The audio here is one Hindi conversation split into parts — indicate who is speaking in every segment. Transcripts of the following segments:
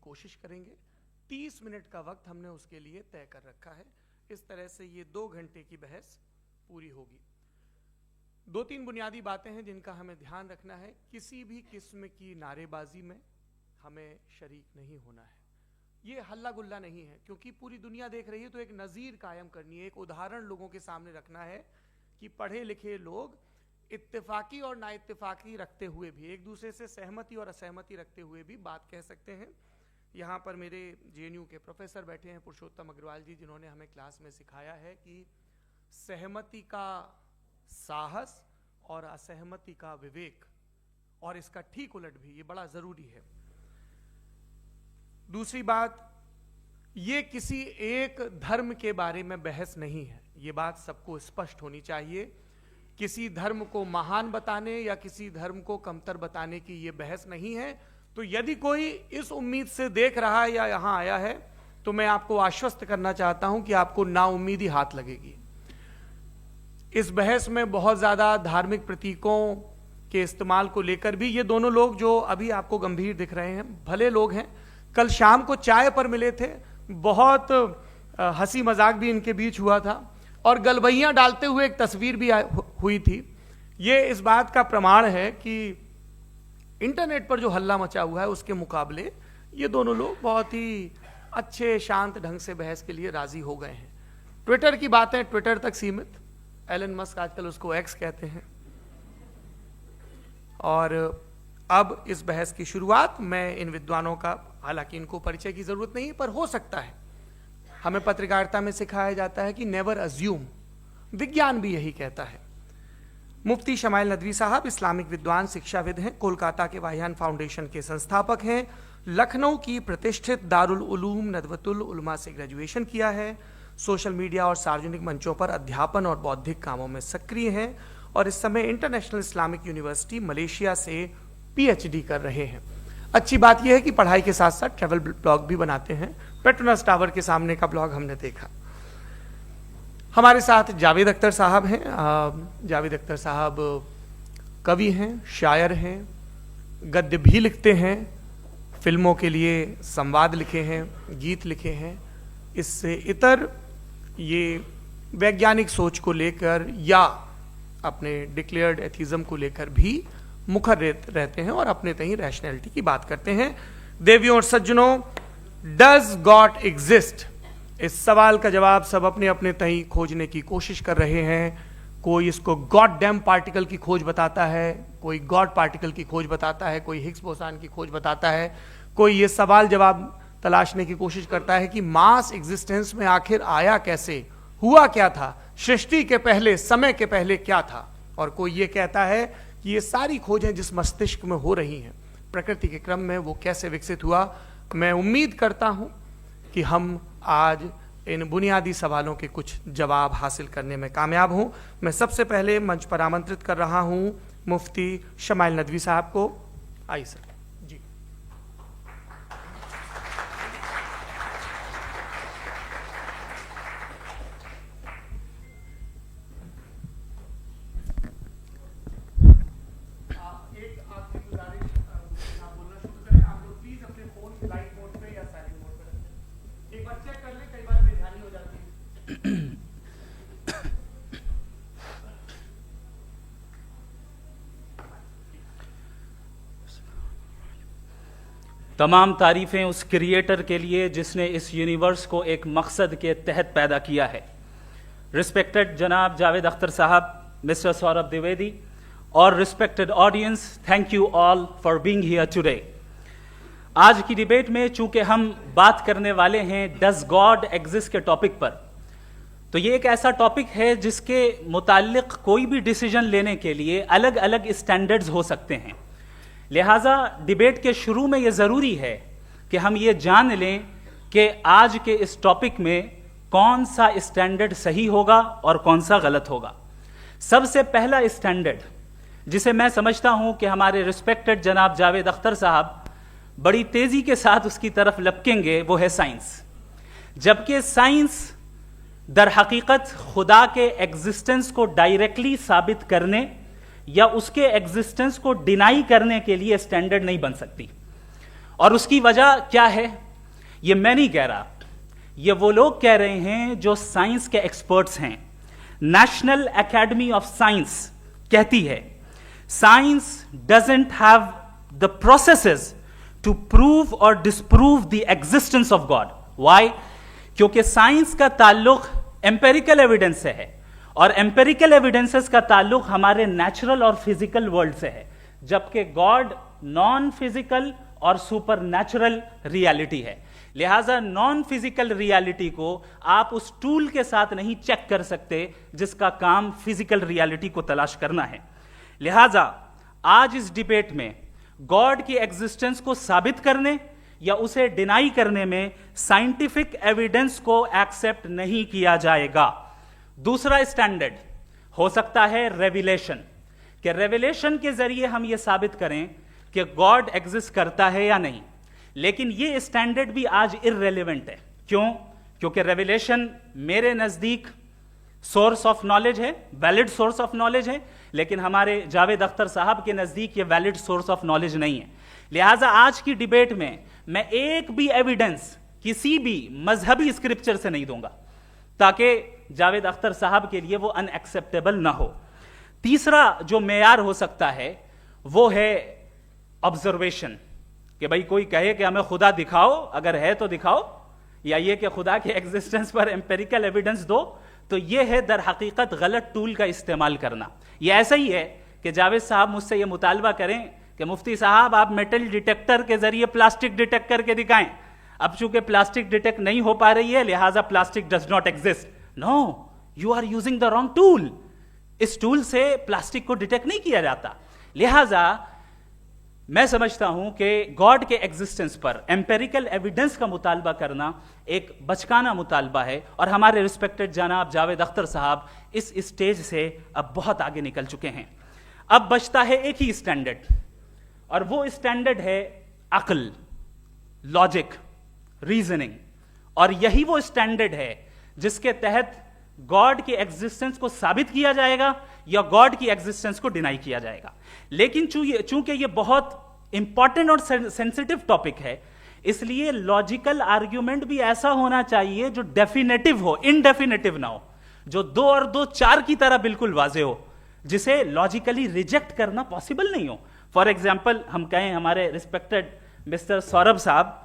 Speaker 1: कोशिश करेंगे। 30 मिनट का वक्त हमने उसके लिए तय कर रखा है। इस तरह से ये 2 घंटे की बहस पूरी होगी। 2-3 बुनियादी बातें हैं जिनका हमें ध्यान रखना है। किसी भी किस्म की नारेबाजी में हमें शरीक नहीं होना है। ये हल्ला गुल्ला नहीं है, क्योंकि पूरी दुनिया देख रही है, तो एक नज़ीर कायम करनी है, एक उदाहरण लोगों के सामने रखना है कि पढ़े लिखे लोग इत्तेफाकी और ना इत्तेफाकी रखते हुए भी, एक दूसरे से सहमति और असहमति रखते हुए भी बात कह सकते हैं। यहाँ पर मेरे JNU के प्रोफेसर बैठे हैं, पुरुषोत्तम अग्रवाल जी, जिन्होंने हमें क्लास में सिखाया है कि सहमति का साहस और असहमति का विवेक, और इसका ठीक उलट भी, ये बड़ा जरूरी है। दूसरी बात, ये किसी एक धर्म के बारे में बहस नहीं है, ये बात सबको स्पष्ट होनी चाहिए। किसी धर्म को महान बताने या किसी धर्म को कमतर बताने की ये बहस नहीं है। तो यदि कोई इस उम्मीद से देख रहा है या यहां आया है, तो मैं आपको आश्वस्त करना चाहता हूं कि आपको नाउम्मीदी हाथ लगेगी। इस बहस में बहुत ज्यादा धार्मिक प्रतीकों के इस्तेमाल को लेकर भी ये दोनों लोग जो अभी आपको गंभीर दिख रहे हैं, भले लोग हैं, कल शाम को चाय पर मिले थे, बहुत हंसी मजाक भी इनके बीच हुआ था, और गलबैयां डालते हुए एक तस्वीर भी हुई थी। ये इस बात का प्रमाण है कि इंटरनेट पर जो हल्ला मचा हुआ है उसके मुकाबले ये दोनों लोग बहुत ही अच्छे शांत ढंग से बहस के लिए राजी हो गए हैं। ट्विटर की बातें ट्विटर तक सीमित, एलन मस्क आजकल उसको एक्स कहते हैं। और अब इस बहस की शुरुआत मैं इन विद्वानों का, हालांकि इनको परिचय की जरूरत नहीं, पर हो सकता है, हमें पत्रकारिता में सिखाया जाता है कि नेवर अज्यूम, विज्ञान भी यही कहता है। मुफ्ती शमाइल नदवी साहब इस्लामिक विद्वान, शिक्षाविद हैं, कोलकाता के वाहियान फाउंडेशन के संस्थापक हैं, लखनऊ की प्रतिष्ठित दारुल उलूम नदवतुल उलमा से ग्रेजुएशन किया है, सोशल मीडिया और सार्वजनिक मंचों पर अध्यापन और बौद्धिक कामों में सक्रिय हैं, और इस समय इंटरनेशनल इस्लामिक यूनिवर्सिटी मलेशिया से PhD कर रहे हैं। अच्छी बात यह है कि पढ़ाई के साथ साथ ट्रैवल ब्लॉग भी बनाते हैं। पेट्रोनस टावर के सामने का ब्लॉग हमने देखा। हमारे साथ जावेद अख्तर साहब हैं। जावेद अख्तर साहब कवि हैं, शायर हैं, गद्य भी लिखते हैं, फिल्मों के लिए संवाद लिखे हैं, गीत लिखे हैं। इससे इतर ये वैज्ञानिक सोच को लेकर या अपने डिक्लेयर्ड एथिज्म को लेकर भी मुखर रहते हैं और अपने तहीं रैशनैलिटी की बात करते हैं। देवियों और सज्जनों, डज गॉड एग्जिस्ट? इस सवाल का जवाब सब अपने अपने तहीं खोजने की कोशिश कर रहे हैं। कोई इसको गॉड डैम पार्टिकल की खोज बताता है, कोई गॉड पार्टिकल की खोज बताता है, कोई हिग्स बोसान की खोज बताता है, कोई ये सवाल जवाब तलाशने की कोशिश करता है कि मास एग्जिस्टेंस में आखिर आया कैसे, हुआ क्या था, सृष्टि के पहले, समय के पहले क्या था, और कोई ये कहता है कि ये सारी खोजें जिस मस्तिष्क में हो रही हैं प्रकृति के क्रम में, वो कैसे विकसित हुआ। मैं उम्मीद करता हूं कि हम आज इन बुनियादी सवालों के कुछ जवाब हासिल करने में कामयाब हों। मैं सबसे पहले मंच पर आमंत्रित कर रहा हूं मुफ्ती शमाइल नदवी साहब को। आइए सर। जी,
Speaker 2: तमाम तारीफ़ें उस क्रिएटर के लिए जिसने इस यूनिवर्स को एक मकसद के तहत पैदा किया है। रिस्पेक्टेड जनाब जावेद अख्तर साहब, मिस्टर सौरभ द्विवेदी और respected audience, thank you all for being here today. आज की डिबेट में चूंकि हम बात करने वाले हैं डज गॉड एग्जिस्ट के टॉपिक पर, तो ये एक ऐसा टॉपिक है जिसके मुताल्लिक कोई भी डिसीजन लेने के लिए अलग अलग स्टैंडर्ड्स हो सकते हैं। लिहाजा डिबेट के शुरू में ये ज़रूरी है कि हम ये जान लें कि आज के इस टॉपिक में कौन सा स्टैंडर्ड सही होगा और कौन सा गलत होगा। सबसे पहला स्टैंडर्ड जिसे मैं समझता हूं कि हमारे रिस्पेक्टेड जनाब जावेद अख्तर साहब बड़ी तेजी के साथ उसकी तरफ लपकेंगे, वो है साइंस। जबकि साइंस दर हकीकत खुदा के एग्जिस्टेंस को डायरेक्टली साबित करने या उसके एग्जिस्टेंस को डिनाई करने के लिए स्टैंडर्ड नहीं बन सकती। और उसकी वजह क्या है? ये मैं नहीं कह रहा, ये वो लोग कह रहे हैं जो साइंस के एक्सपर्ट्स हैं। नेशनल एकेडमी ऑफ साइंस कहती है science doesn't have the processes to prove और disprove the existence of God. Why? क्योंकि साइंस का ताल्लुक एम्पेरिकल एविडेंस से है, और एम्पेरिकल एविडेंसेस का ताल्लुक हमारे नेचुरल और फिजिकल वर्ल्ड से है, जबकि गॉड नॉन फिजिकल और सुपर नेचुरल रियलिटी है। लिहाजा नॉन फिजिकल रियलिटी को आप उस टूल के साथ नहीं चेक कर सकते जिसका काम फिजिकल रियलिटी को तलाश करना है। लिहाजा आज इस डिबेट में गॉड की एग्जिस्टेंस को साबित करने या उसे डिनाई करने में साइंटिफिक एविडेंस को एक्सेप्ट नहीं किया जाएगा। दूसरा स्टैंडर्ड हो सकता है रेविलेशन, कि रेविलेशन के जरिए हम यह साबित करें कि गॉड एग्जिस्ट करता है या नहीं। लेकिन यह स्टैंडर्ड भी आज इररेलेवेंट है। क्यों? क्योंकि रेविलेशन मेरे नजदीक सोर्स ऑफ नॉलेज है, वैलिड सोर्स ऑफ नॉलेज है, लेकिन हमारे जावेद अख्तर साहब के नजदीक ये वैलिड सोर्स ऑफ नॉलेज नहीं है। लिहाजा आज की डिबेट में मैं एक भी एविडेंस किसी भी मजहबी स्क्रिप्चर से नहीं दूंगा, ताकि जावेद अख्तर साहब के लिए वो अनएक्सेप्टेबल ना हो। तीसरा जो मेयार हो सकता है वो है ऑब्जर्वेशन, कि भाई कोई कहे कि हमें खुदा दिखाओ, अगर है तो दिखाओ, या ये कि खुदा के एग्जिस्टेंस पर एम्पेरिकल एविडेंस दो। तो ये है दर हकीकत गलत टूल का इस्तेमाल करना। ये ऐसा ही है कि जावेद साहब मुझसे ये मुतालबा करें कि मुफ्ती साहब आप मेटल डिटेक्टर के जरिए प्लास्टिक डिटेक्ट करके दिखाएं। अब चूंकि प्लास्टिक डिटेक्ट नहीं हो पा रही है, लिहाजा plastic does not exist. No, you are using the wrong tool. इस टूल से प्लास्टिक को डिटेक्ट नहीं किया जाता। लिहाजा मैं समझता हूं कि गॉड के एग्जिस्टेंस पर एम्पेरिकल एविडेंस का मुतालबा करना एक बचकाना मुतालबा है, और हमारे रिस्पेक्टेड जनाब जावेद अख्तर साहब इस स्टेज से अब बहुत आगे निकल चुके हैं। अब बचता है एक ही स्टैंडर्ड, और वो स्टैंडर्ड है अक्ल, लॉजिक, रीजनिंग। और यही वो स्टैंडर्ड है जिसके तहत गॉड की एग्जिस्टेंस को साबित किया जाएगा या गॉड की एग्जिस्टेंस को डिनाई किया जाएगा। लेकिन चूंकि ये बहुत इंपॉर्टेंट और सेंसिटिव टॉपिक है, इसलिए लॉजिकल आर्ग्यूमेंट भी ऐसा होना चाहिए जो डेफिनेटिव हो, इनडेफिनेटिव ना हो, जो 2 और 2 4 की तरह बिल्कुल वाजे हो, जिसे लॉजिकली रिजेक्ट करना पॉसिबल नहीं हो। फॉर एग्जाम्पल हम कहें हमारे रिस्पेक्टेड मिस्टर सौरभ साहब,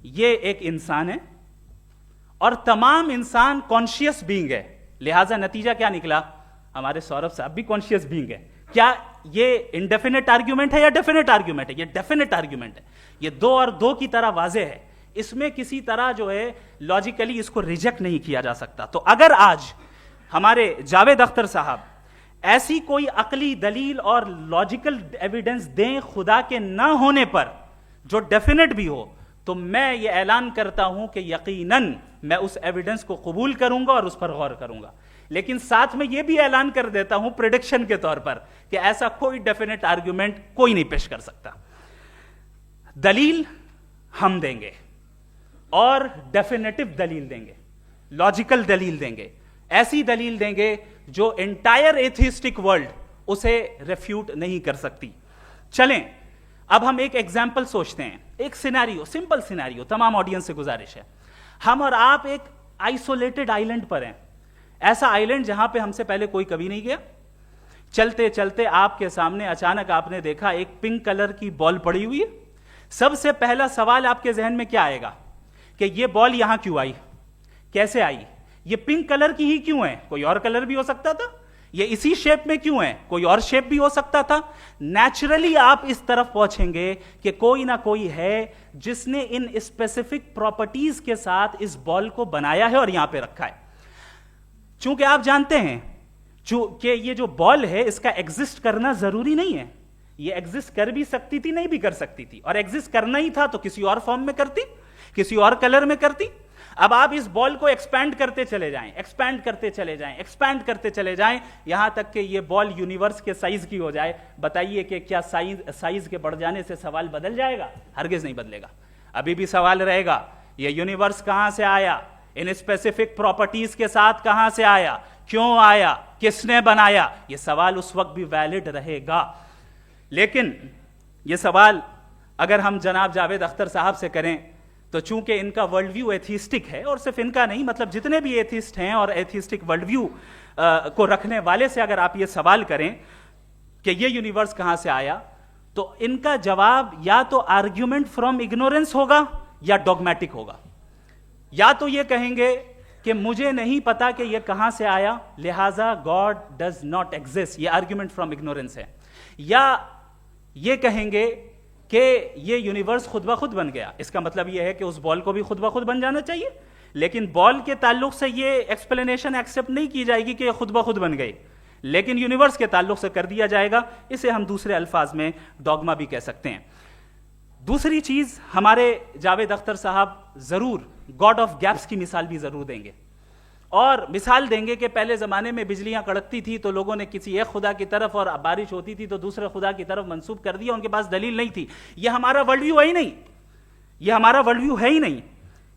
Speaker 2: ये एक इंसान है और तमाम इंसान कॉन्शियस बीइंग है, लिहाजा नतीजा क्या निकला? हमारे सौरभ साहब भी कॉन्शियस बीइंग है। क्या ये इनडेफिनेट आर्ग्यूमेंट है या डेफिनेट आर्ग्यूमेंट है? ये डेफिनेट आर्ग्यूमेंट है। ये 2 और 2 की तरह वाजे है, इसमें किसी तरह जो है लॉजिकली इसको रिजेक्ट नहीं किया जा सकता। तो अगर आज हमारे जावेद अख्तर साहब ऐसी कोई अकली दलील और लॉजिकल एविडेंस दें खुदा के ना होने पर जो डेफिनेट भी हो, तो मैं ये ऐलान करता हूं कि यकीनन मैं उस एविडेंस को कबूल करूंगा और उस पर गौर करूंगा। लेकिन साथ में यह भी ऐलान कर देता हूं प्रेडिक्शन के तौर पर कि ऐसा कोई डेफिनेट आर्ग्यूमेंट कोई नहीं पेश कर सकता। दलील हम देंगे और डेफिनेटिव दलील देंगे, लॉजिकल दलील देंगे, ऐसी दलील देंगे जो एंटायर एथिस्टिक वर्ल्ड उसे रेफ्यूट नहीं कर सकती। चलें अब हम एक एग्जाम्पल सोचते हैं, एक सिनेरियो, सिंपल सिनेरियो, तमाम ऑडियंस से गुजारिश है, हम और आप एक आइसोलेटेड आइलैंड पर हैं, ऐसा आइलैंड जहां पे हमसे पहले कोई कभी नहीं गया। चलते चलते आपके सामने अचानक आपने देखा एक पिंक कलर की बॉल पड़ी हुई है। सबसे पहला सवाल आपके जहन में क्या आएगा कि ये बॉल यहां क्यों आई, कैसे आई, ये पिंक कलर की ही क्यों है, कोई और कलर भी हो सकता था, ये इसी शेप में क्यों है, कोई और शेप भी हो सकता था। नेचुरली आप इस तरफ पहुंचेंगे कि कोई ना कोई है जिसने इन स्पेसिफिक प्रॉपर्टीज के साथ इस बॉल को बनाया है और यहां पे रखा है। चूंकि आप जानते हैं कि ये जो बॉल है इसका एग्जिस्ट करना जरूरी नहीं है, ये एग्जिस्ट कर भी सकती थी, नहीं भी कर सकती थी, और एग्जिस्ट करना ही था तो किसी और फॉर्म में करती, किसी और कलर में करती। अब आप इस बॉल को एक्सपैंड करते चले जाएं, एक्सपैंड करते चले जाएं, एक्सपैंड करते चले जाएं, यहां तक कि ये बॉल यूनिवर्स के साइज की हो जाए। बताइए कि क्या साइज के बढ़ जाने से सवाल बदल जाएगा? हरगिज नहीं बदलेगा। अभी भी सवाल रहेगा ये यूनिवर्स कहां से आया, इन स्पेसिफिक प्रॉपर्टीज के साथ कहां से आया, क्यों आया, किसने बनाया, यह सवाल उस वक्त भी वैलिड रहेगा। लेकिन यह सवाल अगर हम जनाब जावेद अख्तर साहब से करें तो चूंकि इनका वर्ल्ड व्यू एथिस्टिक है, और सिर्फ इनका नहीं, मतलब जितने भी एथिस्ट हैं और एथिस्टिक वर्ल्ड व्यू को रखने वाले से अगर आप ये सवाल करें कि ये यूनिवर्स कहां से आया, तो इनका जवाब या तो आर्ग्यूमेंट फ्रॉम इग्नोरेंस होगा या डॉगमेटिक होगा। या तो ये कहेंगे कि मुझे नहीं पता कि ये कहां से आया, लिहाजा गॉड डज नॉट एग्जिस्ट, ये आर्ग्यूमेंट फ्रॉम इग्नोरेंस है, या ये कहेंगे कि ये यूनिवर्स खुद ब खुद बन गया। इसका मतलब ये है कि उस बॉल को भी खुद ब खुद बन जाना चाहिए, लेकिन बॉल के ताल्लुक से ये एक्सप्लेनेशन एक्सेप्ट नहीं की जाएगी कि ये खुद ब खुद बन गई, लेकिन यूनिवर्स के ताल्लुक से कर दिया जाएगा। इसे हम दूसरे अल्फाज में डॉगमा भी कह सकते हैं। दूसरी चीज, हमारे जावेद अख्तर साहब जरूर गॉड ऑफ गैप्स की मिसाल भी जरूर देंगे, और मिसाल देंगे कि पहले जमाने में बिजलियां कड़कती थी तो लोगों ने किसी एक खुदा की तरफ, और बारिश होती थी तो दूसरे खुदा की तरफ मंसूब कर दिया, उनके पास दलील नहीं थी। यह हमारा वर्ल्ड व्यू है ही नहीं, यह हमारा वर्ल्ड व्यू है ही नहीं,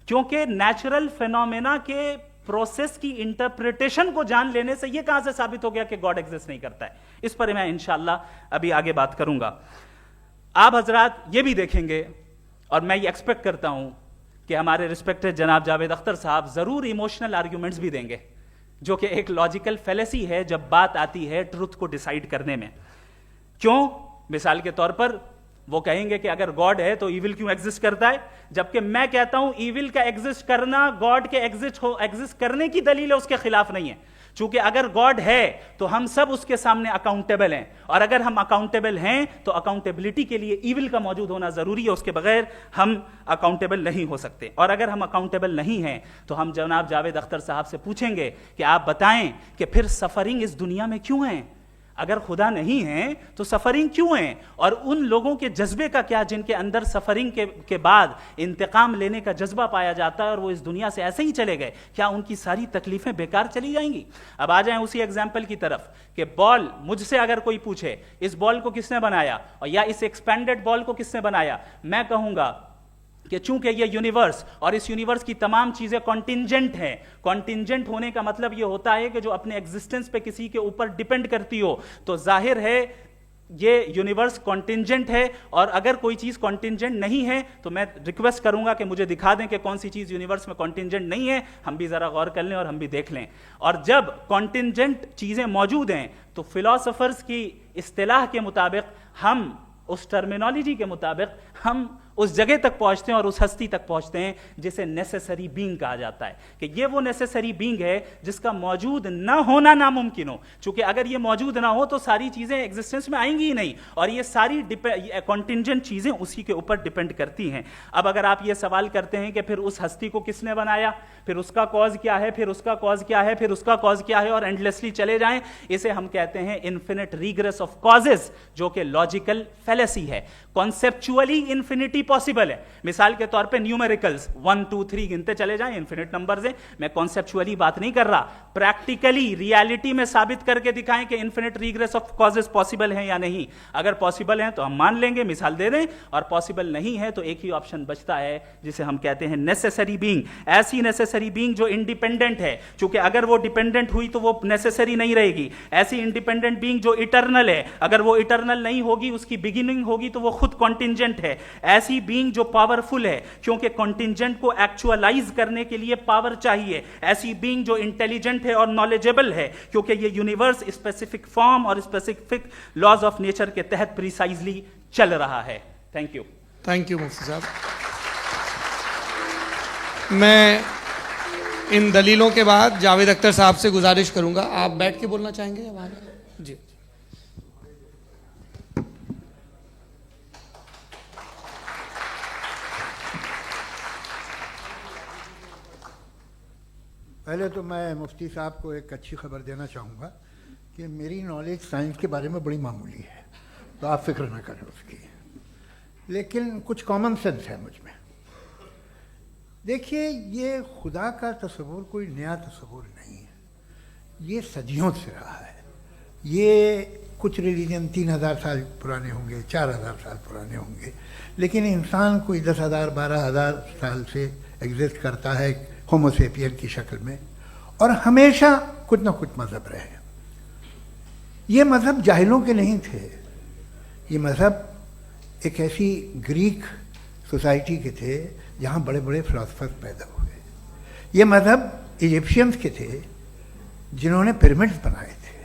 Speaker 2: क्योंकि नेचुरल फिनोमेना के प्रोसेस की इंटरप्रिटेशन को जान लेने से यह कहां से साबित हो गया कि गॉड एग्जिस्ट नहीं करता है। इस पर मैं इंशाअल्लाह अभी आगे बात करूंगा। आप हजरात ये भी देखेंगे, और मैं ये एक्सपेक्ट करता हूं कि हमारे रिस्पेक्टेड जनाब जावेद अख्तर साहब जरूर इमोशनल आर्ग्यूमेंट्स भी देंगे, जो कि एक लॉजिकल फेलेसी है जब बात आती है ट्रुथ को डिसाइड करने में। क्यों? मिसाल के तौर पर वो कहेंगे कि अगर गॉड है तो ईविल क्यों एग्जिस्ट करता है, जबकि मैं कहता हूं ईविल का एग्जिस्ट करना गॉड के एग्जिस्ट करने की दलील है, उसके खिलाफ नहीं है। चूंकि अगर गॉड है तो हम सब उसके सामने अकाउंटेबल हैं, और अगर हम अकाउंटेबल हैं तो अकाउंटेबिलिटी के लिए ईविल का मौजूद होना जरूरी है, उसके बगैर हम अकाउंटेबल नहीं हो सकते। और अगर हम अकाउंटेबल नहीं हैं तो हम जनाब जावेद अख्तर साहब से पूछेंगे कि आप बताएं कि फिर सफरिंग इस दुनिया में क्यों है? अगर खुदा नहीं है तो सफरिंग क्यों है? और उन लोगों के जज्बे का क्या जिनके अंदर सफरिंग के बाद इंतकाम लेने का जज्बा पाया जाता है और वो इस दुनिया से ऐसे ही चले गए, क्या उनकी सारी तकलीफें बेकार चली जाएंगी? अब आ जाएं उसी एग्जाम्पल की तरफ कि बॉल, मुझसे अगर कोई पूछे इस बॉल को किसने बनाया और या इस एक्सपेंडेड बॉल को किसने बनाया, मैं कहूंगा कि चूंकि ये यूनिवर्स और इस यूनिवर्स की तमाम चीजें कॉन्टिंजेंट हैं। कॉन्टिंजेंट होने का मतलब ये होता है कि जो अपने एग्जिस्टेंस पे किसी के ऊपर डिपेंड करती हो, तो जाहिर है ये यूनिवर्स कॉन्टिंजेंट है। और अगर कोई चीज कॉन्टिंजेंट नहीं है तो मैं रिक्वेस्ट करूंगा कि मुझे दिखा दें कि कौन सी चीज यूनिवर्स में कॉन्टिंजेंट नहीं है, हम भी जरा गौर कर लें और हम भी देख लें। और जब कॉन्टिंजेंट चीजें मौजूद हैं तो फिलोसोफर्स की इस्तिलाह के मुताबिक, हम उस टर्मिनोलॉजी के मुताबिक हम उस जगह तक पहुंचते हैं और उस हस्ती तक पहुंचते हैं जिसे नेसेसरी बीइंग कहा जाता है, कि ये वो नेसेसरी बीइंग है जिसका मौजूद ना होना नामुमकिन हो। क्योंकि अगर ये मौजूद ना हो तो सारी चीजें एग्जिस्टेंस में आएंगी ही नहीं, और ये सारी कॉन्टिंजेंट चीजें उसी के ऊपर डिपेंड करती हैं। अब अगर आप ये सवाल करते हैं कि फिर उस हस्ती को किसने बनाया, फिर उसका कॉज क्या है, फिर उसका कॉज क्या है, फिर उसका कॉज क्या है, और एंडलेसली चले जाएं, इसे हम कहते हैं इन्फिनिट रिग्रेस ऑफ कॉजेस, जो कि लॉजिकल फेलेसी है। कॉन्सेप्चुअली इन्फिनिटी पॉसिबल है। मिसाल के तौर पे न्यूमेरिकल्स 1 2 3 गिनते चले जाएं, इन्फिनिट नंबर्स हैं। मैं कॉन्सेप्चुअली बात नहीं कर रहा, प्रैक्टिकली रियलिटी में साबित करके दिखाएं कि infinite regress of causes possible हैं या नहीं। अगर पॉसिबल हैं तो हम मान लेंगे, मिसाल दे दें, और पॉसिबल नहीं है तो एक ही ऑप्शन बचता है जिसे हम कहते हैं नेसेसरी बीइंग। ऐसी नेसेसरी बीइंग जो इंडिपेंडेंट है, क्योंकि अगर वो डिपेंडेंट हुई तो वो नेसेसरी नहीं रहेगी। ऐसी इंडिपेंडेंट बीइंग जो इटर्नल है, अगर वो इटर्नल नहीं होगी, उसकी बिगिनिंग होगी तो वो खुद कॉन्टिंजेंट है। ऐसी बीइंग जो पावरफुल है, क्योंकि कॉन्टिंजेंट को एक्चुअलाइज करने के लिए पावर चाहिए। ऐसी बीइंग जो इंटेलिजेंट है और नॉलेजेबल है, क्योंकि ये यूनिवर्स स्पेसिफिक फॉर्म और स्पेसिफिक लॉज ऑफ नेचर के तहत प्रिसाइजली चल रहा है। Thank you.
Speaker 1: थैंक यू मुफ्ती साहब। मैं इन दलीलों के बाद जावेद अख्तर साहब से गुजारिश करूंगा, आप बैठ के बोलना चाहेंगे या बाहर? जी।
Speaker 3: पहले तो मैं मुफ्ती साहब को एक अच्छी खबर देना चाहूँगा कि मेरी नॉलेज साइंस के बारे में बड़ी मामूली है, तो आप फिक्र ना करें उसकी, लेकिन कुछ कॉमन सेंस है मुझ में। देखिए, ये खुदा का तस्वुर कोई नया तस्वुर नहीं है, ये सदियों से रहा है। ये कुछ रिलीजन 3000 साल पुराने होंगे, 4000 साल पुराने होंगे, लेकिन इंसान कोई 10,000 12,000 साल से एग्जिस्ट करता है होमोसेपियन की शक्ल में, और हमेशा कुछ ना कुछ मज़हब रहे। ये मज़हब जाहिलों के नहीं थे, ये मज़हब एक ऐसी ग्रीक सोसाइटी के थे जहाँ बड़े बड़े फिलोसफर पैदा हुए। ये मज़हब इजिप्शियंस के थे जिन्होंने पिरामिड्स बनाए थे।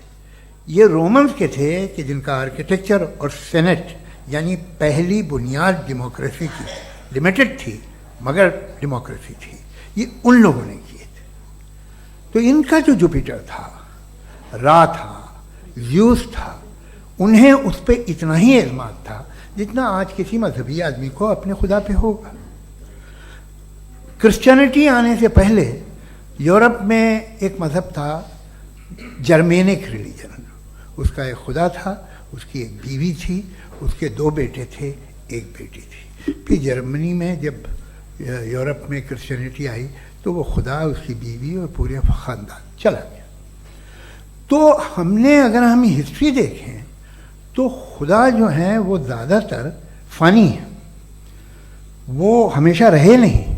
Speaker 3: ये रोमन्स के थे कि जिनका आर्किटेक्चर और सेनेट यानी पहली बुनियाद डेमोक्रेसी की लिमिटेड थी मगर डेमोक्रेसी थी, ये उन लोगों ने किए थे। तो इनका जो जुपिटर था, रा था, ज़्यूस था, उन्हें उस पर इतना ही एतमाद था जितना आज किसी मजहबी आदमी को अपने खुदा पे होगा। क्रिश्चियनिटी आने से पहले यूरोप में एक मज़हब था जर्मेनिक रिलीजन। उसका एक खुदा था, उसकी एक बीवी थी, उसके 2 बेटे थे, एक बेटी थी। फिर जर्मनी में जब यूरोप में क्रिश्चियनिटी आई तो वो खुदा, उसकी बीवी और पूरे ख़ानदान चला गया। तो हमने अगर हम हिस्ट्री देखें तो खुदा जो हैं वो ज़्यादातर फ़नी है, वो हमेशा रहे नहीं।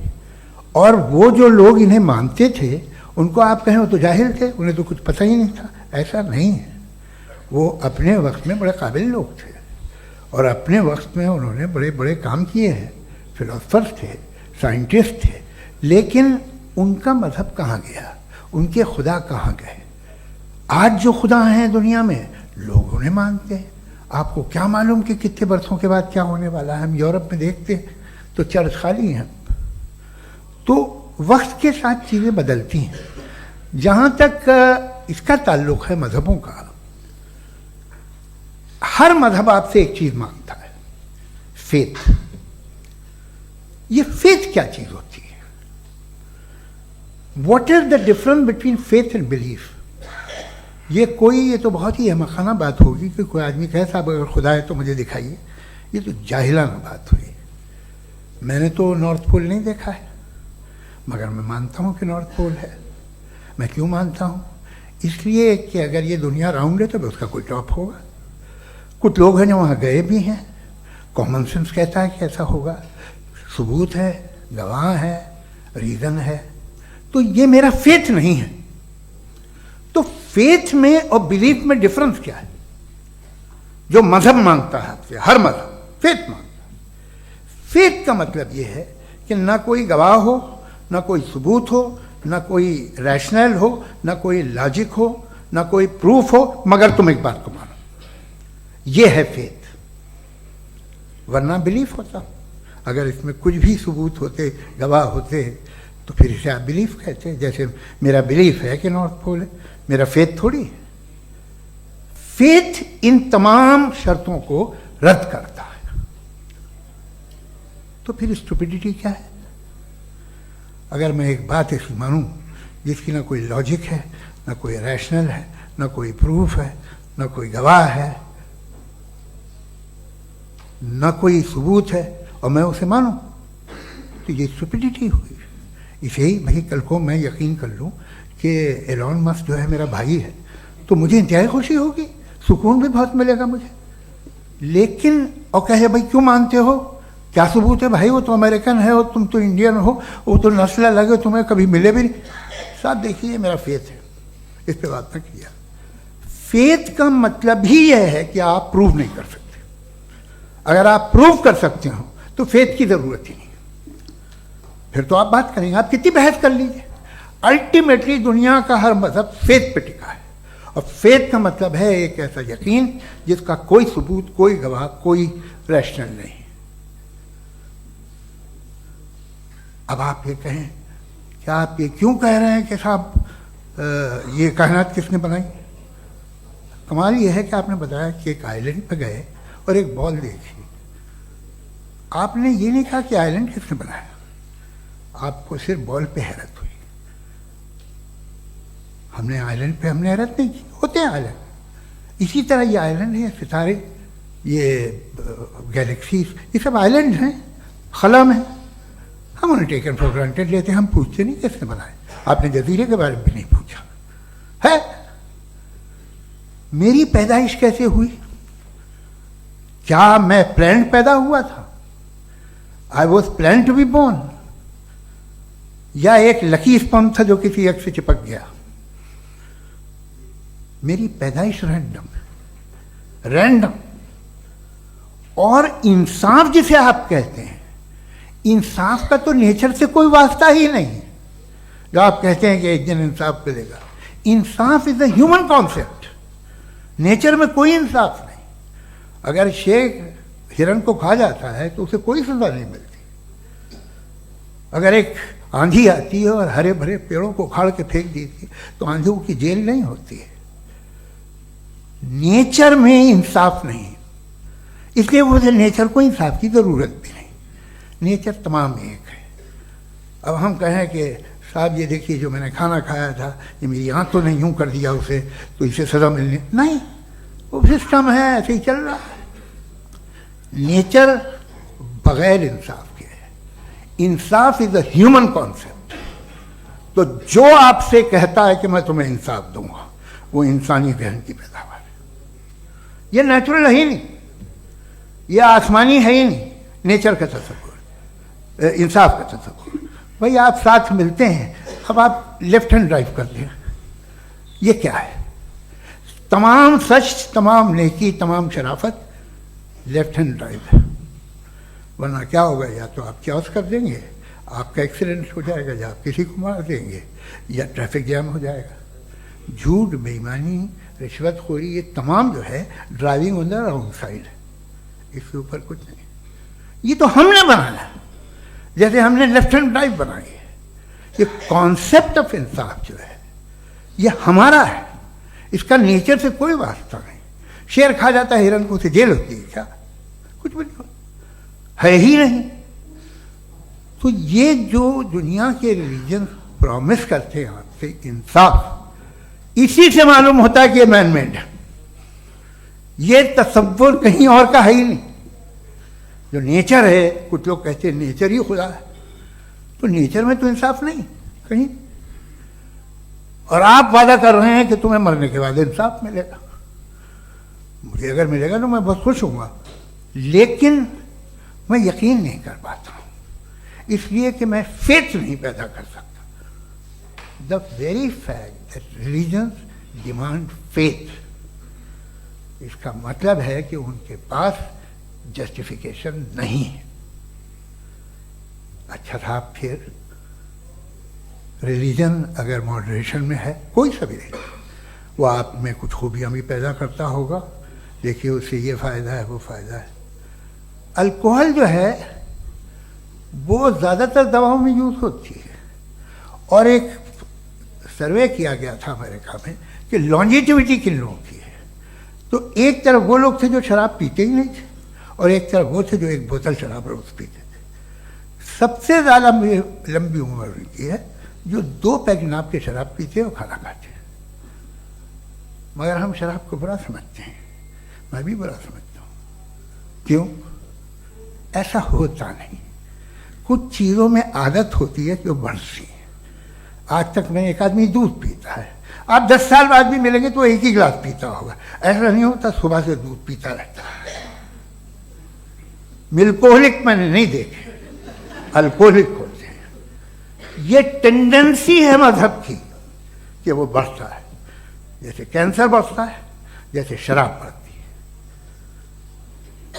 Speaker 3: और वो जो लोग इन्हें मानते थे उनको आप कहें वो तो जाहिल थे, उन्हें तो कुछ पता ही नहीं था, ऐसा नहीं है। वो अपने वक्त में बड़े काबिल लोग थे और अपने वक्त में उन्होंने बड़े बड़े काम किए हैं, फिलोसफर्स थे, साइंटिस्ट थे। लेकिन उनका मज़हब कहाँ गया, उनके खुदा कहाँ गए? आज जो खुदा हैं दुनिया में लोग उन्हें मानते हैं। आपको क्या मालूम कि कितने बरसों के बाद क्या होने वाला है? हम यूरोप में देखते हैं तो चर्च खाली हैं। तो वक्त के साथ चीज़ें बदलती हैं। जहाँ तक इसका ताल्लुक़ है मज़हबों का, हर मज़हब आपसे एक चीज़ मांगता है, फेथ। ये फेथ क्या चीज़ होती है? What is the difference between faith and belief? ये तो बहुत ही अहमखाना बात होगी कि कोई आदमी कहे साहब अगर खुदा है तो मुझे दिखाइए। ये तो जाहिलाना बात हुई। मैंने तो नॉर्थ पोल नहीं देखा है मगर मैं मानता हूँ कि नॉर्थ पोल है। मैं क्यों मानता हूँ? इसलिए कि अगर ये दुनिया राउंड है तो उसका कोई टॉप होगा। कुछ लोग हैं जो वहाँ गए भी हैं, कॉमन सेंस कहता है कि ऐसा होगा, सबूत है, गवाह है, रीज़न है। तो ये मेरा फेथ नहीं है। तो फेथ में और बिलीफ में डिफरेंस क्या है? जो मजहब मांगता है आपसे, हर मजहब फेथ मांगता है। फेथ का मतलब ये है कि ना कोई गवाह हो, ना कोई सबूत हो, ना कोई रैशनल हो, ना कोई लॉजिक हो, ना कोई प्रूफ हो, मगर तुम एक बात को मानो। ये है फेथ। वरना बिलीफ होता। अगर इसमें कुछ भी सबूत होते, गवाह होते, तो फिर इसे आप बिलीफ कहते। जैसे मेरा बिलीफ है कि नॉर्थ पोल है, मेरा फेथ थोड़ी है। फेथ इन तमाम शर्तों को रद्द करता है। तो फिर स्टुपिडिटी क्या है? अगर मैं एक बात ऐसी मानूं जिसकी ना कोई लॉजिक है, ना कोई रैशनल है, ना कोई प्रूफ है, ना कोई गवाह है, ना कोई सबूत है, और मैं उसे मानूं, तो ये स्टुपिडिटी हुई। इसे ही भाई कल को मैं यकीन कर लूं कि एलॉन मस्क जो है मेरा भाई है, तो मुझे इंतहाई खुशी होगी, सुकून भी बहुत मिलेगा मुझे। लेकिन और कहे भाई क्यों मानते हो, क्या सबूत है भाई, वो तो अमेरिकन है और तुम तो इंडियन हो, वो तो नस्ल अलग है, तुम्हें कभी मिले भी नहीं। साहब देखिए मेरा फेथ है, इस पर बात न किया। फेथ का मतलब ही यह है कि आप प्रूव नहीं कर सकते। अगर आप प्रूव कर सकते हो तो फेथ की जरूरत ही नहीं, फिर तो आप बात करेंगे, आप कितनी बहस कर लीजिए। अल्टीमेटली दुनिया का हर मजहब फेथ पे टिका है, और फेथ का मतलब है एक ऐसा यकीन जिसका कोई सबूत, कोई गवाह, कोई रैशनल नहीं। अब आप ये कहें, क्या आप ये क्यों कह रहे हैं कि साहब ये कायनात किसने बनाई? कमाल ये है कि आपने बताया कि एक आइलैंड पे गए और एक बॉल देखी। आपने ये नहीं कहा कि आइलैंड किसने बनाया, आपको सिर्फ बॉल पे हैरत हुई। हमने आइलैंड पे हमने हैरत नहीं की, होते हैं आइलैंड। इसी तरह ये आइलैंड है, सितारे, ये गैलेक्सीज, ये सब आइलैंड हैं, खला में। हम उन्हें टेकन फॉर ग्रांटेड लेते हैं, हम पूछते नहीं किसने बनाए। आपने जजीरे के बारे में भी नहीं पूछा है। मेरी पैदाइश कैसे हुई? क्या मैं प्लान्ड पैदा हुआ था? I was plan to be born, या एक लकी स्पर्म था जो किसी एक से चिपक गया? मेरी पैदाइश रैंडम। और इंसाफ जिसे आप कहते हैं, इंसाफ का तो नेचर से कोई वास्ता ही नहीं है। जो आप कहते हैं कि एक दिन इंसाफ मिलेगा, इंसाफ is a human concept, nature में कोई इंसाफ नहीं। अगर शेर हिरन को खा जाता है तो उसे कोई सजा नहीं मिलती। अगर एक आंधी आती है और हरे भरे पेड़ों को उखाड़ के फेंक देती है तो आंधियों की जेल नहीं होती है। नेचर में इंसाफ नहीं, इसलिए मुझे नेचर को इंसाफ की जरूरत भी नहीं। नेचर तमाम एक है। अब हम कहें कि साहब ये देखिए जो मैंने खाना खाया था ये मेरी आंख तो नहीं यूं कर दिया उसे, तो इसे सजा मिलनी नहीं, वो सिस्टम है, ऐसे ही चल रहा है। नेचर बगैर इंसाफ के है। इंसाफ इज अ ह्यूमन कॉन्सेप्ट। तो जो आपसे कहता है कि मैं तुम्हें इंसाफ दूंगा, वो इंसानी जहन की पैदावार है। ये नेचुरल है ही नहीं, ये आसमानी है ही नहीं। नेचर का तसव्वुर, इंसाफ का तसव्वुर। भाई आप साथ मिलते हैं, अब आप लेफ्ट हैंड ड्राइव करते हैं, ये क्या है? तमाम सच, तमाम नेकी, तमाम शराफत लेफ्ट हैंड ड्राइव है। वरना क्या होगा, या तो आप क्रॉस कर देंगे, आपका एक्सीडेंट हो जाएगा, या आप किसी को मार देंगे, या ट्रैफिक जैम हो जाएगा। झूठ, बेईमानी, रिश्वतखोरी, ये तमाम जो है driving on the wrong side है। इसके ऊपर कुछ नहीं। ये तो हमने बनाया, जैसे हमने लेफ्ट हैंड ड्राइव बनाई है। ये कॉन्सेप्ट ऑफ इंसाफ जो है ये हमारा है, इसका नेचर से कोई वास्ता नहीं। शेर खा जाता है हिरन को, उसे जेल होती है क्या? कुछ भी नहीं, है ही नहीं। तो ये जो दुनिया के रिलीजन प्रॉमिस करते हैं आपसे इंसाफ, इसी से मालूम होता है कि ये मैन मेड है। ये तसव्वुर कहीं और का है ही नहीं। जो नेचर है, कुछ लोग कहते हैं नेचर ही खुदा है, तो नेचर में तो इंसाफ नहीं कहीं। और आप वादा कर रहे हैं कि तुम्हें मरने के बाद इंसाफ मिलेगा। मुझे अगर मिलेगा तो मैं बहुत खुश होऊंगा, लेकिन मैं यकीन नहीं कर पाता हूं, इसलिए कि मैं फेथ नहीं पैदा कर सकता। The very fact that religions demand faith, इसका मतलब है कि उनके पास जस्टिफिकेशन नहीं है। अच्छा था फिर रिलीजन अगर मॉडरेशन में है, कोई सा भी नहीं, वो आप में कुछ खूबियां भी पैदा करता होगा, देखिए उससे ये फ़ायदा है, वो फ़ायदा है। अल्कोहल जो है वो ज़्यादातर दवाओं में यूज़ होती है, और एक सर्वे किया गया था अमेरिका में कि लॉन्जेटिविटी किन लोगों की है। तो एक तरफ वो लोग थे जो शराब पीते ही नहीं थे, और एक तरफ वो थे जो एक बोतल शराब रोज़ पीते थे। सबसे ज़्यादा लंबी उम्र उनकी है जो 2 पैक नाप के शराब पीते और खाना खाते हैं। मगर हम शराब को बुरा समझते हैं, मैं भी बुरा समझता हूँ। क्यों? ऐसा होता नहीं। कुछ चीज़ों में आदत होती है जो बढ़ती है। आज तक में एक आदमी दूध पीता है, आप 10 साल बाद भी मिलेंगे तो एक ही गिलास पीता होगा। ऐसा नहीं होता, सुबह से दूध पीता रहता है। मिल्कोहलिक मैंने नहीं देखे, अल्कोहलिक होते हैं। ये टेंडेंसी है मजहब की कि वो बढ़ता है, जैसे कैंसर बढ़ता है, जैसे शराब बढ़ती है।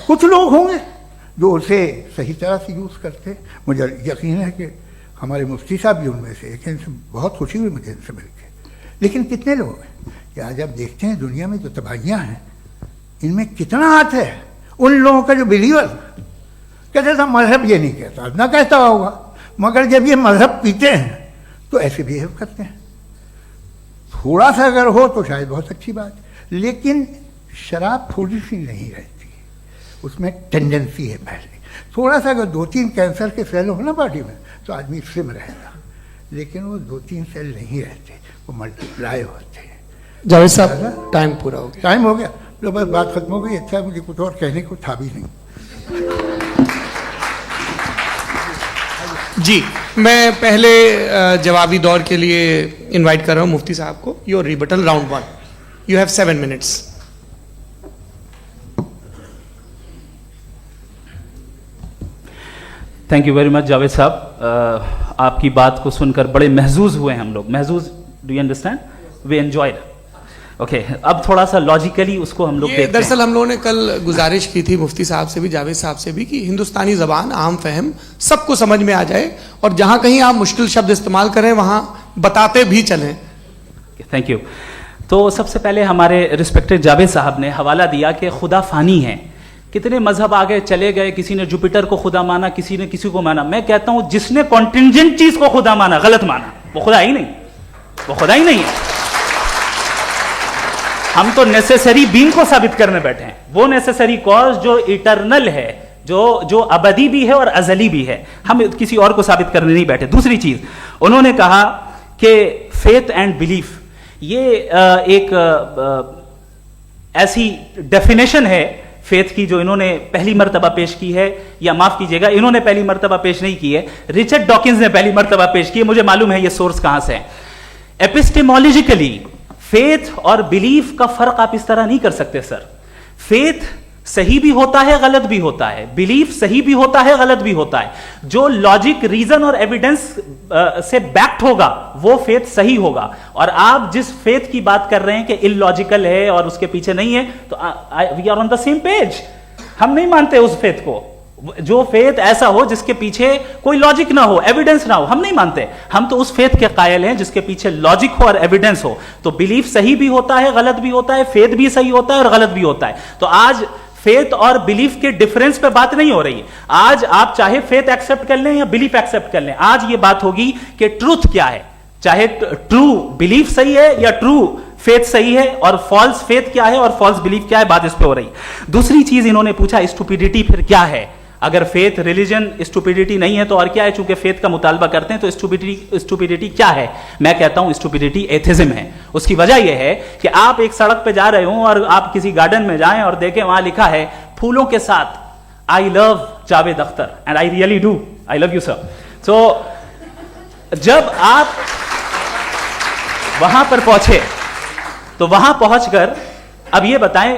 Speaker 3: कुछ लोग होंगे जो उसे सही तरह से यूज़ करते हैं। मुझे यकीन है कि हमारे मुफ्ती साहब भी उनमें से एक, इनसे बहुत खुशी हुई मुझे इनसे मिलकर। लेकिन कितने लोग हैं कि आज आप देखते हैं दुनिया में जो तबाहियाँ हैं, इनमें कितना हाथ है उन लोगों का जो बिलीवर कहते था मजहब ये नहीं कहता, ना कहता होगा, मगर जब ये मजहब पीते हैं तो ऐसे बिहेव करते हैं। थोड़ा सा अगर हो तो शायद बहुत अच्छी बात, लेकिन शराब थोड़ी सी नहीं रहती, उसमें टेंडेंसी है पहले। थोड़ा सा अगर 2-3 कैंसर के सेल हो ना बॉडी में तो आदमी स्लिम रहेगा, लेकिन वो 2-3 सेल नहीं रहते, वो मल्टीप्लाई होते हैं।
Speaker 1: जावेद साहब टाइम पूरा हो गया।
Speaker 3: टाइम हो गया, तो बस बात खत्म हो गई। अच्छा, मुझे कुछ और कहने को था भी नहीं।
Speaker 1: जी, मैं पहले जवाबी दौर के लिए इनवाइट कर रहा हूं मुफ्ती साहब को। Your rebuttal round 1, you have 7 minutes.
Speaker 2: Thank you very much Javed साहब। आपकी बात को सुनकर बड़े महजूज हुए हम लोग। महजूज, do you understand? We enjoyed. Okay, अब थोड़ा सा लॉजिकली उसको हम लोग
Speaker 1: ये
Speaker 2: देखते हैं।
Speaker 1: दरअसल हम लोगों ने कल गुजारिश की थी मुफ्ती साहब से भी, जावेद साहब से भी, कि हिंदुस्तानी जबान आम फहम सबको समझ में आ जाए और जहां कहीं आप मुश्किल शब्द इस्तेमाल करें वहां बताते भी चलें।
Speaker 2: Thank you. तो सबसे पहले हमारे रिस्पेक्टेड जावेद साहब ने हवाला दिया कि खुदा फानी है, कितने मजहब आगे चले गए, किसी ने जुपिटर को खुदा माना, किसी ने किसी को माना। मैं कहता हूं जिसने कॉन्टिंजेंट चीज को खुदा माना, गलत माना, वो खुदा ही नहीं, वो खुदा ही नहीं है। हम तो नेसेसरी बीइंग को साबित करने बैठे हैं, वो नेसेसरी कॉज जो इटरनल है, जो अबदी भी है और अजली भी है, हम किसी और को साबित करने नहीं बैठे। दूसरी चीज उन्होंने कहा कि फेथ एंड बिलीफ, ये एक ऐसी डेफिनेशन है फेथ की जो इन्होंने पहली मर्तबा पेश की है, या माफ कीजिएगा इन्होंने पहली मर्तबा पेश नहीं की है, रिचर्ड डॉकिंस ने पहली मर्तबा पेश की है। मुझे मालूम है ये सोर्स कहां से है। एपिस्टेमोलॉजिकली फेथ और बिलीफ का फर्क आप इस तरह नहीं कर सकते सर। फेथ सही भी होता है, गलत भी होता है, बिलीफ सही भी होता है, गलत भी होता है। जो लॉजिक, रीजन और एविडेंस से बैक्ड होगा वो फेथ सही होगा। और आप जिस फेथ की बात कर रहे हैं कि इलॉजिकल है और उसके पीछे नहीं है, तो we are on the same page. हम नहीं मानते उस फेथ को, जो फेथ ऐसा हो जिसके पीछे कोई लॉजिक ना हो, एविडेंस ना हो, हम नहीं मानते। हम तो उस फेथ के कायल हैं जिसके पीछे लॉजिक हो और एविडेंस हो। तो बिलीफ सही भी होता है, गलत भी होता है, फेथ भी सही होता है और गलत भी होता है। तो आज फेथ और बिलीफ के डिफरेंस पे बात नहीं हो रही है। आज आप चाहे फेथ एक्सेप्ट कर लें या बिलीफ एक्सेप्ट कर लें, आज ये बात होगी कि ट्रूथ क्या है, चाहे ट्रू बिलीफ सही है या ट्रू फेथ सही है, और फॉल्स फेथ क्या है और फॉल्स बिलीफ क्या है, बात इस पे हो रही। दूसरी चीज इन्होंने पूछा स्टुपिडिटी फिर क्या है। अगर फेथ रिलीजन स्टुपिडिटी नहीं है तो और क्या है, चूंकि फेथ का मुतालबा करते हैं तो स्टुपिडिटी क्या है। मैं कहता हूं स्टुपिडिटी एथिज्म है। उसकी वजह यह है कि आप एक सड़क पे जा रहे हो और आप किसी गार्डन में जाएं और देखें वहां लिखा है फूलों के साथ I love Javed Akhtar, and I really do, I love you sir. So जब आप वहां पर पहुंचे तो वहां पहुंचकर अब ये बताएं,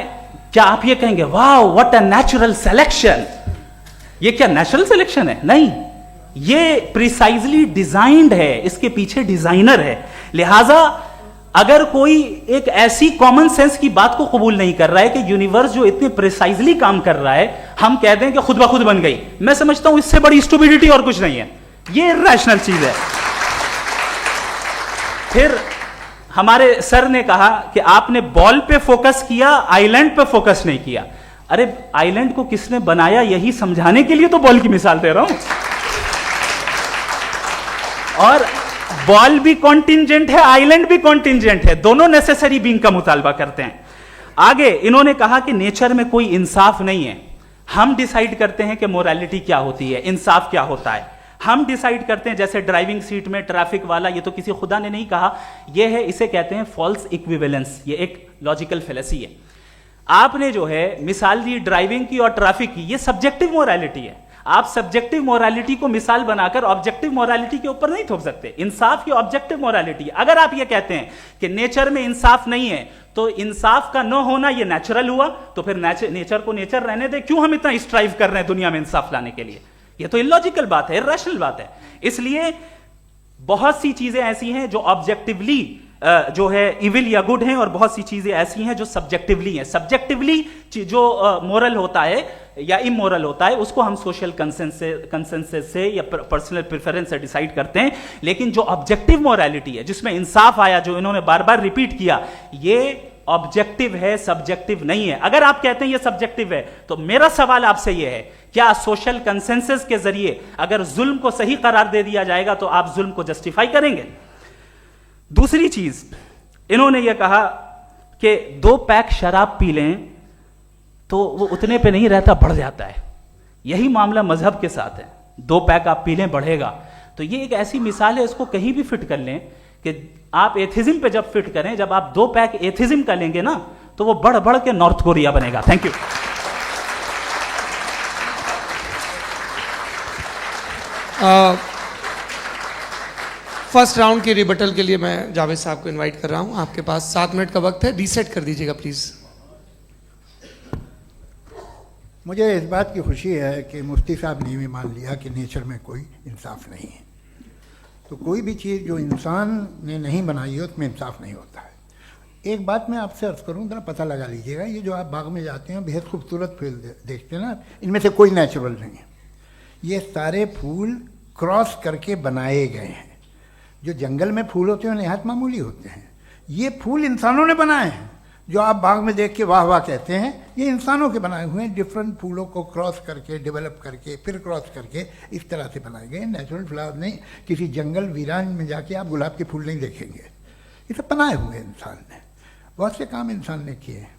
Speaker 2: क्या आप ये कहेंगे wow what a natural selection, ये क्या नेचुरल सिलेक्शन है? नहीं, ये प्रिसाइजली डिजाइंड है, इसके पीछे डिजाइनर है। लिहाजा अगर कोई एक ऐसी कॉमन सेंस की बात को कबूल नहीं कर रहा है कि यूनिवर्स जो इतने प्रिसाइजली काम कर रहा है, हम कह दें कि खुद ब खुद बन गई, मैं समझता हूं इससे बड़ी स्टुपिडिटी और कुछ नहीं है। ये रैशनल चीज है। फिर हमारे सर ने कहा कि आपने बॉल पे फोकस किया, आइलैंड पे फोकस नहीं किया। अरे आइलैंड को किसने बनाया यही समझाने के लिए तो बॉल की मिसाल दे रहा हूं। और बॉल भी कॉन्टिंजेंट है, आइलैंड भी कॉन्टिंजेंट है, दोनों नेसेसरी बीइंग का मुतालबा करते हैं। आगे इन्होंने कहा कि नेचर में कोई इंसाफ नहीं है। हम डिसाइड करते हैं कि मोरालिटी क्या होती है, इंसाफ क्या होता है। हम डिसाइड करते हैं, जैसे ड्राइविंग सीट में ट्रैफिक वाला, ये तो किसी खुदा ने नहीं कहा, ये है, इसे कहते हैं फॉल्स इक्विवेलेंस। ये एक लॉजिकल फेलेसी है। आपने जो है मिसाल दी ड्राइविंग की और ट्रैफिक की, ये सब्जेक्टिव मोरालिटी है। आप सब्जेक्टिव मोरालिटी को मिसाल बनाकर ऑब्जेक्टिव मोरालिटी के ऊपर नहीं थोप सकते। इंसाफ की ऑब्जेक्टिव मोरालिटी। अगर आप ये कहते हैं कि नेचर में इंसाफ नहीं है, तो इंसाफ का न होना ये नेचुरल हुआ, तो फिर नेचर को नेचर रहने दे, क्यों हम इतना स्ट्राइव कर रहे हैं दुनिया में इंसाफ लाने के लिए? ये तो इलॉजिकल बात है, इरैशनल बात है। इसलिए बहुत सी चीजें ऐसी हैं जो ऑब्जेक्टिवली जो है इविल या गुड हैं, और बहुत सी चीजें ऐसी हैं जो सब्जेक्टिवली हैं। सब्जेक्टिवली जो मोरल होता है या इमोरल होता है, उसको हम सोशल कंसेंसस से या पर्सनल प्रेफरेंस से डिसाइड करते हैं। लेकिन जो ऑब्जेक्टिव मोरालिटी है, जिसमें इंसाफ आया, जो इन्होंने बार बार रिपीट किया, ये ऑब्जेक्टिव है, सब्जेक्टिव नहीं है। अगर आप कहते हैं ये सब्जेक्टिव है, तो मेरा सवाल आपसे ये है, क्या सोशल कंसेंसस के जरिए अगर जुल्म को सही करार दे दिया जाएगा तो आप जुल्म को जस्टिफाई करेंगे? दूसरी चीज इन्होंने यह कहा कि 2 पैक शराब पी लें तो वो उतने पे नहीं रहता, बढ़ जाता है। यही मामला मजहब के साथ है। 2 पैक आप पी लें, बढ़ेगा। तो ये एक ऐसी मिसाल है, इसको कहीं भी फिट कर लें कि आप एथिज्म पे जब फिट करें, जब आप 2 पैक एथिज्म का लेंगे ना, तो वो बढ़ बढ़ के नॉर्थ कोरिया बनेगा। Thank you.
Speaker 1: फर्स्ट राउंड की रिबटल के लिए मैं जावेद साहब को इनवाइट कर रहा हूं। आपके पास 7 मिनट का वक्त है, रीसेट कर दीजिएगा प्लीज।
Speaker 3: मुझे इस बात की खुशी है कि मुफ्ती साहब ने भी मान लिया कि नेचर में कोई इंसाफ नहीं है। तो कोई भी चीज़ जो इंसान ने नहीं बनाई है उसमें इंसाफ नहीं होता है। एक बात मैं आपसे अर्ज करूं, जरा पता लगा लीजिएगा, ये जो आप बाग में जाते हैं बेहद खूबसूरत फूल देखते हैं ना, इनमें से कोई नेचुरल नहीं है। ये सारे फूल क्रॉस करके बनाए गए हैं। जो जंगल में फूल होते हैं निहायत मामूली होते हैं, ये फूल इंसानों ने बनाए हैं। जो आप बाग में देख के वाह वाह कहते हैं, ये इंसानों के बनाए हुए हैं। डिफरेंट फूलों को क्रॉस करके, डेवलप करके, फिर क्रॉस करके इस तरह से बनाए गए। नेचुरल फ्लावर नहीं। किसी जंगल वीरान में जाके आप गुलाब के फूल नहीं देखेंगे। ये सब बनाए हुए इंसान ने, बहुत से काम इंसान ने किए हैं।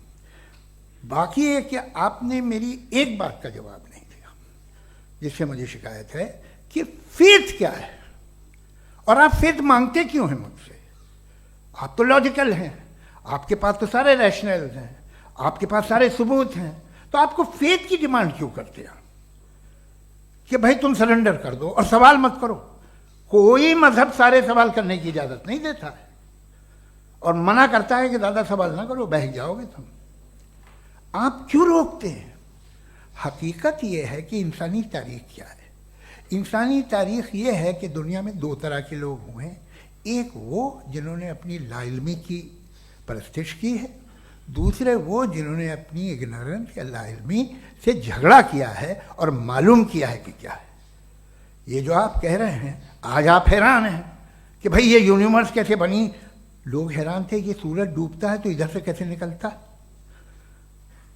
Speaker 3: बाकी है कि आपने मेरी एक बात का जवाब नहीं दिया, जिससे मुझे शिकायत है कि फेथ क्या है और आप फेथ मांगते क्यों हैं मुझसे। आप तो लॉजिकल हैं, आपके पास तो सारे रैशनल हैं, आपके पास सारे सबूत हैं, तो आपको फेथ की डिमांड क्यों करते हैं कि भाई तुम सरेंडर कर दो और सवाल मत करो। कोई मजहब सारे सवाल करने की इजाजत नहीं देता है और मना करता है कि ज़्यादा सवाल ना करो, बह जाओगे तुम। आप क्यों रोकते हैं? हकीकत यह है कि इंसानी तारीख क्या है। इंसानी तारीख ये है कि दुनिया में दो तरह के लोग हुए हैं। एक वो जिन्होंने अपनी लाइल्मी की परस्तिश की है, दूसरे वो जिन्होंने अपनी इग्नोरेंस या लाइल्मी से झगड़ा किया है और मालूम किया है कि क्या है। ये जो आप कह रहे हैं, आज आप हैरान हैं कि भाई ये यूनिवर्स कैसे बनी। लोग हैरान थे कि सूरज डूबता है तो इधर से कैसे निकलता है।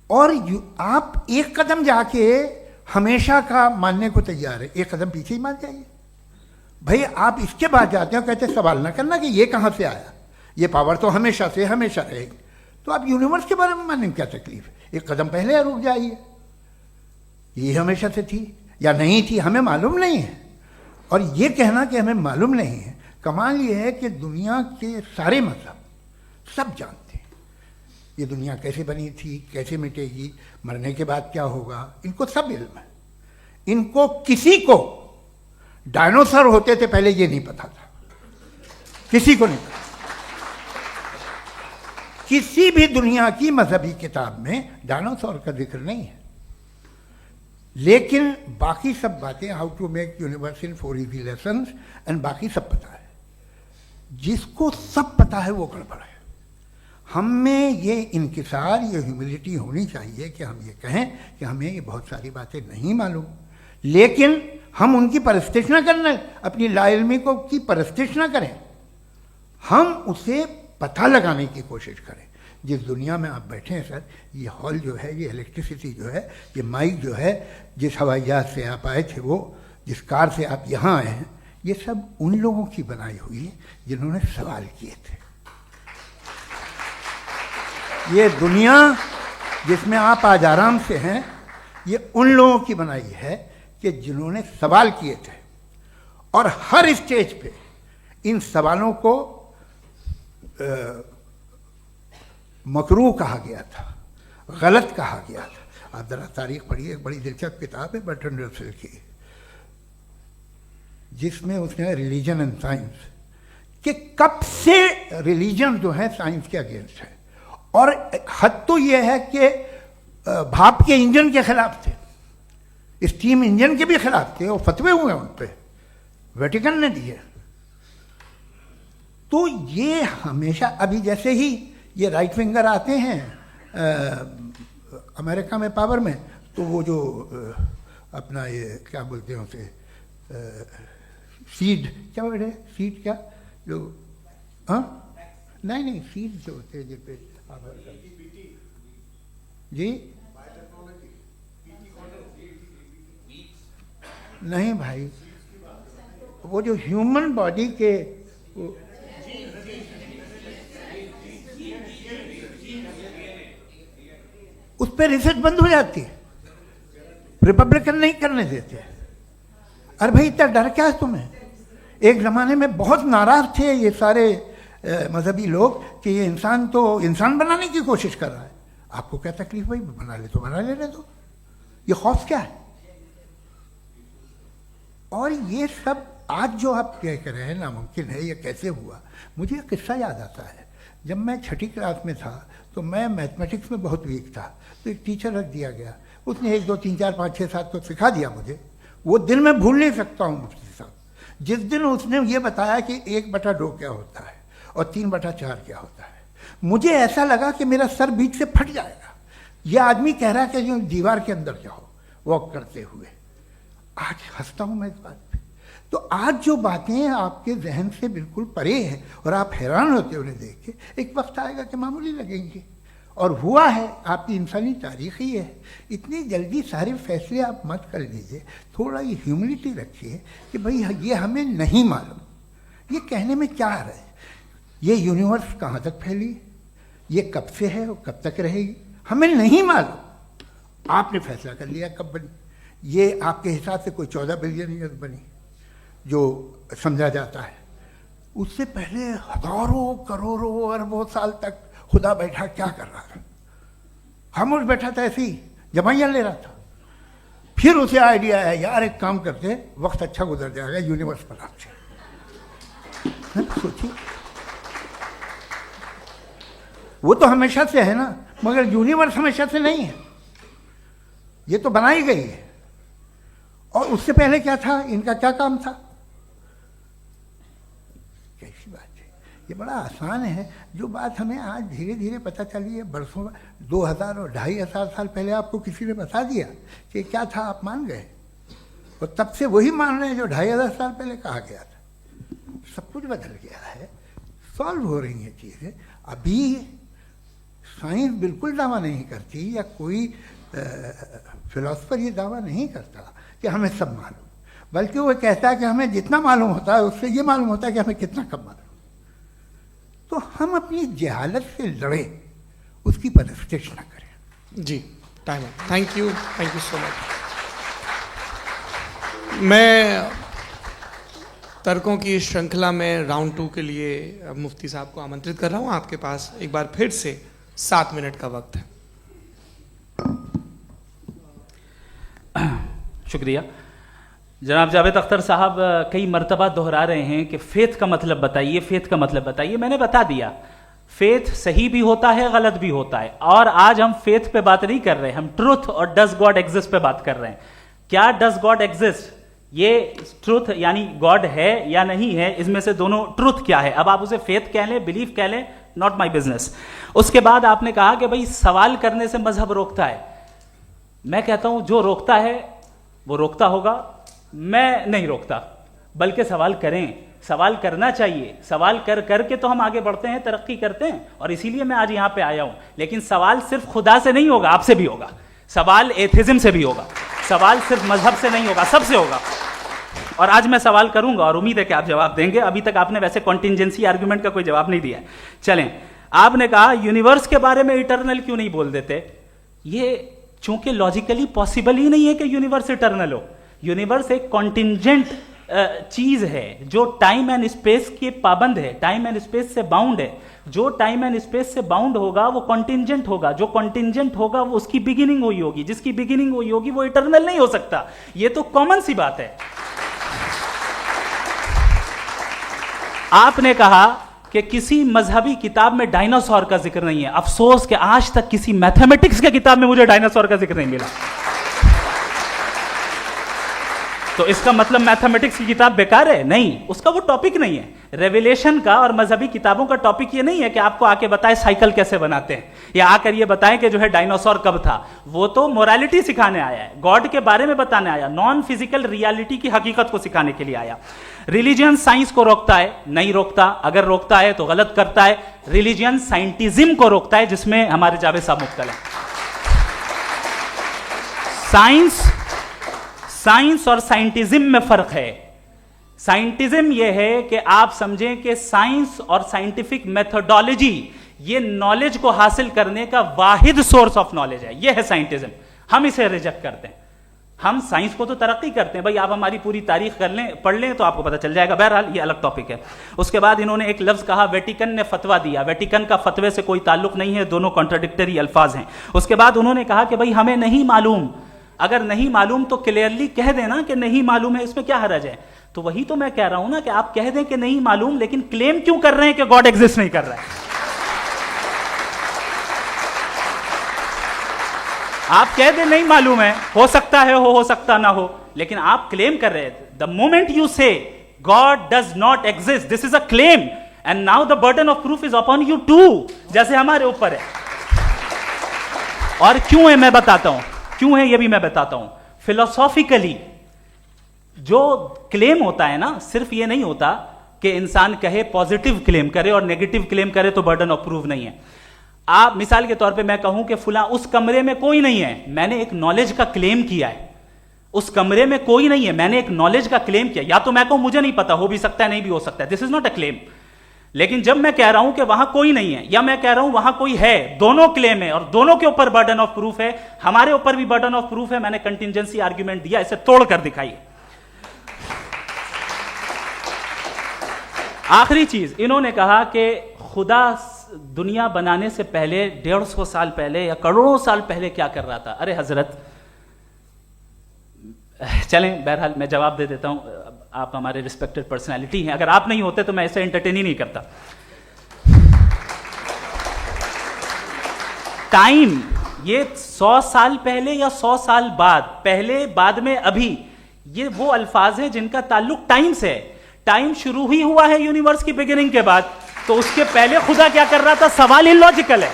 Speaker 3: और आप एक कदम जाके हमेशा का मानने को तैयार है, एक कदम पीछे ही मान जाइए। भाई आप इसके बाद जाते हो, कहते सवाल ना करना कि ये कहाँ से आया, ये पावर तो हमेशा से हमेशा रहेगी। तो आप यूनिवर्स के बारे में मानने में क्या तकलीफ है? एक कदम पहले रुक जाइए। ये हमेशा से थी या नहीं थी हमें मालूम नहीं है। और ये कहना कि हमें मालूम नहीं है, कमाल ये है कि दुनिया के सारे मजहब सब जानते हैं ये दुनिया कैसे बनी थी, कैसे मिटेगी, मरने के बाद क्या होगा, इनको सब इल्म है। इनको किसी को डायनासोर होते थे पहले ये नहीं पता था, किसी को नहीं पता। किसी भी दुनिया की मजहबी किताब में डायनासोर का जिक्र नहीं है। लेकिन बाकी सब बातें, how to make universe in 4 easy lessons and बाकी सब पता है। जिसको सब पता है वो गड़बड़ है। हम में ये इंकिसार, ये ह्यूमिलिटी होनी चाहिए कि हम ये कहें कि हमें ये बहुत सारी बातें नहीं मालूम, लेकिन हम उनकी परस्तिश ना करना, अपनी लाइल्मी को की परस्तिश ना करें, हम उसे पता लगाने की कोशिश करें। जिस दुनिया में आप बैठे हैं सर, ये हॉल जो है, ये इलेक्ट्रिसिटी जो है, ये माइक जो है, जिस हवाई जहाज से आप आए थे, वो जिस कार से आप यहाँ आए हैं, ये सब उन लोगों की बनाई हुई है जिन्होंने सवाल किए थे। ये दुनिया जिसमें आप आज आराम से हैं, ये उन लोगों की बनाई है कि जिन्होंने सवाल किए थे। और हर स्टेज पे इन सवालों को मकरूह कहा गया था, गलत कहा गया था। आप जरा तारीख पढ़िए, एक बड़ी दिलचस्प किताब है बर्ट्रैंड रसेल की, जिसमें उसने रिलीजन एंड साइंस कि कब से रिलीजन जो है साइंस के अगेंस्ट है। और हद तो यह है कि भाप के इंजन के खिलाफ थे, स्टीम इंजन के भी खिलाफ थे, और फतवे हुए उन पर, वेटिकन ने दिए। तो ये हमेशा, अभी जैसे ही ये राइट विंगर आते हैं अमेरिका में पावर में, तो वो जो अपना ये क्या बोलते हैं उसे, सीड क्या वर्ड है, सीड क्या जो, हाँ नहीं सीड जो होते हैं जिन पे जी नहीं भाई, वो जो ह्यूमन बॉडी के उस पर रिसर्च बंद हो जाती है, रिपब्लिकन नहीं करने देते। अरे भाई इतना डर क्या है तुम्हें? एक ज़माने में बहुत नाराज थे ये सारे मजहबी लोग कि ये इंसान तो इंसान बनाने की कोशिश कर रहा है। आपको क्या तकलीफ भाई, बना ले तो बना लेने दो, ये खौफ क्या है? और ये सब आज जो आप कह रहे हैं नामुमकिन है, ये कैसे हुआ? मुझे एक किस्सा याद आता है। जब मैं 6ठी क्लास में था तो मैं मैथमेटिक्स में बहुत वीक था, तो एक टीचर रख दिया गया, उसने 1 2 3 4 5 6 7 तो सिखा दिया मुझे। वो दिन मैं भूल नहीं सकता हूँ मुफ्ती साहब, जिस दिन उसने ये बताया कि 1/2 क्या होता है और 3/4 क्या होता है। मुझे ऐसा लगा कि मेरा सर बीच से फट जाएगा। यह आदमी कह रहा है कि जो दीवार के अंदर जाओ वॉक करते हुए। आज हंसता हूं मैं इस बात पे। तो आज जो बातें आपके जहन से बिल्कुल परे हैं और आप हैरान होते हो उन्हें देख के, एक वक्त आएगा कि मामूली लगेंगे। और हुआ है, आपकी इंसानी तारीख ही है। इतनी जल्दी सारे फैसले आप मत कर लीजिए, थोड़ा ये ह्यूमिलिटी रखिए कि भाई ये हमें नहीं मालूम। ये कहने में क्या आ रहा है? ये यूनिवर्स कहाँ तक फैली, ये कब से है और कब तक रहेगी, हमें नहीं मालूम। आपने फैसला कर लिया कब बनी। ये आपके हिसाब से कोई 14 बिलियन ईयर बनी जो समझा जाता है। उससे पहले हजारों करोड़ों अरबों साल तक खुदा बैठा क्या कर रहा था? खामोश बैठा था, ऐसी जमाइयाँ ले रहा था। फिर उसे आइडिया है, यार एक काम करते, वक्त अच्छा गुजर जाएगा, यूनिवर्स बनाते। सोचिए, वो तो हमेशा से है ना, मगर यूनिवर्स हमेशा से नहीं है, ये तो बनाई गई है। और उससे पहले क्या था, इनका क्या काम था? कैसी बात है, ये बड़ा आसान है। जो बात हमें आज धीरे धीरे पता चली है, बरसों 2000 और 2500 साल पहले आपको किसी ने बता दिया कि क्या था, आप मान गए। और तब से वही मान रहे हैं जो 2500 साल पहले कहा गया था। सब कुछ बदल गया है, सॉल्व हो रही हैं चीज़ें। अभी साइंस बिल्कुल दावा नहीं करती, या कोई फिलोसफर ये दावा नहीं करता कि हमें सब मालूम, बल्कि वो कहता है कि हमें जितना मालूम होता है उससे ये मालूम होता है कि हमें कितना कम मालूम। तो हम अपनी जहालत से लड़े, उसकी परस्तिश न करें।
Speaker 1: जी, टाइम है। Thank you so much. मैं तर्कों की श्रृंखला में राउंड 2 के लिए मुफ्ती साहब को आमंत्रित कर रहा हूं। आपके पास एक बार फिर से 7 मिनट का वक्त है।
Speaker 2: शुक्रिया। जनाब जावेद अख्तर साहब कई मर्तबा दोहरा रहे हैं कि फेथ का मतलब बताइए, फेथ का मतलब बताइए। मैंने बता दिया, फेथ सही भी होता है, गलत भी होता है। और आज हम फेथ पे बात नहीं कर रहे, हम ट्रुथ और डज गॉड एग्जिस्ट पे बात कर रहे हैं। क्या डज गॉड एग्जिस्ट, ये ट्रुथ यानी गॉड है या नहीं है, इसमें से दोनों ट्रुथ क्या है। अब आप उसे फेथ कह लें, बिलीफ कह लें, नॉट माई बिजनेस। उसके बाद आपने कहा कि भाई सवाल करने से मजहब रोकता है। मैं कहता हूं जो रोकता है वो रोकता होगा, मैं नहीं रोकता, बल्कि सवाल करें, सवाल करना चाहिए। सवाल कर करके तो हम आगे बढ़ते हैं, तरक्की करते हैं, और इसीलिए मैं आज यहां पे आया हूं। लेकिन सवाल सिर्फ खुदा से नहीं होगा, आपसे भी होगा। सवाल एथिज्म से भी होगा, सवाल सिर्फ मजहब से नहीं होगा, सबसे होगा। और आज मैं सवाल करूंगा और उम्मीद है कि आप जवाब देंगे। अभी तक आपने वैसे कॉन्टिंजेंसी आर्गुमेंट का कोई जवाब नहीं दिया। चलें, आपने कहा यूनिवर्स के बारे में इटर्नल क्यों नहीं बोल देते। ये चूंकि लॉजिकली पॉसिबल ही नहीं है कि यूनिवर्स इटर्नल हो। यूनिवर्स एक कॉन्टिंजेंट चीज है जो टाइम एंड स्पेस के पाबंद है, टाइम एंड स्पेस से बाउंड है। जो टाइम एंड स्पेस से बाउंड होगा वो कॉन्टिंजेंट होगा, जो कॉन्टिंजेंट होगा वो उसकी बिगिनिंग हुई होगी, जिसकी बिगिनिंग हुई होगी वो इटर्नल नहीं हो सकता। ये तो कॉमन सी बात है। आपने कहा कि किसी मजहबी किताब में डायनासोर का जिक्र नहीं है। अफसोस कि आज तक किसी मैथमेटिक्स की किताब में मुझे डायनासोर का जिक्र नहीं मिला। तो इसका मतलब मैथमेटिक्स की किताब बेकार है? नहीं, उसका वो टॉपिक नहीं है। रेवलेशन का और मजहबी किताबों का टॉपिक ये नहीं है कि आपको आके बताए साइकिल कैसे बनाते हैं, या आकर ये बताएं कि जो है डायनासोर कब था। वो तो मोरालिटी सिखाने आया है, गॉड के बारे में बताने आया, नॉन फिजिकल रियलिटी की हकीकत को सिखाने के लिए आया। रिलीजियन साइंस को रोकता है? नहीं रोकता। अगर रोकता है तो गलत करता है। रिलीजियन साइंटिज्म को रोकता है, जिसमें हमारे जावेद साहब मुब्तला है। साइंस और साइंटिज्म में फर्क है। साइंटिज्म यह है कि आप समझें कि साइंस और साइंटिफिक मेथोडोलॉजी ये नॉलेज को हासिल करने का वाहिद सोर्स ऑफ नॉलेज है। यह है साइंटिज्म। हम इसे रिजेक्ट करते हैं। हम साइंस को तो तरक्की करते हैं, भाई आप हमारी पूरी तारीख कर लें, पढ़ लें तो आपको पता चल जाएगा। बहरहाल ये अलग टॉपिक है। उसके बाद इन्होंने एक लफ्ज कहा, वेटिकन ने फतवा दिया। वेटिकन का फतवे से कोई ताल्लुक नहीं है, दोनों कॉन्ट्राडिक्टरी अल्फाज हैं। उसके बाद उन्होंने कहा कि भाई हमें नहीं मालूम। अगर नहीं मालूम तो क्लियरली कह देना कि नहीं मालूम है, इसमें क्या हर्ज है। तो वही तो मैं कह रहा हूं ना कि आप कह दें कि नहीं मालूम, लेकिन क्लेम क्यों कर रहे हैं कि गॉड एग्जिस्ट नहीं कर रहा है। आप कह दें नहीं मालूम है, हो सकता है हो सकता ना हो, लेकिन आप क्लेम कर रहे हैं। The moment you say God does not exist, this is a claim. And now the burden of proof is upon you to, जैसे हमारे ऊपर है। और क्यों है मैं बताता हूं, क्यों है ये भी मैं बताता हूं। फिलोसॉफिकली जो क्लेम होता है ना, सिर्फ ये नहीं होता कि इंसान कहे पॉजिटिव क्लेम करे और नेगेटिव क्लेम करे तो बर्डन ऑफ प्रूफ नहीं है। आप मिसाल के तौर पे मैं कहूं कि फुला उस कमरे में कोई नहीं है, मैंने एक नॉलेज का क्लेम किया है। उस कमरे में कोई नहीं है, मैंने एक नॉलेज का क्लेम किया। या तो मैं कहूं मुझे नहीं पता, हो भी सकता है नहीं भी हो सकता है, this is not a claim. लेकिन जब मैं कह रहा हूं कि वहां कोई नहीं है या मैं कह रहा हूं वहां कोई है, दोनों क्लेम है और दोनों के ऊपर बर्डन ऑफ प्रूफ है। हमारे ऊपर भी बर्डन ऑफ प्रूफ है, मैंने कंटिजेंसी आर्ग्यूमेंट दिया, इसे तोड़कर दिखाइए। आखिरी चीज, इन्होंने कहा कि खुदा दुनिया बनाने से पहले 150 साल पहले या करोड़ों साल पहले क्या कर रहा था। अरे हजरत, चलें बहरहाल मैं जवाब दे देता हूं, आप हमारे रिस्पेक्टेड पर्सनालिटी हैं, अगर आप नहीं होते तो मैं ऐसे एंटरटेन ही नहीं करता। टाइम, ये 100 साल पहले या 100 साल बाद, पहले बाद में अभी, ये वो अल्फाज हैं जिनका ताल्लुक टाइम से है। टाइम शुरू ही हुआ है यूनिवर्स की बिगिनिंग के बाद, तो उसके पहले खुदा क्या कर रहा था, सवाल इलॉजिकल है,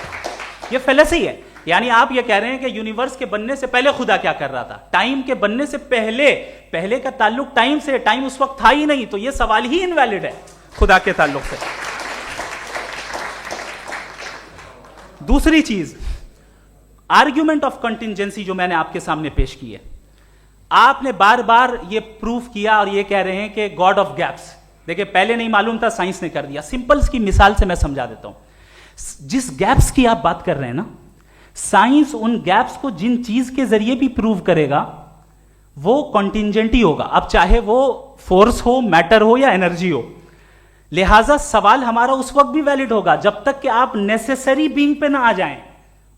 Speaker 2: ये फेलेसी है। यानी आप ये कह रहे हैं कि यूनिवर्स के बनने से पहले खुदा क्या कर रहा था, टाइम के बनने से पहले, पहले का ताल्लुक टाइम से, टाइम उस वक्त था ही नहीं, तो ये सवाल ही इनवैलिड है खुदा के ताल्लुक से। दूसरी चीज, आर्ग्यूमेंट ऑफ कंटिजेंसी जो मैंने आपके सामने पेश की है, आपने बार बार ये प्रूफ किया और ये कह रहे हैं कि गॉड ऑफ गैप्स। देखिए पहले नहीं मालूम था, साइंस ने कर दिया। सिंपल्स की मिसाल से मैं समझा देता हूं। जिस गैप्स की आप बात कर रहे हैं ना, साइंस उन गैप्स को जिन चीज के जरिए भी प्रूव करेगा वो कॉन्टिंजेंट ही होगा, अब चाहे वो फोर्स हो, मैटर हो या एनर्जी हो। लिहाजा सवाल हमारा उस वक्त भी वैलिड होगा जब तक कि आप नेसेसरी बीइंग पे ना आ जाएं,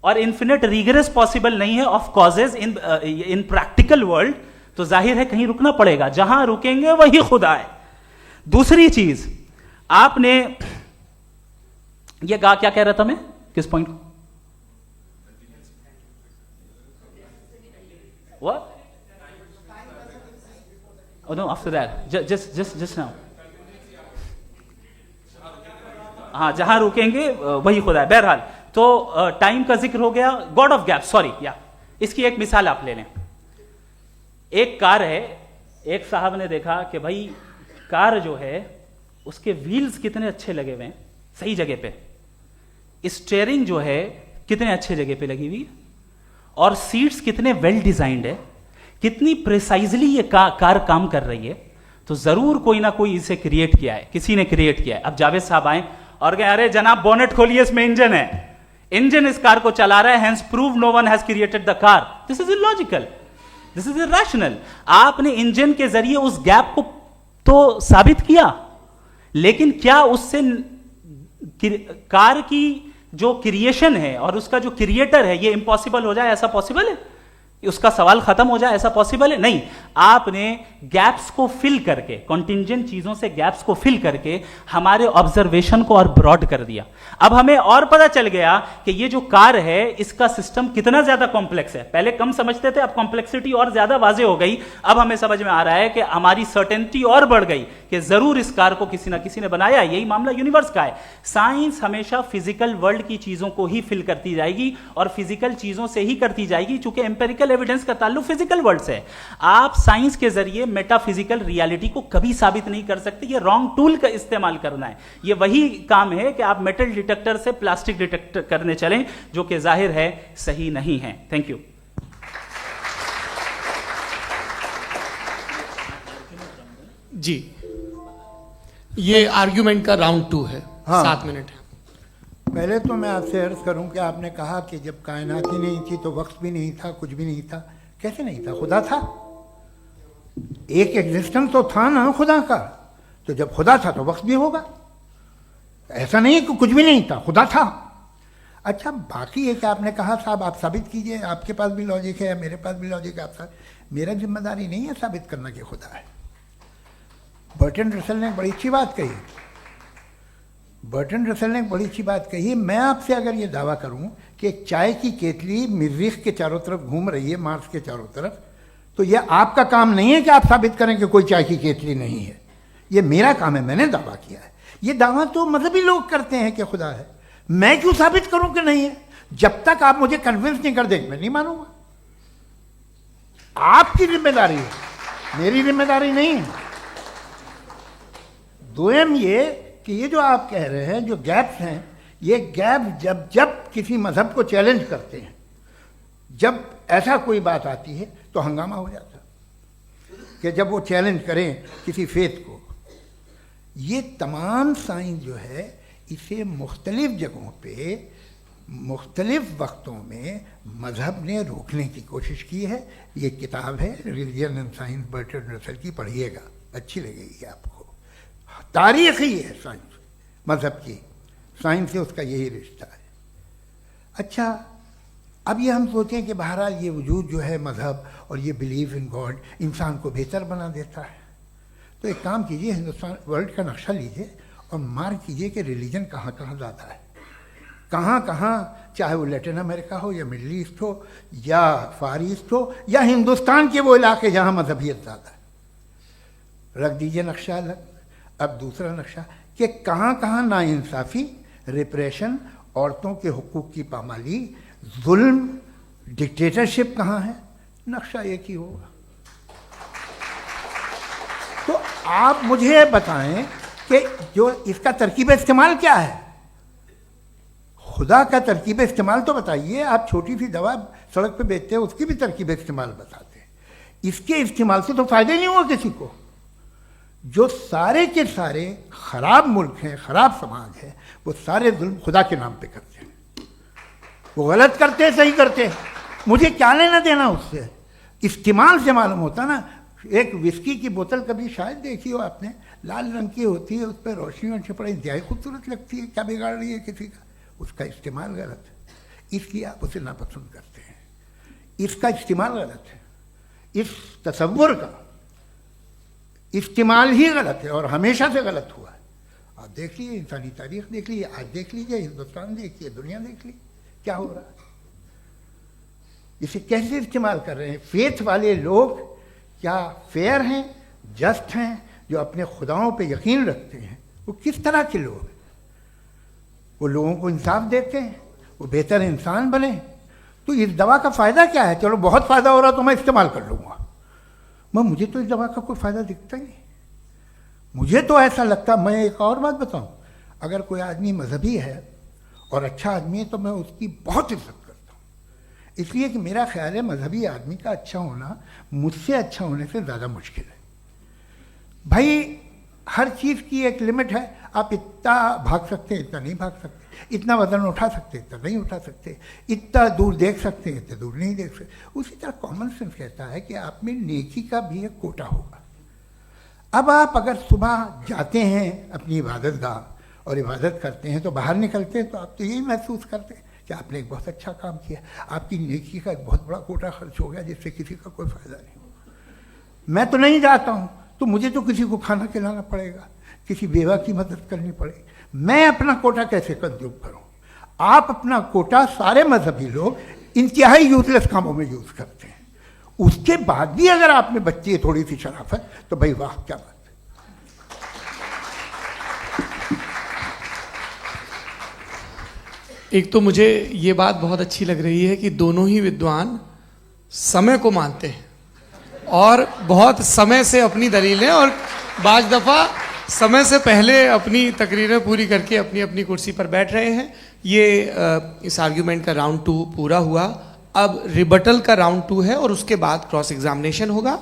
Speaker 2: और इन्फिनिट रिग्रेस पॉसिबल नहीं है of causes in practical world, तो जाहिर है कहीं रुकना पड़ेगा, जहां रुकेंगे वही खुदा है। दूसरी चीज, आपने ये क्या कह रहा था मैं, किस पॉइंट को? What? Oh no, after that. Just now. हाँ, जहां रुकेंगे वही खुदा है। बहरहाल, तो टाइम का जिक्र हो गया, गॉड ऑफ गैप, सॉरी या इसकी एक मिसाल आप ले लें। एक कार है, एक साहब ने देखा कि भाई कार जो है उसके व्हील्स कितने अच्छे लगे हुए हैं सही जगह पे, स्टीयरिंग जो है कितने अच्छे जगह पे लगी हुई है, और सीट्स कितने वेल डिजाइंड है, कितनी प्रिसाइजली ये कार काम कर रही है, तो जरूर कोई ना कोई इसे क्रिएट किया है, किसी ने क्रिएट किया है। अब जावेद साहब आए और कहे अरे जनाब बोनेट खोलिए, इसमें इंजन है, इंजन इस कार को चला रहा है, hence prove no one has created the car. This is illogical, this is irrational. आपने इंजन के जरिए उस गैप को तो साबित किया, लेकिन क्या उससे कार की जो क्रिएशन है और उसका जो क्रिएटर है ये इम्पॉसिबल हो जाए, ऐसा पॉसिबल है? उसका सवाल खत्म हो जाए, ऐसा पॉसिबल है? नहीं। आपने गैप्स को फिल करके, कॉन्टिंजेंट चीजों से गैप्स को फिल करके हमारे ऑब्जर्वेशन को और ब्रॉड कर दिया। अब हमें और पता चल गया कि ये जो कार है इसका सिस्टम कितना ज्यादा कॉम्प्लेक्स है। पहले कम समझते थे, अब कॉम्प्लेक्सिटी और ज्यादा वाजे हो गई। अब हमें समझ में आ रहा है कि हमारी सर्टेनिटी और बढ़ गई कि जरूर इस कार को किसी ना किसी ने बनाया। यही मामला यूनिवर्स का है। साइंस हमेशा फिजिकल वर्ल्ड की चीजों को ही फिल करती जाएगी और फिजिकल चीजों से ही करती जाएगी, चूंकि एम्पेरिकल एविडेंस का ताल्लुक फिजिकल वर्ल्ड से है। आप साइंस के जरिए मेटाफिजिकल रियलिटी को कभी साबित नहीं कर सकते। ये रॉन्ग टूल का इस्तेमाल करना है। ये वही काम है कि आप मेटल डिटेक्टर से प्लास्टिक डिटेक्टर करने चलें, जो कि जाहिर है सही नहीं है। Thank you.
Speaker 1: जी, ये आर्ग्यूमेंट का राउंड 2 है।
Speaker 3: हाँ।
Speaker 1: 7 मिनट है।
Speaker 3: पहले तो मैं आपसे अर्ज करूं कि आपने कहा कि जब कायनात ही नहीं थी तो वक्त भी नहीं था, कुछ भी नहीं था। कैसे नहीं था? खुदा था, एक एग्जिस्टेंस तो था ना खुदा का। तो जब खुदा था तो वक्त भी होगा। ऐसा नहीं कि कुछ भी नहीं था, खुदा था। अच्छा, बाकी ये कि आपने कहा साहब आप साबित कीजिए, आपके पास भी लॉजिक है, मेरे पास भी लॉजिक है। आप मेरा जिम्मेदारी नहीं है साबित करना कि खुदा है। बर्टन रसल ने बड़ी अच्छी बात कही। बर्टन रसल ने बड़ी अच्छी बात कही। मैं आपसे अगर ये दावा करूं कि एक चाय की केतली मरीख के चारों तरफ घूम रही है, मार्स के चारों तरफ, तो यह आपका काम नहीं है कि आप साबित करें कि कोई चाय की केतली नहीं है। ये मेरा काम है, मैंने दावा किया है। ये दावा तो मजहबी लोग करते हैं कि खुदा है, मैं क्यों साबित करूं कि नहीं है? जब तक आप मुझे कन्विंस नहीं कर देंगे मैं नहीं मानूंगा। आपकी जिम्मेदारी है, मेरी जिम्मेदारी नहीं है। दोयम ये कि ये जो आप कह रहे हैं, जो गैप्स हैं, ये गैप जब जब किसी मजहब को चैलेंज करते हैं, जब ऐसा कोई बात आती है तो हंगामा हो जाता है कि जब वो चैलेंज करें किसी फेथ को। ये तमाम साइंस जो है इसे मुख्तलिफ जगहों पे मुख्तलिफ वक्तों में मजहब ने रोकने की कोशिश की है। ये किताब है religion and science Bertrand Russell की, पढ़िएगा, अच्छी लगेगी आपको। तारीख ही है साइंस, मजहब की साइंस से उसका यही रिश्ता है। अच्छा, अब ये हम सोचें कि बहरहाल ये वजूद जो है मजहब और ये बिलीव इन गॉड इंसान को बेहतर बना देता है, तो एक काम कीजिए, हिंदुस्तान वर्ल्ड का नक्शा लीजिए और मार्क कीजिए कि रिलीजन कहाँ कहाँ ज़्यादा है, कहाँ कहाँ, चाहे वो लैटिन अमेरिका हो या मिडल ईस्ट हो या फार ईस्ट हो या हिंदुस्तान के वो इलाके जहाँ मजहबियत ज़्यादा है। रख दीजिए नक्शा अलग। अब दूसरा नक्शा कि कहाँ कहाँ नाइंसाफ़ी, रिप्रेशन, औरतों के हुकूक की पामाली, जुल्म, डिक्टेटरशिप कहाँ है, नक्शा एक ही होगा। तो आप मुझे बताएं कि जो इसका तरकीब इस्तेमाल क्या है, खुदा का तरकीब इस्तेमाल तो बताइए। आप छोटी सी दवा सड़क पे बेचते हैं उसकी भी तरकीब इस्तेमाल बताते हैं, इसके इस्तेमाल से तो फायदे नहीं हुआ किसी को। जो सारे के सारे खराब मुल्क हैं, खराब समाज है, वो सारे जुल्म खुदा के नाम पे करते हैं। वो गलत करते हैं, सही करते हैं, मुझे क्या लेना देना उससे। इस्तेमाल से मालूम होता ना। एक विस्की की बोतल कभी शायद देखी हो आपने, लाल रंग की होती है, उस पर रोशनी और छपड़ा इंतहाई खूबसूरत लगती है, क्या बिगाड़ रही है किसी का? उसका इस्तेमाल गलत है, इसलिए आप उसे नापसंद करते हैं। इसका इस्तेमाल गलत है, इस तसव्वुर का इस्तेमाल ही गलत है और हमेशा से गलत हुआ है। आप देख लीजिए, इंसानी तारीख देख लीजिए, आज देख लीजिए, हिंदुस्तान देखिए, दुनिया देख लीजिए, क्या हो रहा है। इसे कैसे इस्तेमाल कर रहे हैं फेथ वाले लोग? क्या फेयर हैं, जस्ट हैं, जो अपने खुदाओं पे यकीन रखते हैं? वो किस तरह के लोग हैं? वो लोगों को इंसाफ देते हैं, वो बेहतर इंसान बने। तो इस दवा का फ़ायदा क्या है? चलो बहुत फ़ायदा हो रहा तो मैं इस्तेमाल कर लूँगा, मुझे तो इस दवा का कोई फ़ायदा दिखता ही नहीं। मुझे तो ऐसा लगता, मैं एक और बात बताऊँ, अगर कोई आदमी मजहबी है और अच्छा आदमी है तो मैं उसकी बहुत इज्जत करता हूँ, इसलिए कि मेरा ख्याल है मजहबी आदमी का अच्छा होना मुझसे अच्छा होने से ज़्यादा मुश्किल है। भाई हर चीज़ की एक लिमिट है, आप इतना भाग सकते हैं, इतना नहीं भाग सकते, इतना वजन उठा सकते, इतना नहीं उठा सकते, इतना दूर देख सकते हैं, इतना दूर नहीं देख सकते। उसी तरह कॉमन सेंस कहता है कि आप में नेकी का भी एक कोटा होगा। अब आप अगर सुबह जाते हैं अपनी इबादत गाह और इबादत करते हैं तो बाहर निकलते हैं तो आप तो यही महसूस करते हैं कि आपने एक बहुत अच्छा काम किया, आपकी नेकी का एक बहुत बड़ा कोटा खर्च हो गया जिससे किसी का कोई फ़ायदा नहीं। मैं तो नहीं जाता हूँ तो मुझे तो किसी को खाना खिलाना पड़ेगा, किसी बेवा की मदद करनी पड़ेगी, मैं अपना कोटा कैसे कंज्यूम करूं? आप अपना कोटा सारे मजहबी लोग इंतहाई यूजलेस कामों में यूज करते हैं। उसके बाद भी अगर आप में बच्ची है थोड़ी सी शराफत तो भाई वाह क्या बात है।
Speaker 1: एक तो मुझे ये बात बहुत अच्छी लग रही है कि दोनों ही विद्वान समय को मानते हैं और बहुत समय से अपनी दलीलें और बाज दफ़ा समय से पहले अपनी तकरीरें पूरी करके अपनी अपनी कुर्सी पर बैठ रहे हैं। ये इस आर्ग्यूमेंट का राउंड 2 पूरा हुआ। अब रिबटल का राउंड 2 है और उसके बाद क्रॉस एग्जामिनेशन होगा।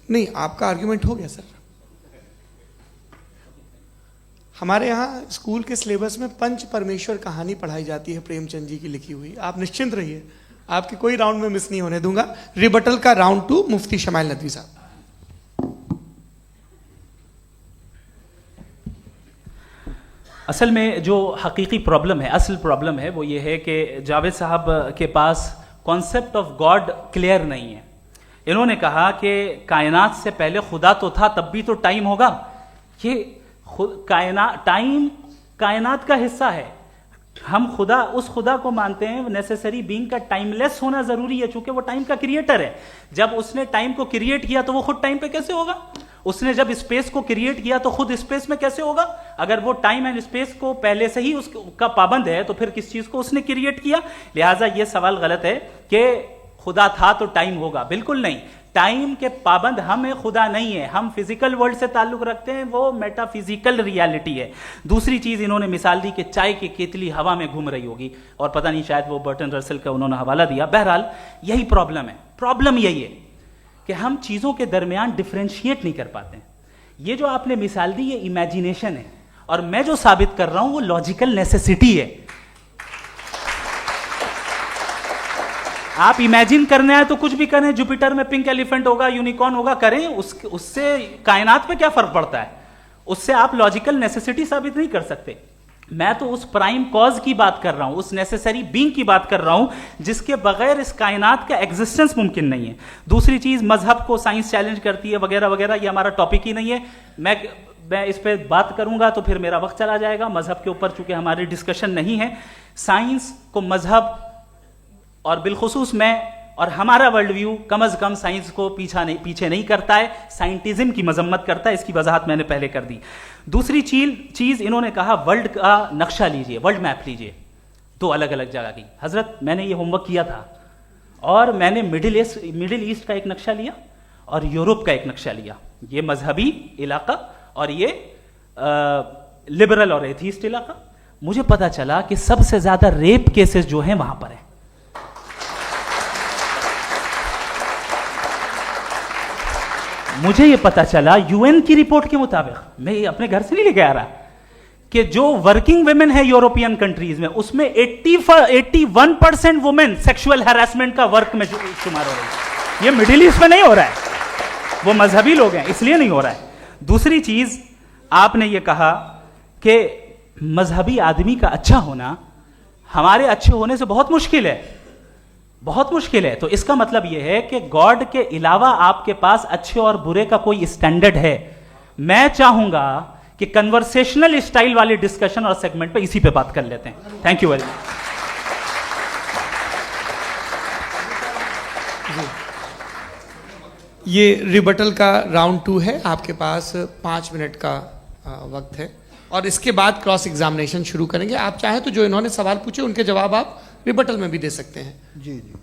Speaker 1: नहीं, आपका आर्ग्यूमेंट हो गया सर। हमारे यहाँ स्कूल के सिलेबस में पंच परमेश्वर कहानी पढ़ाई जाती है, प्रेमचंद जी की लिखी हुई। आप निश्चिंत रहिए, आपके कोई राउंड में मिस नहीं होने दूंगा। रिबटल का राउंड 2 मुफ्ती शमाइल नदवी साहब।
Speaker 2: असल में जो हकीकी प्रॉब्लम है, असल प्रॉब्लम है वो ये है कि जावेद साहब के पास कॉन्सेप्ट ऑफ गॉड क्लियर नहीं है। इन्होंने कहा कि कायनात से पहले खुदा तो था, तब भी तो टाइम होगा। ये टाइम कायनात का हिस्सा है। हम खुदा, उस खुदा को मानते हैं, नेसेसरी बीइंग का टाइमलेस होना जरूरी है, चूंकि वो टाइम का क्रिएटर है। जब उसने टाइम को क्रिएट किया तो वो खुद टाइम पे कैसे होगा? उसने जब स्पेस को क्रिएट किया तो खुद स्पेस में कैसे होगा? अगर वो टाइम एंड स्पेस को पहले से ही उसका पाबंद है तो फिर किस चीज को उसने क्रिएट किया? लिहाजा ये सवाल गलत है कि खुदा था तो टाइम होगा। बिल्कुल नहीं, टाइम के पाबंद हम है, खुदा नहीं है। हम फिजिकल वर्ल्ड से ताल्लुक रखते हैं, वो मेटाफिजिकल रियलिटी है। दूसरी चीज इन्होंने मिसाल दी कि चाय की केतली हवा में घूम रही होगी, और पता नहीं शायद वो बर्टन रसल का उन्होंने हवाला दिया। बहरहाल यही प्रॉब्लम है। प्रॉब्लम यही है कि हम चीजों के दरमियान डिफरेंशिएट नहीं कर पाते। ये जो आपने मिसाल दी ये इमेजिनेशन है, और मैं जो साबित कर रहा हूं वो लॉजिकल नेसेसिटी है। आप इमेजिन करना है तो कुछ भी करें, जुपिटर में पिंक एलिफेंट होगा, यूनिकॉर्न होगा, करें, उससे कायनात पे क्या फर्क पड़ता है? उससे आप लॉजिकल नेसेसिटी साबित नहीं कर सकते। मैं तो उस प्राइम कॉज की बात कर रहा हूं, उस नेसेसरी बीइंग की बात कर रहा हूं जिसके बगैर इस कायनात का एग्जिस्टेंस मुमकिन नहीं है। दूसरी चीज, मजहब को साइंस चैलेंज करती है वगैरह वगैरह, ये हमारा टॉपिक ही नहीं है। मैं इस पे बात करूंगा तो फिर मेरा वक्त चला जाएगा। मजहब के ऊपर चूंकि हमारी डिस्कशन नहीं है, साइंस को मजहब और बिलखुसूस मैं और हमारा वर्ल्ड व्यू कम अज कम साइंस को पीछे नहीं करता है, साइंटिज्म की मजम्मत करता है। इसकी वजाहत मैंने पहले कर दी। दूसरी चीज इन्होंने कहा वर्ल्ड का नक्शा लीजिए, वर्ल्ड मैप लीजिए, दो अलग अलग जगह की। हजरत मैंने ये होमवर्क किया था, और मैंने मिडिल ईस्ट का एक नक्शा लिया और यूरोप का एक नक्शा लिया। ये मजहबी इलाका और ये लिबरल और एथीस्ट इलाका। मुझे पता चला कि सबसे ज्यादा रेप केसेस जो हैं वहां पर है। मुझे ये पता चला यूएन की रिपोर्ट के मुताबिक, मैं ये अपने घर से नहीं लेके आ रहा, कि जो वर्किंग वुमेन है यूरोपियन कंट्रीज में, उसमें 81% वुमेन सेक्सुअल हैरेसमेंट का वर्क में शुमार हो रही है। ये मिडिल ईस्ट में नहीं हो रहा है, वो मजहबी लोग हैं इसलिए नहीं हो रहा है। दूसरी चीज आपने ये कहा कि मजहबी आदमी का अच्छा होना हमारे अच्छे होने से बहुत मुश्किल है, बहुत मुश्किल है। तो इसका मतलब यह है कि गॉड के अलावा आपके पास अच्छे और बुरे का कोई स्टैंडर्ड है। मैं चाहूंगा कि कन्वर्सेशनल स्टाइल वाली डिस्कशन और सेगमेंट पे इसी पे बात कर लेते हैं। Thank you very much.
Speaker 1: ये रिबटल का राउंड 2 है। आपके पास 5 मिनट का वक्त है, और इसके बाद क्रॉस एग्जामिनेशन शुरू करेंगे। आप चाहें तो जो इन्होंने सवाल पूछे उनके जवाब आप रिबटल में भी दे सकते हैं।
Speaker 3: जी जी,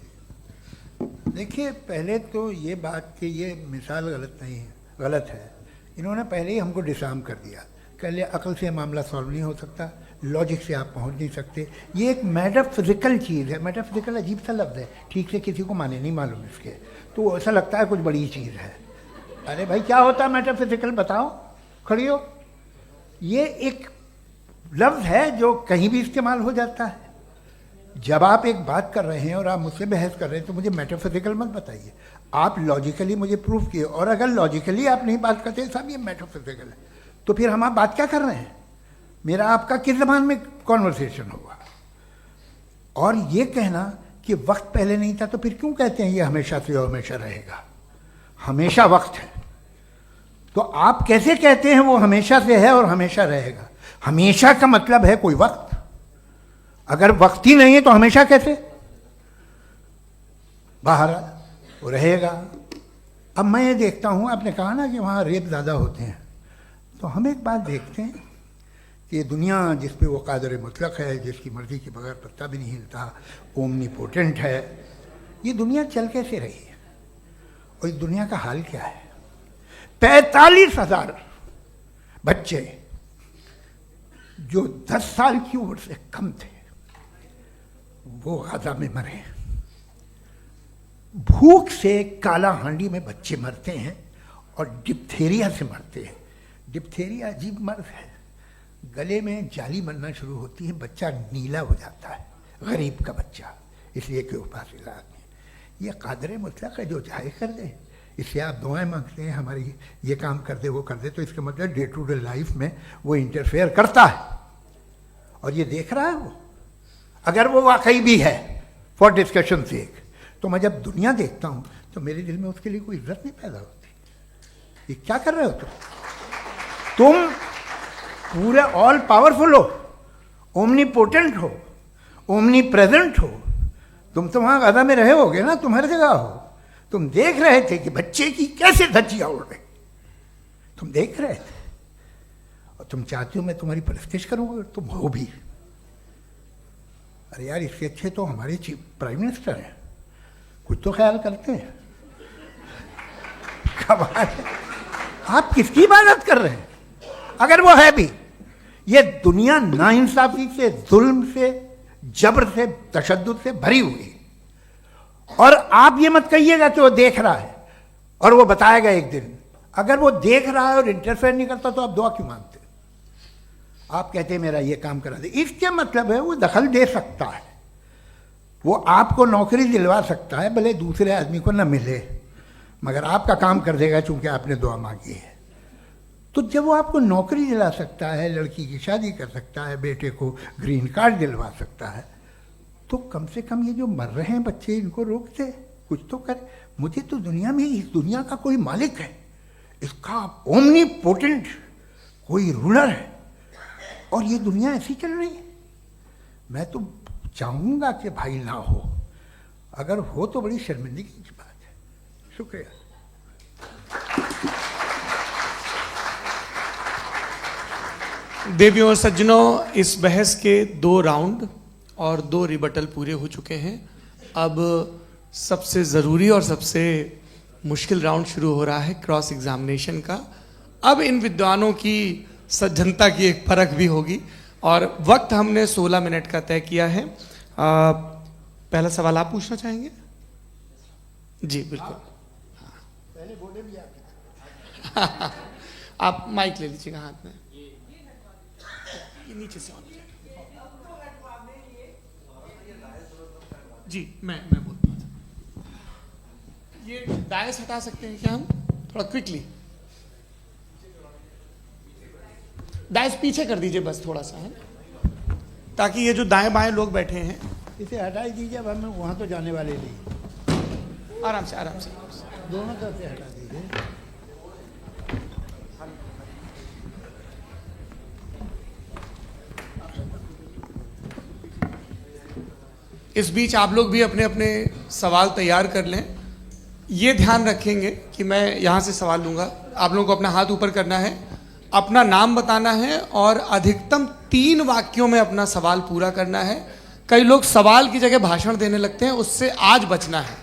Speaker 3: देखिए पहले तो ये बात कि ये मिसाल गलत नहीं है, गलत है। इन्होंने पहले ही हमको डिसार्म कर दिया। कह लिया अकल से मामला सॉल्व नहीं हो सकता, लॉजिक से आप पहुंच नहीं सकते। ये एक मेटाफिजिकल चीज़ है। मेटाफिजिकल अजीब सा लफ्ज़ है, ठीक से किसी को माने नहीं मालूम इसके, तो ऐसा लगता है कुछ बड़ी चीज़ है। अरे भाई क्या होता है मेटाफिजिकल, बताओ, खड़ी हो। ये एक लफ्ज़ है जो कहीं भी इस्तेमाल हो जाता है। जब आप एक बात कर रहे हैं और आप मुझसे बहस कर रहे हैं तो मुझे मेटाफिजिकल मत बताइए, आप लॉजिकली मुझे प्रूफ किए। और अगर लॉजिकली आप नहीं बात करते साहब ये मेटाफिजिकल है, तो फिर हम आप बात क्या कर रहे हैं? मेरा आपका किस ज़बान में कॉन्वर्सेशन होगा? और ये कहना कि वक्त पहले नहीं था, तो फिर क्यों कहते हैं ये हमेशा से और हमेशा रहेगा? हमेशा वक्त है, तो आप कैसे कहते हैं वो हमेशा से है और हमेशा रहेगा? हमेशा का मतलब है कोई वक्त, अगर वक्त ही नहीं है तो हमेशा कैसे? बाहर वो रहेगा। अब मैं ये देखता हूँ, आपने कहा ना कि वहाँ रेप ज़्यादा होते हैं, तो हम एक बात देखते हैं कि ये दुनिया जिस पे वो कादर मुतलक है, जिसकी मर्ज़ी के बगैर पत्ता भी नहीं हिलता, ओमनीपोटेंट है, ये दुनिया चल कैसे रही है? और इस दुनिया का हाल क्या है? 45,000 बच्चे जो 10 साल की उम्र से कम थे वो गाजा में मरे। भूख से काला हांडी में बच्चे मरते हैं और डिप्थेरिया से मरते हैं। डिप्थेरिया अजीब मर्ज है, गले में जाली बनना शुरू होती है, बच्चा नीला हो जाता है, गरीब का बच्चा, इसलिए कि उपास इलाज में। ये कादर मुतलक है, जो चाहे कर दे। इससे आप दुआएं मांगते हैं हमारी, ये काम कर दे वो कर दे, तो इसका मतलब डे टू डे लाइफ में वो इंटरफेयर करता है और ये देख रहा है वो। अगर वो वाकई भी है फॉर डिस्कशन से, तो मैं जब दुनिया देखता हूँ तो मेरे दिल में उसके लिए कोई इज्जत नहीं पैदा होती। ये क्या कर रहे हो तुम पूरे ऑल पावरफुल हो, ओमनीपोटेंट हो, ओमनी प्रेजेंट हो। तुम तो वहाँ गाजा में रहे होगे ना, तुम हर जगह हो। तुम देख रहे थे कि बच्चे की कैसे धज्जियाँ उड़ रही, तुम देख रहे थे और तुम चाहते हो मैं तुम्हारी परस्तिश करूँगा, तुम हो भी। अरे यार, इससे अच्छे तो हमारे चीफ प्राइम मिनिस्टर हैं, कुछ तो ख्याल करते हैं। कमाल है, आप किसकी इबादत कर रहे हैं? अगर वो है भी, ये दुनिया नाइंसाफी से, जुल्म से, जबर से, तशद्दुद से भरी हुई है। और आप ये मत कहिएगा कि वो देख रहा है और वो बताएगा एक दिन। अगर वो देख रहा है और इंटरफेयर नहीं करता तो आप दुआ क्यों मांगते? आप कहते हैं मेरा ये काम करा दे, इसके मतलब है वो दखल दे सकता है, वो आपको नौकरी दिलवा सकता है, भले दूसरे आदमी को न मिले, मगर आपका काम कर देगा चूंकि आपने दुआ मांगी है। तो जब वो आपको नौकरी दिला सकता है, लड़की की शादी कर सकता है, बेटे को ग्रीन कार्ड दिलवा सकता है, तो कम से कम ये जो मर रहे हैं बच्चे, इनको रोक दे, कुछ तो करे। मुझे तो दुनिया में, इस दुनिया का कोई मालिक है, इसका ओमनीपोटेंट कोई रूलर है, और ये दुनिया ऐसी चल रही है। मैं तो चाहूँगा कि भाई ना हो, अगर हो तो बड़ी शर्मिंदगी की बात है। शुक्रिया।
Speaker 1: देवियों और सज्जनों, इस बहस के 2 राउंड और 2 रिबटल पूरे हो चुके हैं। अब सबसे ज़रूरी और सबसे मुश्किल राउंड शुरू हो रहा है, क्रॉस एग्जामिनेशन का। अब इन विद्वानों की सज्जनता की एक परख भी होगी और वक्त हमने 16 मिनट का तय किया है। पहला सवाल आप पूछना चाहेंगे? जी बिल्कुल।
Speaker 3: पहले बोले भी
Speaker 1: आप माइक ले लीजिएगा हाथ में, ये नीचे से ऑन किया। जी मैं बोलता हूँ, ये दाएं से हटा सकते हैं क्या हम थोड़ा क्विकली? दाएं से पीछे कर दीजिए बस थोड़ा सा, है ताकि ये जो दाएं बाएं लोग बैठे हैं,
Speaker 3: इसे हटा ही दीजिए। अब हम वहाँ तो जाने वाले नहीं।
Speaker 1: आराम से आराम से
Speaker 3: दोनों तरफ से हटा दीजिए।
Speaker 1: इस बीच आप लोग भी अपने अपने सवाल तैयार कर लें। ये ध्यान रखेंगे कि मैं यहाँ से सवाल लूँगा, आप लोगों को अपना हाथ ऊपर करना है, अपना नाम बताना है और अधिकतम 3 वाक्यों में अपना सवाल पूरा करना है। कई लोग सवाल की जगह भाषण देने लगते हैं, उससे आज बचना है।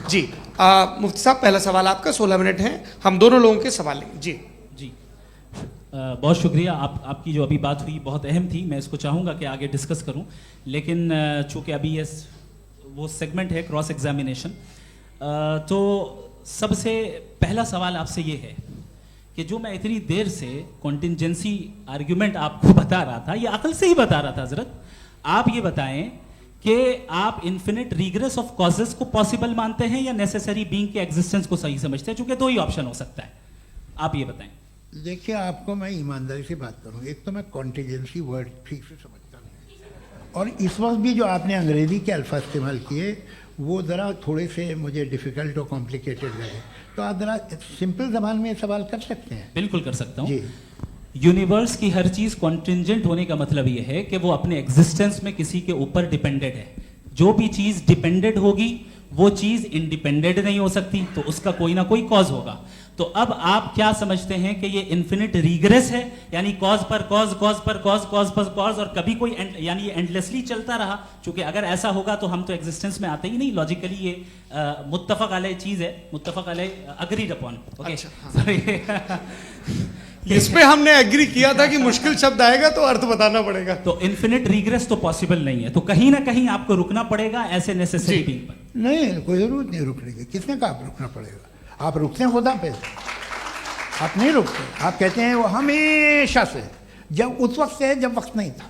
Speaker 1: जी मुफ्ती साहब, पहला सवाल आपका, 16 मिनट हैं, हम दोनों लोगों के सवाल लेंगे। जी
Speaker 2: जी बहुत शुक्रिया। आपकी जो अभी बात हुई बहुत अहम थी, मैं इसको चाहूँगा कि आगे डिस्कस करूँ, लेकिन चूँकि अभी ये वो सेगमेंट है क्रॉस एग्जामिनेशन, तो सबसे पहला सवाल आपसे ये है कि जो मैं इतनी देर से कॉन्टिंजेंसी आर्ग्यूमेंट आपको बता रहा था, ये अकल से ही बता रहा था हजरत, आप ये बताएं कि आप इन्फिनिट रिग्रेस ऑफ कॉजेस को पॉसिबल मानते हैं या नेसेसरी बीइंग के एग्जिस्टेंस को सही समझते हैं? चूंकि 2 ही ऑप्शन हो सकता है, आप ये बताएं।
Speaker 3: देखिए, आपको मैं ईमानदारी से बात करूँ, एक तो मैं कॉन्टिजेंसी वर्ड ठीक से समझता नहीं, और इस वक्त भी जो आपने अंग्रेजी के अल्फाज इस्तेमाल किए वो ज़रा थोड़े से मुझे डिफ़िकल्ट और कॉम्प्लिकेटेड लगे, तो आप ज़रा सिंपल ज़बान में सवाल कर सकते हैं?
Speaker 2: बिल्कुल कर सकता हूँ
Speaker 3: जी।
Speaker 2: यूनिवर्स की हर चीज कॉन्टिंजेंट होने का मतलब यह है कि वो अपने एग्जिस्टेंस में किसी के ऊपर डिपेंडेड है। जो भी चीज डिपेंडेड होगी वो चीज इंडिपेंडेंट नहीं हो सकती, तो उसका कोई ना कोई कॉज होगा। तो अब आप क्या समझते हैं कि ये इन्फिनिट रिग्रेस है, यानी कॉज पर कॉज, कॉज पर कॉज, कॉज पर कॉज, और कभी कोई यानी ये एंडलेसली चलता रहा? क्योंकि अगर ऐसा होगा तो हम तो एग्जिस्टेंस में आते ही नहीं। लॉजिकली ये मुत्तफक अलैह चीज है, मुत्तफक अलैह अग्रीड अपॉन। ओके,
Speaker 1: इस पे हमने एग्री किया था कि मुश्किल शब्द आएगा तो अर्थ बताना पड़ेगा।
Speaker 2: तो इन्फिनिट रिग्रेस तो पॉसिबल नहीं है, तो कहीं ना कहीं आपको रुकना पड़ेगा ऐसे नेसेसरी बीइंग पर।
Speaker 3: नहीं, कोई जरूरत नहीं रुकने की। किसने कहा आप रुकना पड़ेगा? आप रुकते हैं खुदा पे, आप नहीं रुकते। आप कहते हैं वो हमेशा से, जब उस वक्त से जब वक्त नहीं था।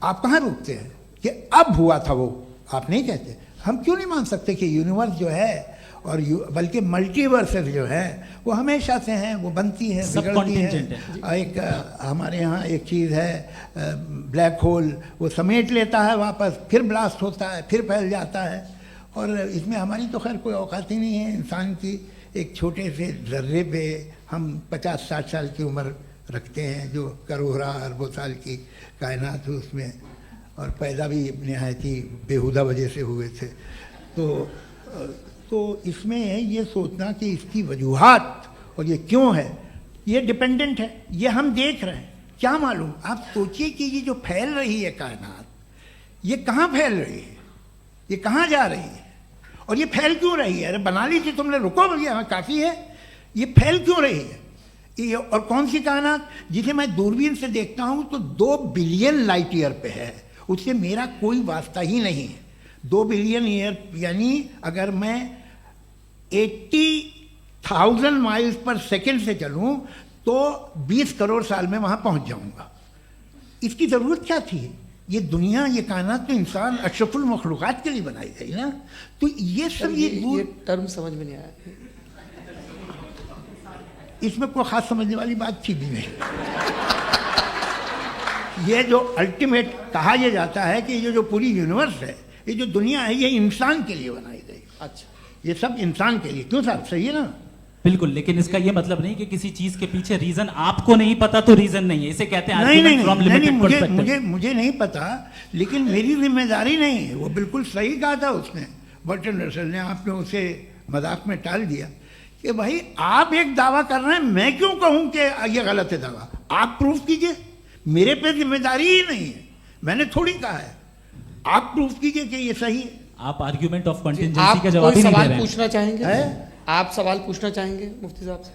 Speaker 3: आप कहाँ रुकते हैं कि अब हुआ था वो? आप नहीं कहते। हम क्यों नहीं मान सकते कि यूनिवर्स जो है और बल्कि मल्टीवर्सेस जो है वो हमेशा से हैं, वो बनती है, बिगड़ती है। एक हमारे यहाँ एक चीज़ है ब्लैक होल, वो समेट लेता है वापस, फिर ब्लास्ट होता है, फिर फैल जाता है। और इसमें हमारी तो खैर कोई औकात ही नहीं है इंसान की। एक छोटे से ज़र्रे पे हम 50-60 साल की उम्र रखते हैं, जो करोड़ों अरबों साल की कायनात है उसमें, और पैदा भी नहायत ही बेहुदा वजह से हुए थे। तो इसमें ये सोचना कि इसकी वजूहात और ये क्यों है, ये डिपेंडेंट है, ये हम देख रहे हैं। क्या मालूम, आप सोचिए कि ये जो फैल रही है कायनात, ये कहाँ फैल रही है, ये कहाँ जा रही है, और ये फैल क्यों रही है? अरे बना ली थी तुमने, रुको भैया, काफ़ी है। ये फैल क्यों रही है? ये और कौन सी कायनात जिसे मैं दूरबीन से देखता हूँ तो 2 बिलियन लाइट ईयर पे है, उससे मेरा कोई वास्ता ही नहीं है। 2 बिलियन ईयर यानी अगर मैं 80,000 माइल्स पर सेकेंड से चलूँ तो 20 करोड़ साल में वहाँ पहुँच जाऊँगा। इसकी ज़रूरत क्या थी? ये दुनिया, ये कायनात तो इंसान अशरफुल मखलूक़ात के लिए बनाई गई ना। तो ये सब
Speaker 1: ये टर्म समझ में नहीं आया,
Speaker 3: इसमें कोई खास समझने वाली बात थी भी नहीं। ये जो अल्टीमेट कहा यह जाता है कि ये जो पूरी यूनिवर्स है, ये जो दुनिया है, ये इंसान के लिए बनाई गई।
Speaker 1: अच्छा,
Speaker 3: ये सब इंसान के लिए, क्यों साहब, सही है ना?
Speaker 2: बिल्कुल, लेकिन इसका ये मतलब नहीं कि किसी चीज के पीछे रीजन आपको नहीं पता तो रीजन नहीं है, इसे कहते हैं
Speaker 3: नहीं,
Speaker 2: from limited
Speaker 3: मुझे
Speaker 2: perspective।
Speaker 3: मुझे मुझे नहीं पता, लेकिन मेरी जिम्मेदारी नहीं है। वो बिल्कुल सही कहा था उसने, बर्टन रसल ने। आपने उसे मजाक में टाल दिया कि भाई आप एक दावा कर रहे हैं, मैं क्यों कहूं कि ये गलत है दावा? आप प्रूफ कीजिए, मेरे पे जिम्मेदारी ही नहीं है, मैंने थोड़ी कहा है। आप प्रूफ कीजिए कि ये सही है।
Speaker 2: आप आर्ग्यूमेंट ऑफ कंटिंजेंसी
Speaker 1: आप
Speaker 2: का जवाब
Speaker 1: कोई
Speaker 2: ही नहीं दे
Speaker 1: सवाल
Speaker 2: रहे हैं।
Speaker 1: पूछना चाहेंगे?
Speaker 3: है?
Speaker 1: आप सवाल पूछना चाहेंगे मुफ्ती साहब से?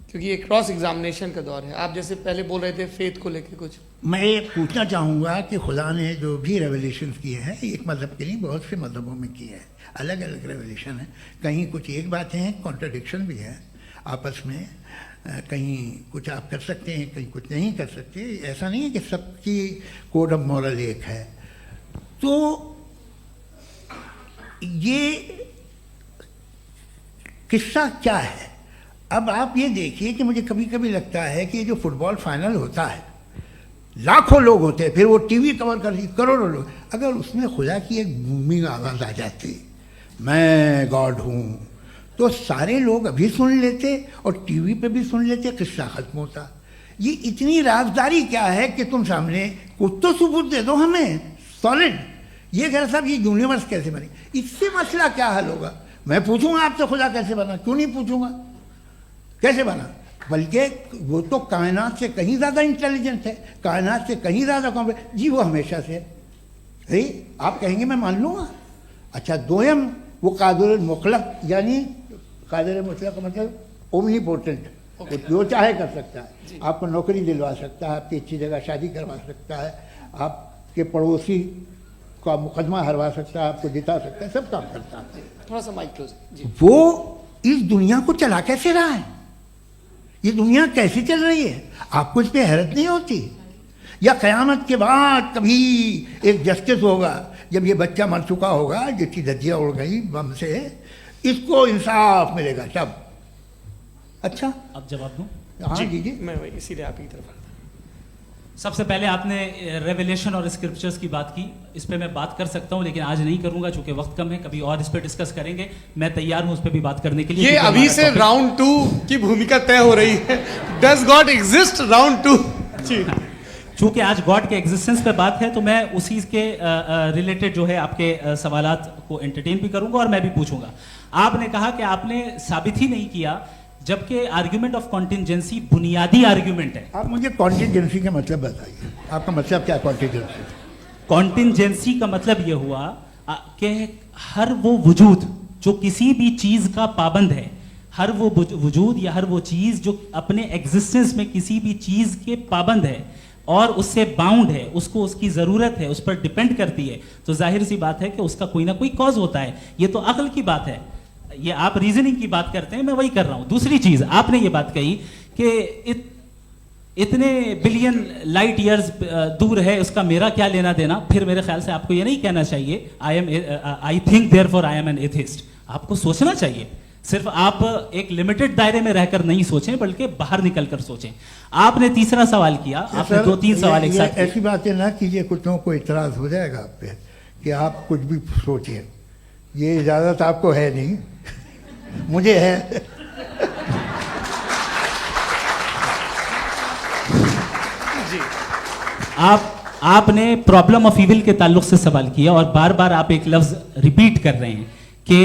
Speaker 1: क्योंकि ये क्रॉस एग्जामिनेशन का दौर है। आप जैसे पहले बोल रहे थे फेथ को लेके कुछ,
Speaker 3: मैं ये पूछना चाहूँगा कि खुदा ने जो भी रेवलेशन किए हैं, एक मज़हब के लिए बहुत से मज़हबों में किए हैं, अलग अलग रेवलेशन है। कहीं कुछ एक बातें हैं, कॉन्ट्रडिक्शन भी है आपस में, कहीं कुछ आप कर सकते हैं, कहीं कुछ नहीं कर सकते। ऐसा नहीं है कि सबकी कोड ऑफ मॉरल एक है। तो ये किस्सा क्या है? अब आप ये देखिए कि मुझे कभी कभी लगता है कि ये जो फुटबॉल फाइनल होता है, लाखों लोग होते हैं, फिर वो टीवी कवर कर करोड़ों लोग, अगर उसमें खुदा की एक बूमिंग आवाज़ आ जाती, मैं गॉड हूँ, तो सारे लोग अभी सुन लेते और टीवी पे भी सुन लेते, किस्सा खत्म होता। ये इतनी राजदारी क्या है कि तुम सामने कुछ तो सबूत दे दो हमें सॉलिड। ये कह रहे साहब ये यूनिवर्स कैसे बनी, इससे मसला क्या हल होगा? मैं पूछूंगा आपसे खुदा कैसे बना? क्यों नहीं पूछूंगा कैसे बना? बल्कि वो तो कायनात से कहीं ज़्यादा इंटेलिजेंट है, कायनात से कहीं ज़्यादा कॉम्प्लेक्स। जी वो हमेशा से है, आप कहेंगे मैं मान लूँगा। अच्छा, दोयम वो कादिर मुतलक, यानी कादिर मुतलक का मतलब ओमनीपोटेंट, वो जो चाहे कर सकता है। आपको नौकरी दिलवा सकता है, आपकी अच्छी जगह शादी करवा सकता है, आपके पड़ोसी का मुकदमा हरवा सकता है, आपको जिता सकता है, सब काम करता है।
Speaker 1: थोड़ा सा माइक क्लोज जी।
Speaker 3: वो इस दुनिया को चला कैसे रहा है? ये दुनिया कैसे चल रही है? आपको इस पर हैरत नहीं होती? या क़यामत के बाद कभी एक जस्टिस होगा, जब ये बच्चा मर चुका होगा, जिसकी धज्जियाँ उड़ गई बम से, इसको इंसाफ मिलेगा तब? अच्छा,
Speaker 2: अब जवाब दूं?
Speaker 3: हाँ जी।
Speaker 1: मैं वही इसीलिए आप की तरफ।
Speaker 2: सबसे पहले आपने रेवलेशन और स्क्रिप्चर्स की बात की, इस पे मैं बात कर सकता हूं लेकिन आज नहीं करूंगा चूंकि वक्त कम है, कभी और इस पे डिस्कस करेंगे। मैं तैयार हूं उस पे भी बात करने के लिए।
Speaker 1: ये
Speaker 2: क्योंकि
Speaker 1: अभी
Speaker 2: हमारा
Speaker 1: से
Speaker 2: topic-
Speaker 1: राउंड 2 की भूमिका तय हो रही है। Does God exist round 2? जी,
Speaker 2: चूंकि आज गॉड के एग्जिस्टेंस पे बात है तो मैं उसी के रिलेटेड जो है आपके सवालात को एंटरटेन भी करूंगा और मैं भी पूछूंगा। आपने कहा कि आपने साबित ही नहीं किया, जबकि आर्ग्यूमेंट ऑफ कॉन्टिंजेंसी बुनियादी आर्ग्यूमेंट है।
Speaker 3: आप मुझे कॉन्टिजेंसी का मतलब बताइए, आपका मतलब क्या है कॉन्टिजेंसी?
Speaker 2: कॉन्टिंजेंसी का मतलब यह हुआ कि हर वो वजूद जो किसी भी चीज का पाबंद है, हर वो वजूद या हर वो चीज जो अपने एग्जिस्टेंस में किसी भी चीज के पाबंद है और उससे बाउंड है, उसको उसकी जरूरत है, उस पर डिपेंड करती है, तो जाहिर सी बात है कि उसका कोई ना कोई कॉज होता है। ये तो अक्ल की बात है। ये आप रीजनिंग की बात करते हैं, मैं वही कर रहा हूं। दूसरी चीज आपने ये बात कही कि इतने बिलियन लाइट ईयर्स दूर है, उसका मेरा क्या लेना देना। फिर मेरे ख्याल से आपको ये नहीं कहना चाहिए I think therefore I am an atheist. आपको सोचना चाहिए, सिर्फ आप एक लिमिटेड दायरे में रहकर नहीं सोचें बल्कि बाहर निकलकर सोचें। आपने तीसरा सवाल किया, आपने 2-3 सवाल एक साथ किए।
Speaker 3: ऐसी बातें ना कीजिए, कुछ लोगों को इतराज हो जाएगा आप पे कि आप कुछ भी सोचिए। ये इजाज़त आपको है नहीं, मुझे है।
Speaker 1: जी,
Speaker 2: आपने प्रॉब्लम ऑफ इविल के ताल्लुक से सवाल किया और बार बार आप एक लफ्ज रिपीट कर रहे हैं कि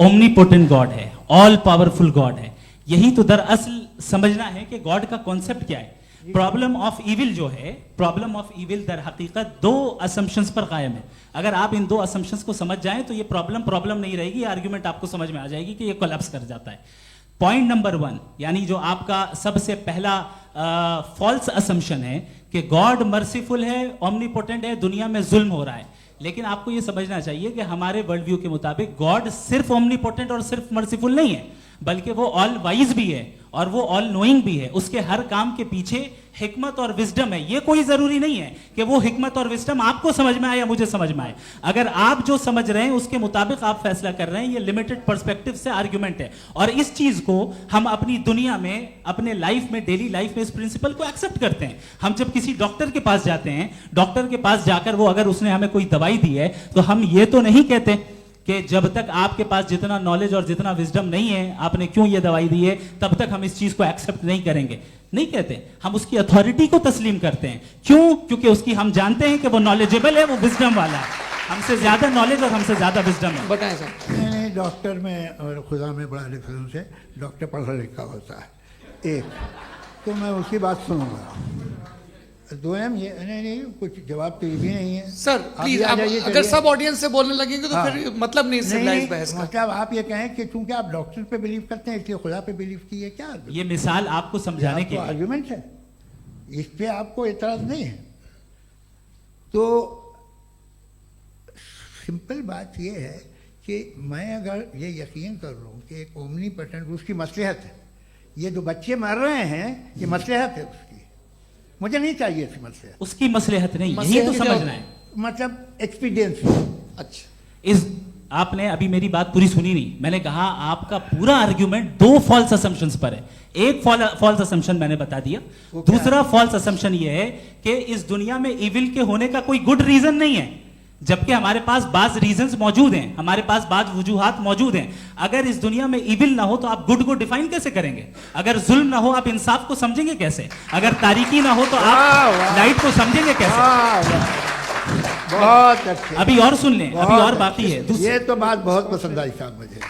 Speaker 2: ओमनीपोटेंट गॉड है।
Speaker 4: ऑल पावरफुल गॉड है। यही तो दरअसल समझना है कि गॉड का कॉन्सेप्ट क्या है। प्रॉब्लम ऑफ इविल जो है, प्रॉब्लम ऑफ इविल दर हकीकत दो असम्पशंस पर कायम है। अगर आप इन दो असम्पशंस को समझ जाएं तो ये प्रॉब्लम नहीं रहेगी, आर्ग्यूमेंट आपको समझ में आ जाएगी कि ये कोलैप्स कर जाता है। पॉइंट नंबर 1, यानी जो आपका सबसे पहला फॉल्स असम्पशन है कि गॉड मर्सीफुल है, ओमनीपोटेंट है, दुनिया में जुल्म हो रहा है। लेकिन आपको ये समझना चाहिए कि हमारे वर्ल्ड व्यू के मुताबिक गॉड सिर्फ ओमनीपोटेंट और सिर्फ मर्सीफुल नहीं है, बल्कि वो ऑल वाइज भी है और वो ऑल नोइंग भी है। उसके हर काम के पीछे हिकमत और विजडम है। ये कोई जरूरी नहीं है कि वो हिकमत और विजडम आपको समझ में आए या मुझे समझ में आए। अगर आप जो समझ रहे हैं उसके मुताबिक आप फैसला कर रहे हैं, ये लिमिटेड पर्सपेक्टिव से आर्गुमेंट है। और इस चीज को हम अपनी दुनिया में, अपने लाइफ में, डेली लाइफ में इस प्रिंसिपल को एक्सेप्ट करते हैं। हम जब किसी डॉक्टर के पास जाते हैं, डॉक्टर के पास जाकर वो अगर उसने हमें कोई दवाई दी है तो हम ये तो नहीं कहते कि जब तक आपके पास जितना नॉलेज और जितना विजडम नहीं है, आपने क्यों ये दवाई दी है, तब तक हम इस चीज को एक्सेप्ट नहीं करेंगे। नहीं कहते, हम उसकी अथॉरिटी को तस्लीम करते हैं। क्यों? क्योंकि उसकी हम जानते हैं कि वो नॉलेजेबल है, वो विजडम वाला है, हमसे ज्यादा नॉलेज और हमसे ज्यादा विजडम है।
Speaker 1: बताएं सर।
Speaker 3: नहीं, डॉक्टर में और खुदा में बड़ा डिफरेंस है। डॉक्टर पढ़ा लिखा होता है, एक तो मैं उसकी बात सुनूंगा। दोयम ये नहीं, कुछ जवाब तो ये भी नहीं है
Speaker 1: सर। प्लीज,
Speaker 3: आप
Speaker 1: अगर सब ऑडियंस से बोलने लगेंगे तो
Speaker 3: हाँ।
Speaker 1: फिर मतलब नहीं सिविलाइज्ड बहस का।
Speaker 3: मतलब आप ये कहें कि चूंकि आप डॉक्टर पे बिलीव करते हैं इसलिए खुदा पे बिलीव किए, क्या
Speaker 4: ये मिसाल आपको समझाने के लिए
Speaker 3: आर्गुमेंट है, इस पे आपको एतराज नहीं है। तो सिंपल बात ये है कि मैं अगर ये यकीन कर लूँ कि एक ओमनीपोटेंट, उसकी मसलहत है, ये जो बच्चे मर रहे हैं ये मसलहत है उसकी, मुझे नहीं चाहिए थी मसलहत।
Speaker 4: उसकी मसलहत नहीं, यही तो समझना है।
Speaker 3: मतलब एक्सपीरियंस।
Speaker 1: अच्छा,
Speaker 4: इस आपने अभी मेरी बात पूरी सुनी नहीं। मैंने कहा आपका पूरा आर्ग्यूमेंट दो फॉल्स असम्पशंस पर है। एक फॉल्स असम्पशन मैंने बता दिया, दूसरा फॉल्स असम्पशन ये है कि इस दुनिया में इविल के होने का कोई गुड रीजन नहीं है, जबकि हमारे पास बाज रीजंस मौजूद हैं, हमारे पास बाज वजूहात मौजूद हैं। अगर इस दुनिया में इविल ना हो तो आप गुड को डिफाइन कैसे करेंगे? अगर जुल्म ना हो आप इंसाफ को समझेंगे कैसे? अगर तारीकी ना हो तो आप लाइट को समझेंगे कैसे?
Speaker 3: बहुत अच्छे।
Speaker 4: अभी और सुन लें, अभी और बाकी है।
Speaker 3: ये तो बात बहुत पसंद आई साहब मुझे,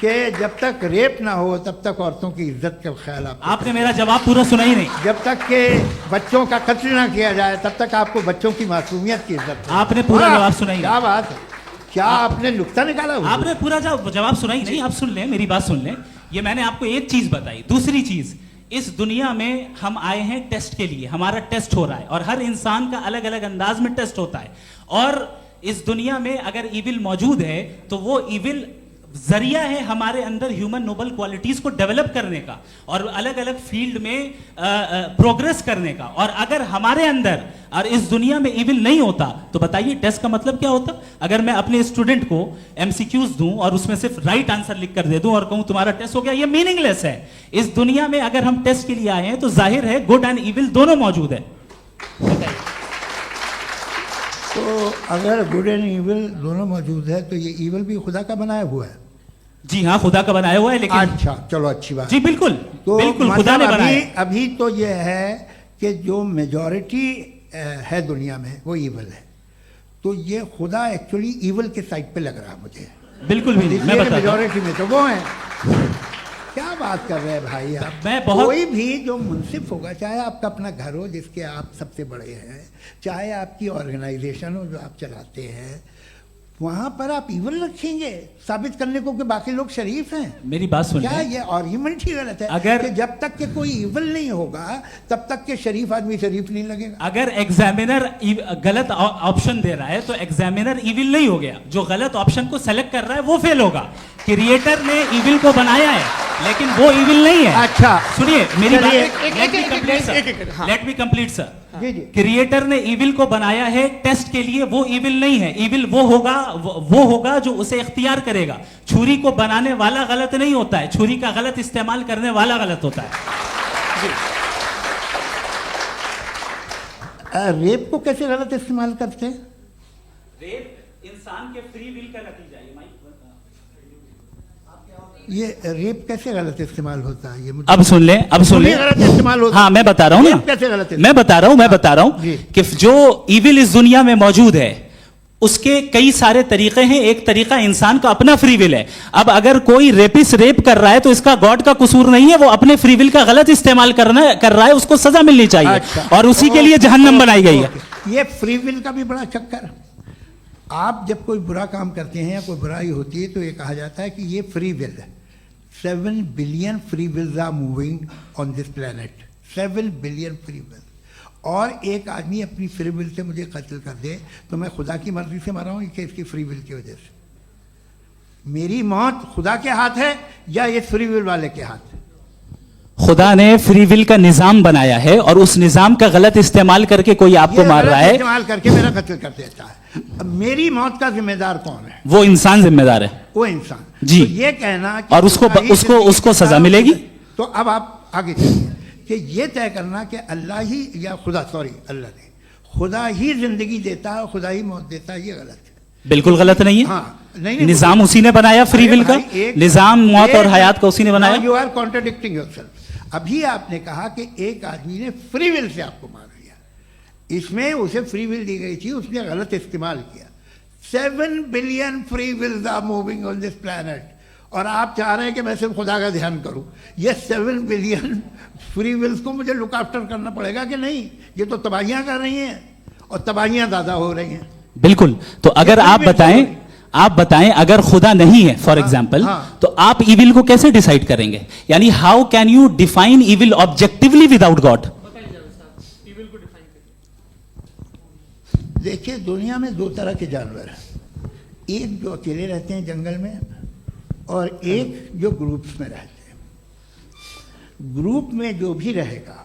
Speaker 3: कि जब तक रेप ना हो तब तक औरतों की इज्जत का ख्याल
Speaker 4: आपने मेरा जवाब पूरा सुना ही नहीं।
Speaker 3: जब तक के बच्चों का कत्ल ना किया जाए तब तक आपको बच्चों की मासूमियत की इज्जत।
Speaker 4: आपने पूरा जवाब सुना ही
Speaker 3: क्या बात है, क्या आपने नुक्ता निकाला?
Speaker 4: आपने पूरा जवाब सुना ही नहीं। आप सुन लें, मेरी बात सुन लें। ये मैंने आपको एक चीज बताई। दूसरी चीज, इस दुनिया में हम आए हैं टेस्ट के लिए, हमारा टेस्ट हो रहा है और हर इंसान का अलग अलग अंदाज में टेस्ट होता है। और इस दुनिया में अगर इविल मौजूद है तो वो इविल जरिया है हमारे अंदर ह्यूमन नोबल क्वालिटीज को डेवलप करने का और अलग अलग फील्ड में प्रोग्रेस करने का। और अगर हमारे अंदर और इस दुनिया में इविल नहीं होता तो बताइए टेस्ट का मतलब क्या होता? अगर मैं अपने स्टूडेंट को एमसीक्यूज दूं और उसमें सिर्फ राइट आंसर लिख कर दे दूं और कहूं तुम्हारा टेस्ट हो गया, ये मीनिंगलेस है। इस दुनिया में अगर हम टेस्ट के लिए आए हैं तो जाहिर है गुड एंड इविल दोनों मौजूद है।
Speaker 3: तो अगर गुड एंड इविल दोनों मौजूद है तो ये इविल भी खुदा का बनाया हुआ है?
Speaker 4: जी हाँ, खुदा का बनाया हुआ है। लेकिन
Speaker 3: अच्छा, चलो अच्छी बात।
Speaker 4: जी बिल्कुल,
Speaker 3: तो
Speaker 4: बिल्कुल खुदा ने बनाया।
Speaker 3: अभी तो ये है कि जो मेजॉरिटी है दुनिया में वो इविल है, तो ये खुदा एक्चुअली इविल के साइड पे लग रहा है मुझे।
Speaker 4: बिल्कुल भी नहीं, मैं बताता हूं।
Speaker 3: मेजॉरिटी में तो वो है। क्या बात कर रहे हैं भाई आप?
Speaker 4: मैं बहुत
Speaker 3: कोई भी जो मुंसिफ होगा, चाहे आपका अपना घर हो जिसके आप सबसे बड़े हैं, चाहे आपकी ऑर्गेनाइजेशन हो जो आप चलाते हैं, वहां पर आप इविल रखेंगे साबित करने को कि बाकी लोग शरीफ हैं?
Speaker 4: मेरी बात सुन
Speaker 3: क्या ये आर्ग्यूमेंट ही गलत है?
Speaker 4: अगर
Speaker 3: कि जब तक के कोई इविल नहीं होगा तब तक के शरीफ आदमी शरीफ नहीं लगेगा।
Speaker 4: अगर एग्जामिनर गलत ऑप्शन दे रहा है तो एग्जामिनर इविल नहीं हो गया, जो गलत ऑप्शन को सेलेक्ट कर रहा है वो फेल होगा। क्रिएटर ने इविल को बनाया है लेकिन वो इविल नहीं है।
Speaker 3: अच्छा
Speaker 4: सुनिए मेरी बात,
Speaker 1: हाँ।
Speaker 4: Let me complete sir.
Speaker 3: जी जी।
Speaker 4: क्रिएटर ने इविल को बनाया है टेस्ट के लिए, वो इविल नहीं है। इविल वो होगा जो उसे इख्तियार करेगा। छुरी को बनाने वाला गलत नहीं होता है, छुरी का गलत इस्तेमाल करने वाला गलत होता है।
Speaker 3: रेप को कैसे गलत इस्तेमाल करते हैं?
Speaker 4: रेप इंसान के फ्री विल का नतीजा है।
Speaker 3: ये रेप कैसे गलत इस्तेमाल होता है? ये मुझे
Speaker 4: अब सुन लें, अब सुन लें।
Speaker 3: गलत इस्तेमाल होता है।
Speaker 4: हाँ मैं बता रहा हूँ ना,
Speaker 3: कैसे गलत?
Speaker 4: मैं बता रहा हूँ
Speaker 3: जी।
Speaker 4: कि जो इविल इस दुनिया में मौजूद है उसके कई सारे तरीके हैं। एक तरीका इंसान का अपना फ्री विल है। अब अगर कोई रेपिस्ट रेप कर रहा है तो इसका गॉड का कसूर नहीं है, वो अपने फ्री विल का गलत इस्तेमाल कर रहा है, उसको सजा मिलनी चाहिए।
Speaker 3: अच्छा।
Speaker 4: और उसी के लिए जहन्नम बनाई गई है।
Speaker 3: ये फ्री विल का भी बड़ा चक्कर। आप जब कोई बुरा काम करते हैं या कोई बुराई होती है तो ये कहा जाता है कि ये फ्री विल है। 7 billion free wills are moving on this planet. 7 billion free will. और एक आदमी अपनी फ्री विल से मुझे कत्ल कर दे तो मैं खुदा की मर्जी से मरा हूँ कि इसकी फ्री विल की वजह से? मेरी मौत खुदा के हाथ है या ये फ्री विल वाले के हाथ है?
Speaker 4: खुदा ने फ्री विल का निजाम बनाया है और उस निजाम का गलत इस्तेमाल करके कोई आपको मार रहा है,
Speaker 3: इस्तेमाल करके मेरा कत्ल कर देता है। अब मेरी मौत का जिम्मेदार कौन है?
Speaker 4: वो इंसान जिम्मेदार है।
Speaker 3: वो इंसान।
Speaker 4: जी।
Speaker 3: तो ये कहना कि
Speaker 4: और उसको सजा मिलेगी।
Speaker 3: तो अब आप आगे चलिए कि ये तय करना कि अल्लाह ही या अल्लाह ने खुदा ही जिंदगी देता है, खुदा ही मौत देता है, ये गलत है।
Speaker 4: बिल्कुल गलत नहीं है।
Speaker 3: हाँ, नहीं,
Speaker 4: निजाम उसी ने बनाया फ्री विल का। निजाम मौत और हयात का उसी ने बनाया।
Speaker 3: You are contradicting yourself. अभी आपने कहा कि एक आदमी ने फ्री विल से आपको मार दिया, इसमें उसे फ्री विल दी गई थी, उसने गलत इस्तेमाल किया। 7 billion free wills are moving on this planet और आप चाह रहे हैं कि मैं सिर्फ खुदा का ध्यान करूं। ये 7 बिलियन फ्री विल्स को मुझे लुक आफ्टर करना पड़ेगा कि नहीं? ये तो तबाहियां कर रही हैं और तबाहियां ज़्यादा हो रही हैं।
Speaker 4: बिल्कुल। तो अगर आप बताएं अगर खुदा नहीं है फॉर एग्जाम्पल, तो आप इविल को कैसे डिसाइड करेंगे? यानी how can you define evil objectively without God?
Speaker 3: देखिए, दुनिया में 2 तरह के जानवर हैं। एक जो अकेले रहते हैं जंगल में और एक जो ग्रुप्स में रहते हैं। ग्रुप में जो भी रहेगा,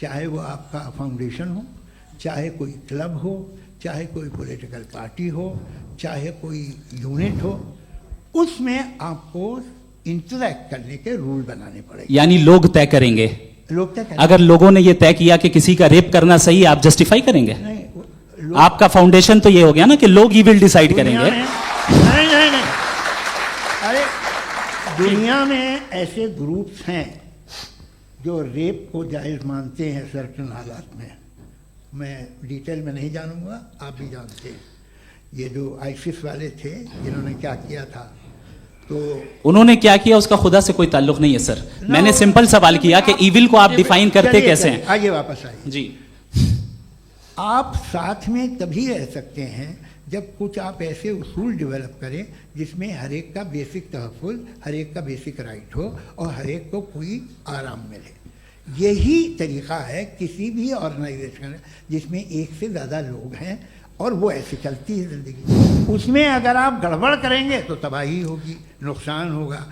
Speaker 3: चाहे वो आपका फाउंडेशन हो, चाहे कोई क्लब हो, चाहे कोई पॉलिटिकल पार्टी हो, चाहे कोई यूनिट हो, उसमें आपको इंटरैक्ट करने के रूल बनाने पड़ेंगे।
Speaker 4: यानी लोग तय करेंगे।
Speaker 3: लोग तय करेंगे।
Speaker 4: अगर लोगों ने यह तय किया कि किसी का रेप करना सही है, आप जस्टिफाई करेंगे?
Speaker 3: नहीं,
Speaker 4: आपका फाउंडेशन तो ये हो गया ना कि लोग ही विल डिसाइड करेंगे।
Speaker 3: नहीं। अरे दुनिया में ऐसे ग्रुप्स हैं जो रेप को जायज़ मानते हैं सर्टन हालात में। मैं डिटेल में नहीं जानूंगा, आप भी जानते हैं। ये जो आईसिस वाले थे जिन्होंने क्या किया था, तो
Speaker 4: उन्होंने क्या किया उसका खुदा से कोई ताल्लुक नहीं है सर। मैंने सिंपल सवाल किया कि इविल को आप डिफाइन करते कैसे हैं?
Speaker 3: आइए वापस आइए
Speaker 4: जी।
Speaker 3: आप साथ में तभी रह सकते हैं जब कुछ आप ऐसे उसूल डेवलप करें जिसमें हर एक का बेसिक तहफ़्फ़ुज़, हर एक का बेसिक राइट हो और हर एक को कोई आराम मिले। यही तरीक़ा है किसी भी ऑर्गेनाइजेशन जिसमें एक से ज़्यादा लोग हैं और वो ऐसे चलती है ज़िंदगी। उसमें अगर आप गड़बड़ करेंगे तो तबाही होगी, नुकसान होगा,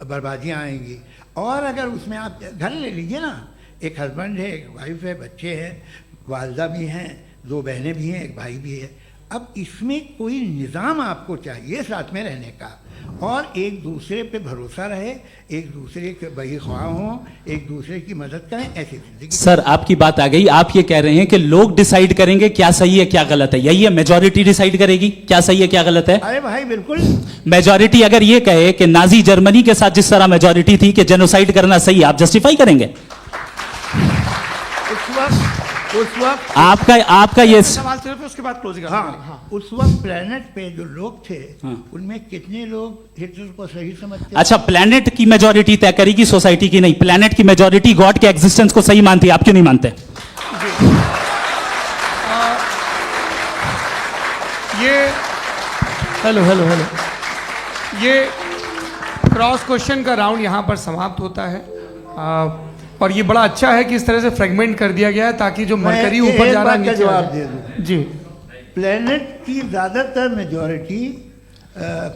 Speaker 3: बर्बादियाँ आएंगी। और अगर उसमें आप घर ले लीजिए ना, एक हस्बैंड है, एक वाइफ है, बच्चे हैं, वालदा भी हैं, 2 बहनें भी हैं, एक भाई भी है। अब इसमें कोई निज़ाम आपको चाहिए साथ में रहने का और एक दूसरे पे भरोसा रहे, एक दूसरे के बहीख्वाह हों, एक दूसरे की मदद करें, ऐसी जिंदगी।
Speaker 4: सर आपकी बात आ गई। आप ये कह रहे हैं कि लोग डिसाइड करेंगे क्या सही है क्या गलत है, यही है? मेजॉरिटी डिसाइड करेगी क्या सही है क्या गलत है?
Speaker 3: अरे भाई बिल्कुल।
Speaker 4: मेजॉरिटी अगर ये कहे कि नाजी जर्मनी के साथ जिस तरह मेजॉरिटी थी कि जेनोसाइड करना सही, आप जस्टिफाई करेंगे?
Speaker 3: उस वक्त
Speaker 4: आपका ये
Speaker 1: सवाल सिर्फ उसके बाद क्लोजिंग।
Speaker 3: हाँ, उस वक्त प्लेनेट पे जो लोग थे उनमें कितने लोग हिटलर को सही समझते?
Speaker 4: अच्छा, प्लेनेट की मेजॉरिटी तय करेगी, सोसाइटी की नहीं। प्लेनेट की मेजॉरिटी गॉड के एग्जिस्टेंस को सही मानती है, आप क्यों नहीं मानते?
Speaker 1: ये हेलो ये क्रॉस क्वेश्चन का राउंड यहाँ पर समाप्त होता है। और ये बड़ा अच्छा है कि इस तरह से फ्रेगमेंट कर दिया गया है ताकि जो मरकरी ऊपर जा रहा है नीचे
Speaker 3: जवाब दे दूं।
Speaker 1: जी।
Speaker 3: प्लेनेट की ज़्यादातर मेजॉरिटी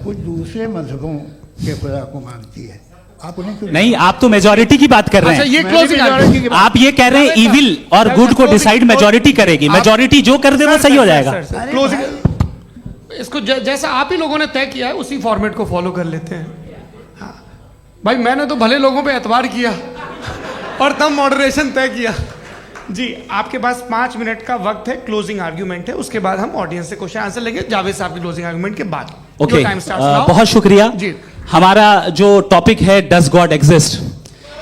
Speaker 3: कुछ दूसरे मजहबों के खुदा को मानती है। आप उन्हें क्यों
Speaker 4: नहीं? आप तो मेजॉरिटी की बात कर रहे हैं।
Speaker 1: अच्छा, ये क्लोजिंग
Speaker 4: आप ये कह रहे हैं इविल और गुड को डिसाइड मेजॉरिटी करेगी। मेजॉरिटी जो कर दे वो सही हो जाएगा।
Speaker 1: क्लोजिंग इसको जैसा आप ही लोगों ने तय किया है उसी फॉर्मेट को फॉलो कर लेते हैं। हाँ भाई, मैंने तो भले लोगों पे एतबार किया और तब मॉडरेशन तय किया। जी, आपके पास 5 मिनट का वक्त है, क्लोजिंग आर्ग्यूमेंट है, उसके बाद हम ऑडियंस से क्वेश्चन आंसर लेंगे जावेद साहब की क्लोजिंग आर्ग्यूमेंट के बाद।
Speaker 4: ओके, बहुत शुक्रिया जी। हमारा जो टॉपिक है डज गॉड एग्जिस्ट,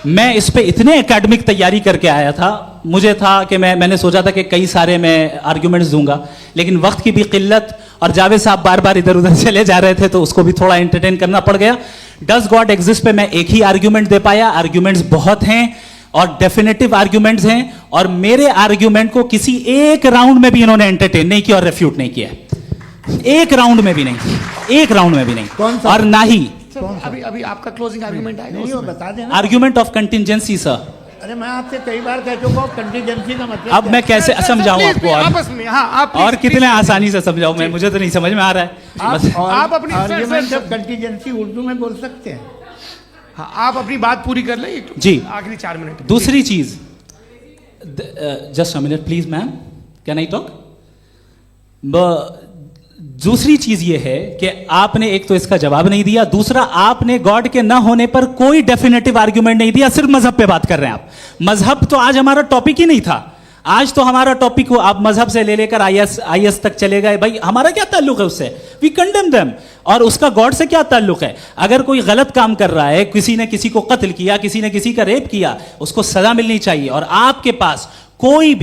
Speaker 4: मैं इस पे इतने एकेडमिक तैयारी करके आया था, मुझे था कि मैंने सोचा था कि कई सारे मैं आर्ग्यूमेंट्स दूंगा, लेकिन वक्त की भी किल्लत और जावेद साहब बार बार इधर उधर चले जा रहे थे तो उसको भी थोड़ा एंटरटेन करना पड़ गया। डज गॉड एग्जिस्ट पे मैं एक ही आर्ग्यूमेंट दे पाया, आर्ग्यूमेंट्स बहुत हैं और डेफिनेटिव आर्ग्यूमेंट्स हैं, और मेरे आर्ग्यूमेंट को किसी एक राउंड में भी इन्होंने एंटरटेन नहीं किया और रेफ्यूट नहीं किया, एक राउंड में भी नहीं, एक राउंड में भी नहीं।
Speaker 3: कौन सा?
Speaker 4: और ना ही
Speaker 1: अभी अभी आपका क्लोजिंग आर्गुमेंट आएगा
Speaker 3: नहीं, वो
Speaker 1: उसमें।
Speaker 3: बता देना।
Speaker 4: Argument of contingency sir.
Speaker 3: अरे मैं आपसे कई बार कह चुका हूँ कंटीजेंसी का मतलब
Speaker 4: अब मैं कैसे
Speaker 1: सर,
Speaker 4: समझाऊं
Speaker 1: please,
Speaker 4: आपको
Speaker 1: please,
Speaker 4: और
Speaker 1: आपस में, हाँ, आप
Speaker 4: और
Speaker 1: please,
Speaker 4: कितने
Speaker 1: please,
Speaker 4: आसानी से समझाऊं मैं, मुझे तो नहीं समझ में आ रहा है। बस-
Speaker 1: आप अपनी- sir,
Speaker 3: argument
Speaker 1: sir,
Speaker 3: of contingency Urdu में बोल सकते हैं।
Speaker 1: हाँ, आप अपनी बात पूरी कर लें
Speaker 4: जी।
Speaker 1: आखिरी 4 मिनट।
Speaker 4: दूसरी चीज, just a minute please ma'am, can I talk? दूसरी चीज ये है कि आपने एक तो इसका जवाब नहीं दिया, दूसरा आपने गॉड के ना होने पर कोई डेफिनेटिव आर्ग्यूमेंट नहीं दिया, सिर्फ मजहब पे बात कर रहे हैं आप। मजहब तो आज हमारा टॉपिक ही नहीं था, आज तो हमारा टॉपिक हो, आप मजहब से ले लेकर आईएस तक चले गए। भाई हमारा क्या ताल्लुक है उससे? We condemn them. और उसका गॉड से क्या ताल्लुक है? अगर कोई गलत काम कर रहा है, किसी ने किसी को कत्ल किया, किसी ने किसी का रेप किया, उसको सजा मिलनी चाहिए। और आपके पास कोई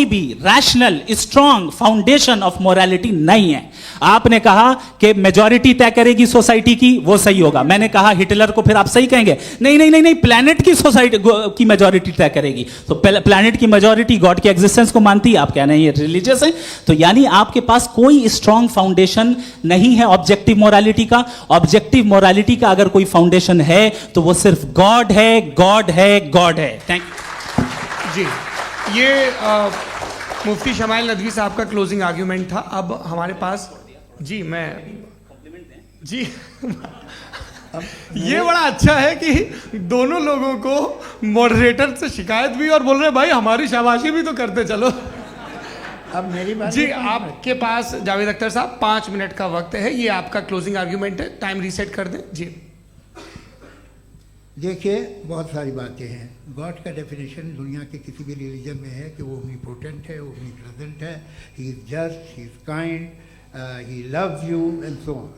Speaker 4: भी rational strong foundation of morality नहीं है। आपने कहा कि मेजॉरिटी तय करेगी सोसाइटी की, वो सही होगा। मैंने कहा हिटलर को फिर आप सही कहेंगे, नहीं नहीं नहीं नहीं, प्लैनेट की सोसाइटी की मेजॉरिटी तय करेगी। तो प्लैनेट की मेजॉरिटी गॉड के एग्जिस्टेंस को मानती है, आप कह रहे हैं ये रिलीजियस है। तो यानी आपके पास कोई स्ट्रॉन्ग फाउंडेशन नहीं है ऑब्जेक्टिव मोरालिटी का। ऑब्जेक्टिव मोरालिटी का अगर कोई फाउंडेशन है तो वो सिर्फ गॉड है, गॉड है, गॉड है। थैंक यू
Speaker 1: जी, ये मुफ्ती शमाइल नदवी साहब का क्लोजिंग आर्ग्यूमेंट था। अब हमारे पास जी, मैं जी ये बड़ा अच्छा है कि दोनों लोगों को मॉडरेटर से शिकायत भी और बोल रहे हैं भाई हमारी शाबाशी भी तो करते चलो।
Speaker 3: अब मेरी बात
Speaker 1: जी,
Speaker 3: नहीं समझ में।
Speaker 1: आपके पास जावेद अख्तर साहब 5 मिनट का वक्त है, ये आपका क्लोजिंग आर्ग्यूमेंट है, टाइम रीसेट कर दें। जी
Speaker 3: देखिए, बहुत सारी बातें हैं। गॉड का डेफिनेशन दुनिया के किसी भी रिलीजन में है कि वो ओमनीपोटेंट है, ओमनीप्रेजेंट है, he is just, he is kind, he loves you and so on.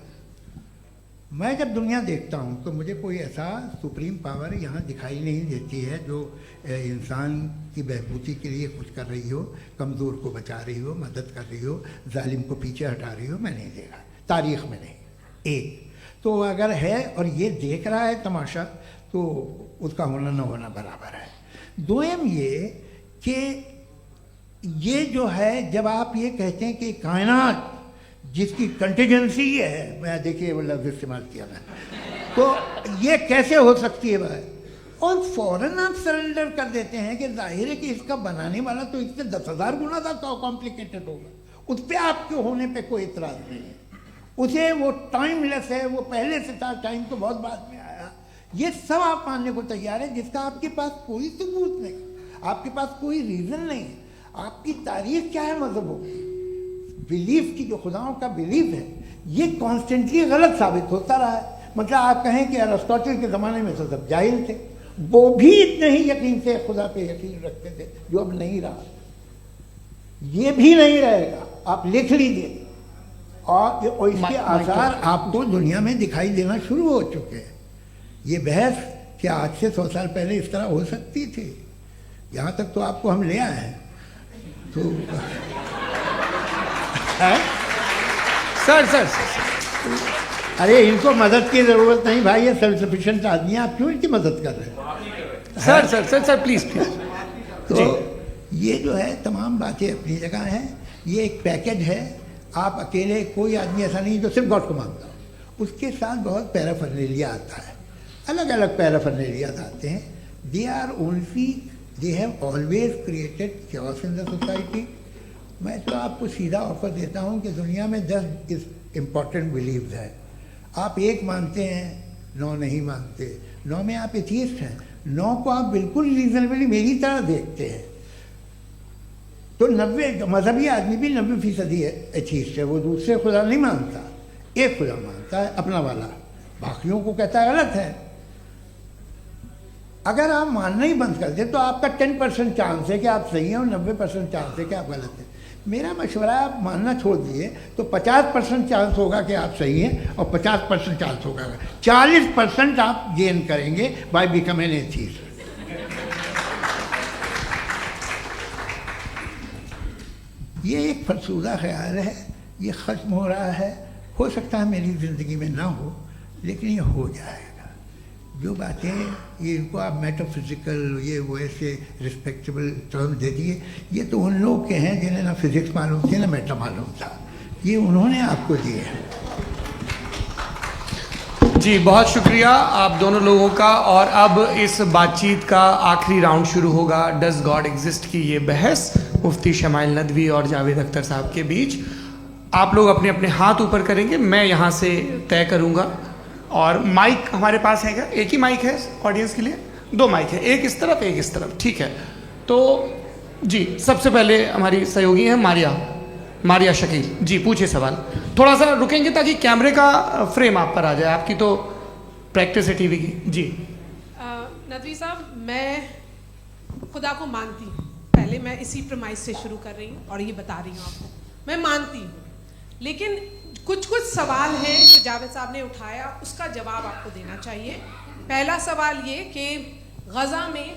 Speaker 3: मैं जब दुनिया देखता हूँ तो मुझे कोई ऐसा सुप्रीम पावर यहाँ दिखाई नहीं देती है जो इंसान की बहबूदी के लिए कुछ कर रही हो, कमज़ोर को बचा रही हो, मदद कर रही हो, जालिम को पीछे हटा रही हो। मैं नहीं देखा, तारीख़ में नहीं। एक तो अगर है और ये देख रहा है तमाशा, तो उसका होना न होना बराबर है। दोयम ये कि ये जो है, जब आप ये कहते हैं कि कायनात जिसकी कंटीजेंसी है, मैं देखिए वो लफ्ज़ इस्तेमाल किया मैं, तो ये कैसे हो सकती है बात? और फौरन आप सरेंडर कर देते हैं कि जाहिर है कि इसका बनाने वाला तो इससे 10,000 गुना ज़्यादा कॉम्प्लिकेटेड होगा। उस पर आपके होने पे कोई इतराज़ नहीं है। उसे वो टाइमलेस है, वो पहले से था, टाइम तो बहुत बाद में आया। ये सब आप मानने को तैयार है, जिसका आपके पास कोई सबूत नहीं, आपके पास कोई रीज़न नहीं है। आपकी तारीख क्या है मज़हबों की? बिलीफ की, जो खुदाओं का बिलीफ है, ये कॉन्स्टेंटली गलत साबित होता रहा है। मतलब आप कहें कि अरिस्टोटल के ज़माने में तो सब जाहिल थे, वो भी इतने ही यकीन से खुदा पे यकीन रखते थे, जो अब नहीं रहा। ये भी नहीं रहेगा, आप लिख लीजिए। और इसके आसार आपको दुनिया में दिखाई देना शुरू हो चुके हैं। ये बहस क्या आज से 100 साल पहले इस तरह हो सकती थी? यहाँ तक तो आपको हम ले आए हैं। तो
Speaker 1: सर
Speaker 3: अरे इनको मदद की ज़रूरत नहीं भाई, ये सेल्फ सफिशिएंट आदमी है, आप क्यों इनकी मदद कर रहे हैं?
Speaker 1: Sir please please.
Speaker 3: तो ये जो है तमाम बातें अपनी जगह हैं। ये एक पैकेज है। आप अकेले, कोई आदमी ऐसा नहीं जो सिर्फ गॉड को मानता हो, उसके साथ बहुत पैराफर्नेलिया आता है, अलग अलग पैराफर्नेलियाज आते हैं। They are only, they have always created chaos in the society. मैं तो आपको सीधा ऑफर देता हूँ कि दुनिया में 10 इम्पॉर्टेंट बिलीव्स हैं। आप एक मानते हैं, 9 नहीं मानते, 9 में आप एथियस्ट हैं, 9 को आप बिल्कुल रीजनेबली मेरी तरह देखते हैं। तो 90 मजहबी आदमी भी 90% एथियस्ट है। वो दूसरे खुदा नहीं मानता, एक खुदा मानता है, अपना वाला, बाकियों को कहता है गलत है। अगर आप मानना ही बंद कर दे तो आपका 10% चांस है कि आप सही हैं और 90% चांस है कि आप गलत हैं। मेरा मशवरा है, आप मानना छोड़ दिए तो 50% चांस होगा कि आप सही हैं और 50% चांस होगा, 40% आप गेन करेंगे बाय बिकमिंग एथियस्ट। ये एक फरसूदा ख्याल है, ये ख़त्म हो रहा है। हो सकता है मेरी ज़िंदगी में ना हो, लेकिन ये हो जाएगा। जो बातें ये इनको आप मेटाफिज़िकल ये वो ऐसे रिस्पेक्टेबल टर्म दे दिए, ये तो उन लोग के हैं जिन्हें ना फिज़िक्स मालूम थी ना मेटा मालूम था, ये उन्होंने आपको दिए हैं।
Speaker 1: जी बहुत शुक्रिया आप दोनों लोगों का। और अब इस बातचीत का आखिरी राउंड शुरू होगा, डज गॉड एग्जिस्ट की ये बहस मुफ्ती शमाइल नदवी और जावेद अख्तर साहब के बीच। आप लोग अपने अपने हाथ ऊपर करेंगे, मैं यहाँ से तय करूँगा। और माइक हमारे पास है क्या? एक ही माइक है ऑडियंस के लिए? 2 माइक है, एक इस तरफ एक इस तरफ, ठीक है। तो जी सबसे पहले हमारी सहयोगी हैं मारिया शकील जी, पूछिए सवाल। थोड़ा सा रुकेंगे ताकि कैमरे का फ्रेम आप पर आ जाए, आपकी तो प्रैक्टिस है टीवी की। जी
Speaker 5: नदवी साहब, मैं खुदा को मानती हूँ, पहले मैं इसी प्रमाइस से शुरू कर रही हूँ और ये बता रही हूँ आपको, मैं मानती हूँ। लेकिन कुछ सवाल हैं जो जावेद साहब ने उठाया, उसका जवाब आपको देना चाहिए। पहला सवाल ये कि गज़ा में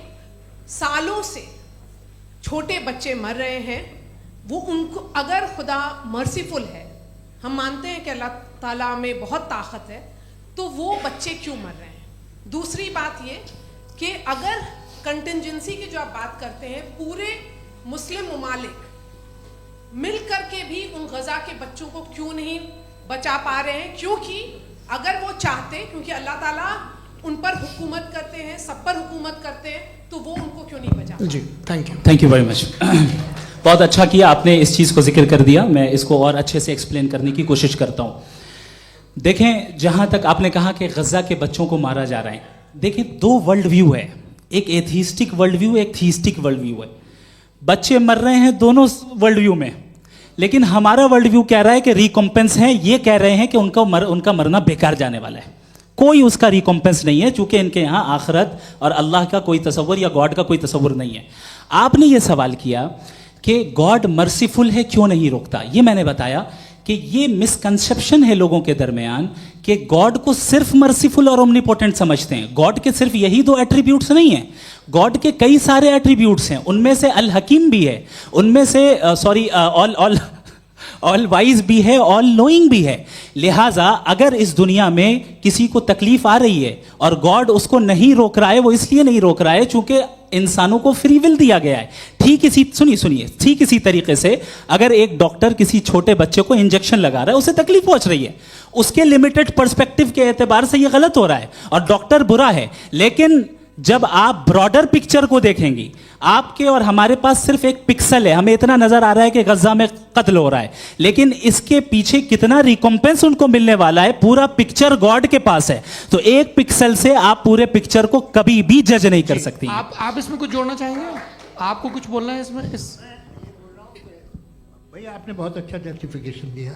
Speaker 5: सालों से छोटे बच्चे मर रहे हैं, वो उनको अगर खुदा मर्सीफुल है, हम मानते हैं कि अल्लाह ताला में बहुत ताकत है, तो वो बच्चे क्यों मर रहे हैं? दूसरी बात ये कि अगर कंटिजेंसी की जो आप बात करते हैं, पूरे मुस्लिम ममालिक मिल करके भी उन गज़ा के बच्चों को क्यों नहीं बचा पा रहे हैं? क्योंकि अगर वो चाहते, क्योंकि अल्लाह ताला उन पर हुकूमत करते हैं, सब पर हुकूमत करते हैं, तो वो उनको क्यों नहीं बचा?
Speaker 1: जी थैंक यू
Speaker 4: वेरी मच। बहुत अच्छा किया आपने इस चीज़ को जिक्र कर दिया, मैं इसको और अच्छे से एक्सप्लेन करने की कोशिश करता हूँ। देखें, जहाँ तक आपने कहा कि गज़ा के बच्चों को मारा जा रहा है, देखें 2 वर्ल्ड व्यू है, एक एथीस्टिक वर्ल्ड व्यू, एक थीस्टिक वर्ल्ड व्यू है। बच्चे मर रहे हैं दोनों वर्ल्ड व्यू में, लेकिन हमारा वर्ल्ड व्यू कह रहा है कि रिकॉम्पेंस है, ये कह रहे हैं कि उनका मरना बेकार जाने वाला है, कोई उसका रिकॉम्पेंस नहीं है, चूंकि इनके यहाँ आखिरत और अल्लाह का कोई तसव्वुर या गॉड का कोई तसव्वुर नहीं है। आपने ये सवाल किया कि गॉड मर्सीफुल है, क्यों नहीं रोकता? ये मैंने बताया कि ये मिसकंसेप्शन है लोगों के दरमियान कि गॉड को सिर्फ मर्सीफुल और ओमनीपोटेंट समझते हैं। गॉड के सिर्फ यही 2 एट्रीब्यूट्स नहीं हैं, गॉड के कई सारे एट्रीब्यूट्स हैं, उनमें से अल हकीम भी है, उनमें से ऑल वाइज भी है, ऑल नोइंग भी है। लिहाजा अगर इस दुनिया में किसी को तकलीफ आ रही है और गॉड उसको नहीं रोक रहा है, वो इसलिए नहीं रोक रहा है चूंकि इंसानों को फ्री विल दिया गया है। ठीक इसी तरीके से अगर एक डॉक्टर किसी छोटे बच्चे को इंजेक्शन लगा रहा है, उसे तकलीफ पहुंच रही है, उसके लिमिटेड पर्सपेक्टिव के एतबार से यह गलत हो रहा है और डॉक्टर बुरा है। लेकिन जब आप ब्रॉडर पिक्चर को देखेंगी, आपके और हमारे पास सिर्फ एक पिक्सल है, हमें इतना नजर आ रहा है कि गजा में कत्ल हो रहा है, लेकिन इसके पीछे कितना रिकॉम्पेंस उनको मिलने वाला है, पूरा पिक्चर गॉड के पास है। तो एक पिक्सल से आप पूरे पिक्चर को कभी भी जज नहीं कर सकती।
Speaker 1: आप इसमें कुछ जोड़ना चाहेंगे? आपको कुछ बोलना है इसमें?
Speaker 3: भैया आपने बहुत अच्छा जस्टिफिकेशन दिया।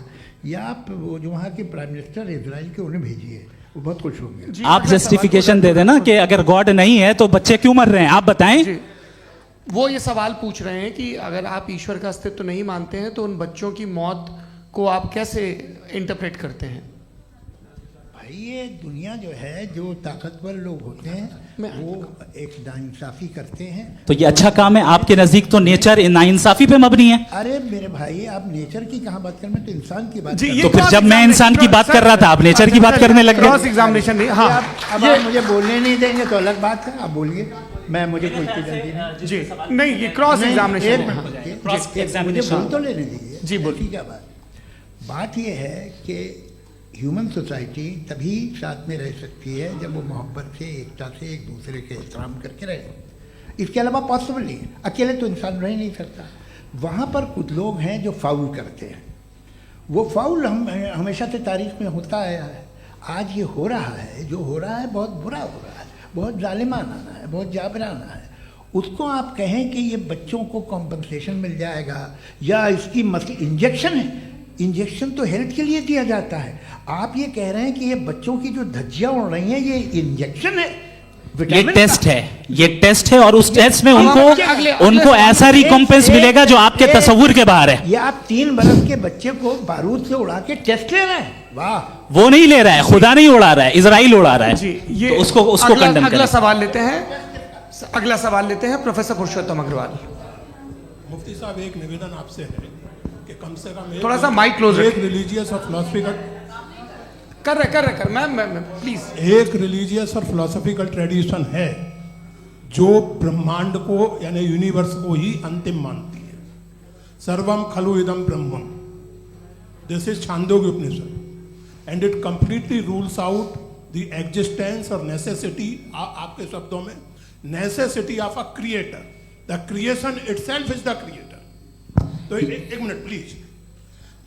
Speaker 3: या आप वो जो वहाँ के प्राइम मिनिस्टर इजराइल के उन्हें भेजिए, वो बहुत खुश होंगे।
Speaker 4: आप जस्टिफिकेशन दे देना कि अगर गॉड नहीं है तो बच्चे क्यों मर रहे हैं, आप बताएं।
Speaker 1: वो ये सवाल पूछ रहे हैं कि अगर आप ईश्वर का अस्तित्व नहीं मानते हैं तो उन बच्चों की मौत को आप कैसे इंटरप्रेट करते हैं?
Speaker 3: भाई ये दुनिया जो है, जो ताकतवर लोग होते हैं वो एक नाइंसाफ़ी करते हैं।
Speaker 4: तो ये अच्छा काम है आपके नजदीक, तो नेचर नाइंसाफ़ी पे मबनी है।
Speaker 3: अरे मेरे भाई, आप नेचर की कहाँ बात कर रहे हैं, तो इंसान की बात
Speaker 1: जी,
Speaker 3: कर।
Speaker 4: तो फिर जब मैं इंसान की बात कर रहा था, आप नेचर की बात करने लग गए।
Speaker 1: क्रॉस एग्जामिनेशन नहीं। हाँ,
Speaker 3: अब आप मुझे बोलने नहीं देंगे तो अलग बात है, आप बोलिए, मुझे कोई जल्दी नहीं।
Speaker 1: जी नहीं, ये क्रॉस एग्जामिनेशन है।
Speaker 3: मुझे बोल तो लेने दीजिए।
Speaker 1: जी बोलिए।
Speaker 3: ठीक है। बात ये है कि ह्यूमन सोसाइटी तभी साथ में रह सकती है जब वो मोहब्बत से, एकता से, एक दूसरे के एहतराम करके रहे। इसके अलावा पॉसिबल नहीं है, अकेले तो इंसान रह नहीं सकता। वहाँ पर कुछ लोग हैं जो फाउल करते हैं, वो फाउल हम हमेशा से तारीख में होता आया है। आज ये हो रहा है, जो हो रहा है बहुत बुरा हो रहा है, बहुत जालिमाना है, बहुत जाबराना है। उसको आप कहें कि ये बच्चों को कॉम्पनसेशन मिल जाएगा या इसकी इंजेक्शन है, इंजेक्शन तो हेल्थ के लिए दिया जाता है। आप ये कह रहे हैं कि ये बच्चों की जो धज्जियां उड़ रही हैं ये इंजेक्शन है,
Speaker 4: ये टेस्ट है, ये टेस्ट है और उस टेस्ट में उनको ऐसा रिकॉम्पेंस मिलेगा जो आपके तसव्वुर के बाहर है।
Speaker 3: ये आप 3 बरस के बच्चे को बारूद से उड़ा के टेस्ट ले रहे हैं। वाह,
Speaker 4: वो नहीं ले रहा है, खुदा नहीं उड़ा रहा है, इजराइल उड़ा रहा है।
Speaker 1: जी, ये
Speaker 4: तो उसको कंडेम
Speaker 1: अगला सवाल लेते हैं प्रोफेसर पुरुषोत्तम अग्रवाल।
Speaker 6: मुफ्ती साहब, एक निवेदन आपसे है कि कम से कम
Speaker 1: थोड़ा सा माइक क्लोज
Speaker 6: एक रिलीजियस और फिलोसफिकल
Speaker 1: कर मैं प्लीज।
Speaker 6: एक रिलीजियस और फिलोसफिकल ट्रेडिशन है जो ब्रह्मांड को यानी यूनिवर्स को ही अंतिम मानती है। सर्वम खलु इदम ब्रह्मम, this is Chandogya Upanishad, and it completely rules out the existence और नेसेसिटी, आपके शब्दों में necessity of a creator. The creation itself is the creator. तो एक मिनट प्लीज।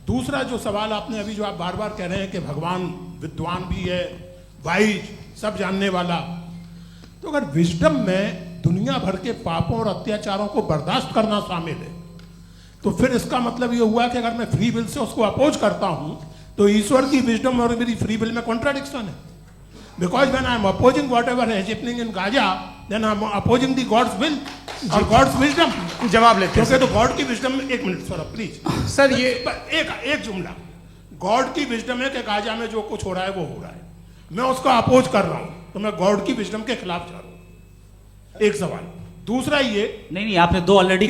Speaker 6: दूसरा जो सवाल आपने अभी जो आप बार बार कह रहे हैं कि भगवान विद्वान भी है, वाइज, सब जानने वाला, तो अगर विजडम में दुनिया भर के पापों और अत्याचारों को बर्दाश्त करना शामिल है, तो फिर इसका मतलब ये हुआ कि अगर मैं फ्री विल से उसको अपोज करता हूं तो ईश्वर की विजडम और मेरी फ्री विल में कॉन्ट्राडिक्शन है। Because when I am opposing whatever is happening in Gaza, then I am opposing the God's will और गॉड्स विजडम।
Speaker 1: जवाब लेते हैं
Speaker 6: क्योंकि तो गॉड की विजडम में, एक मिनट सर प्लीज
Speaker 1: सर, ये
Speaker 6: एक जुमला, गॉड की विजडम है कि गाजा में जो कुछ हो रहा है वो हो रहा है, मैं उसको अपोज कर रहा हूं, तो मैं गॉड की विजडम के खिलाफ जा रहा हूं। एक सवाल। दूसरा ये
Speaker 2: नहीं, आपने दो ऑलरेडी।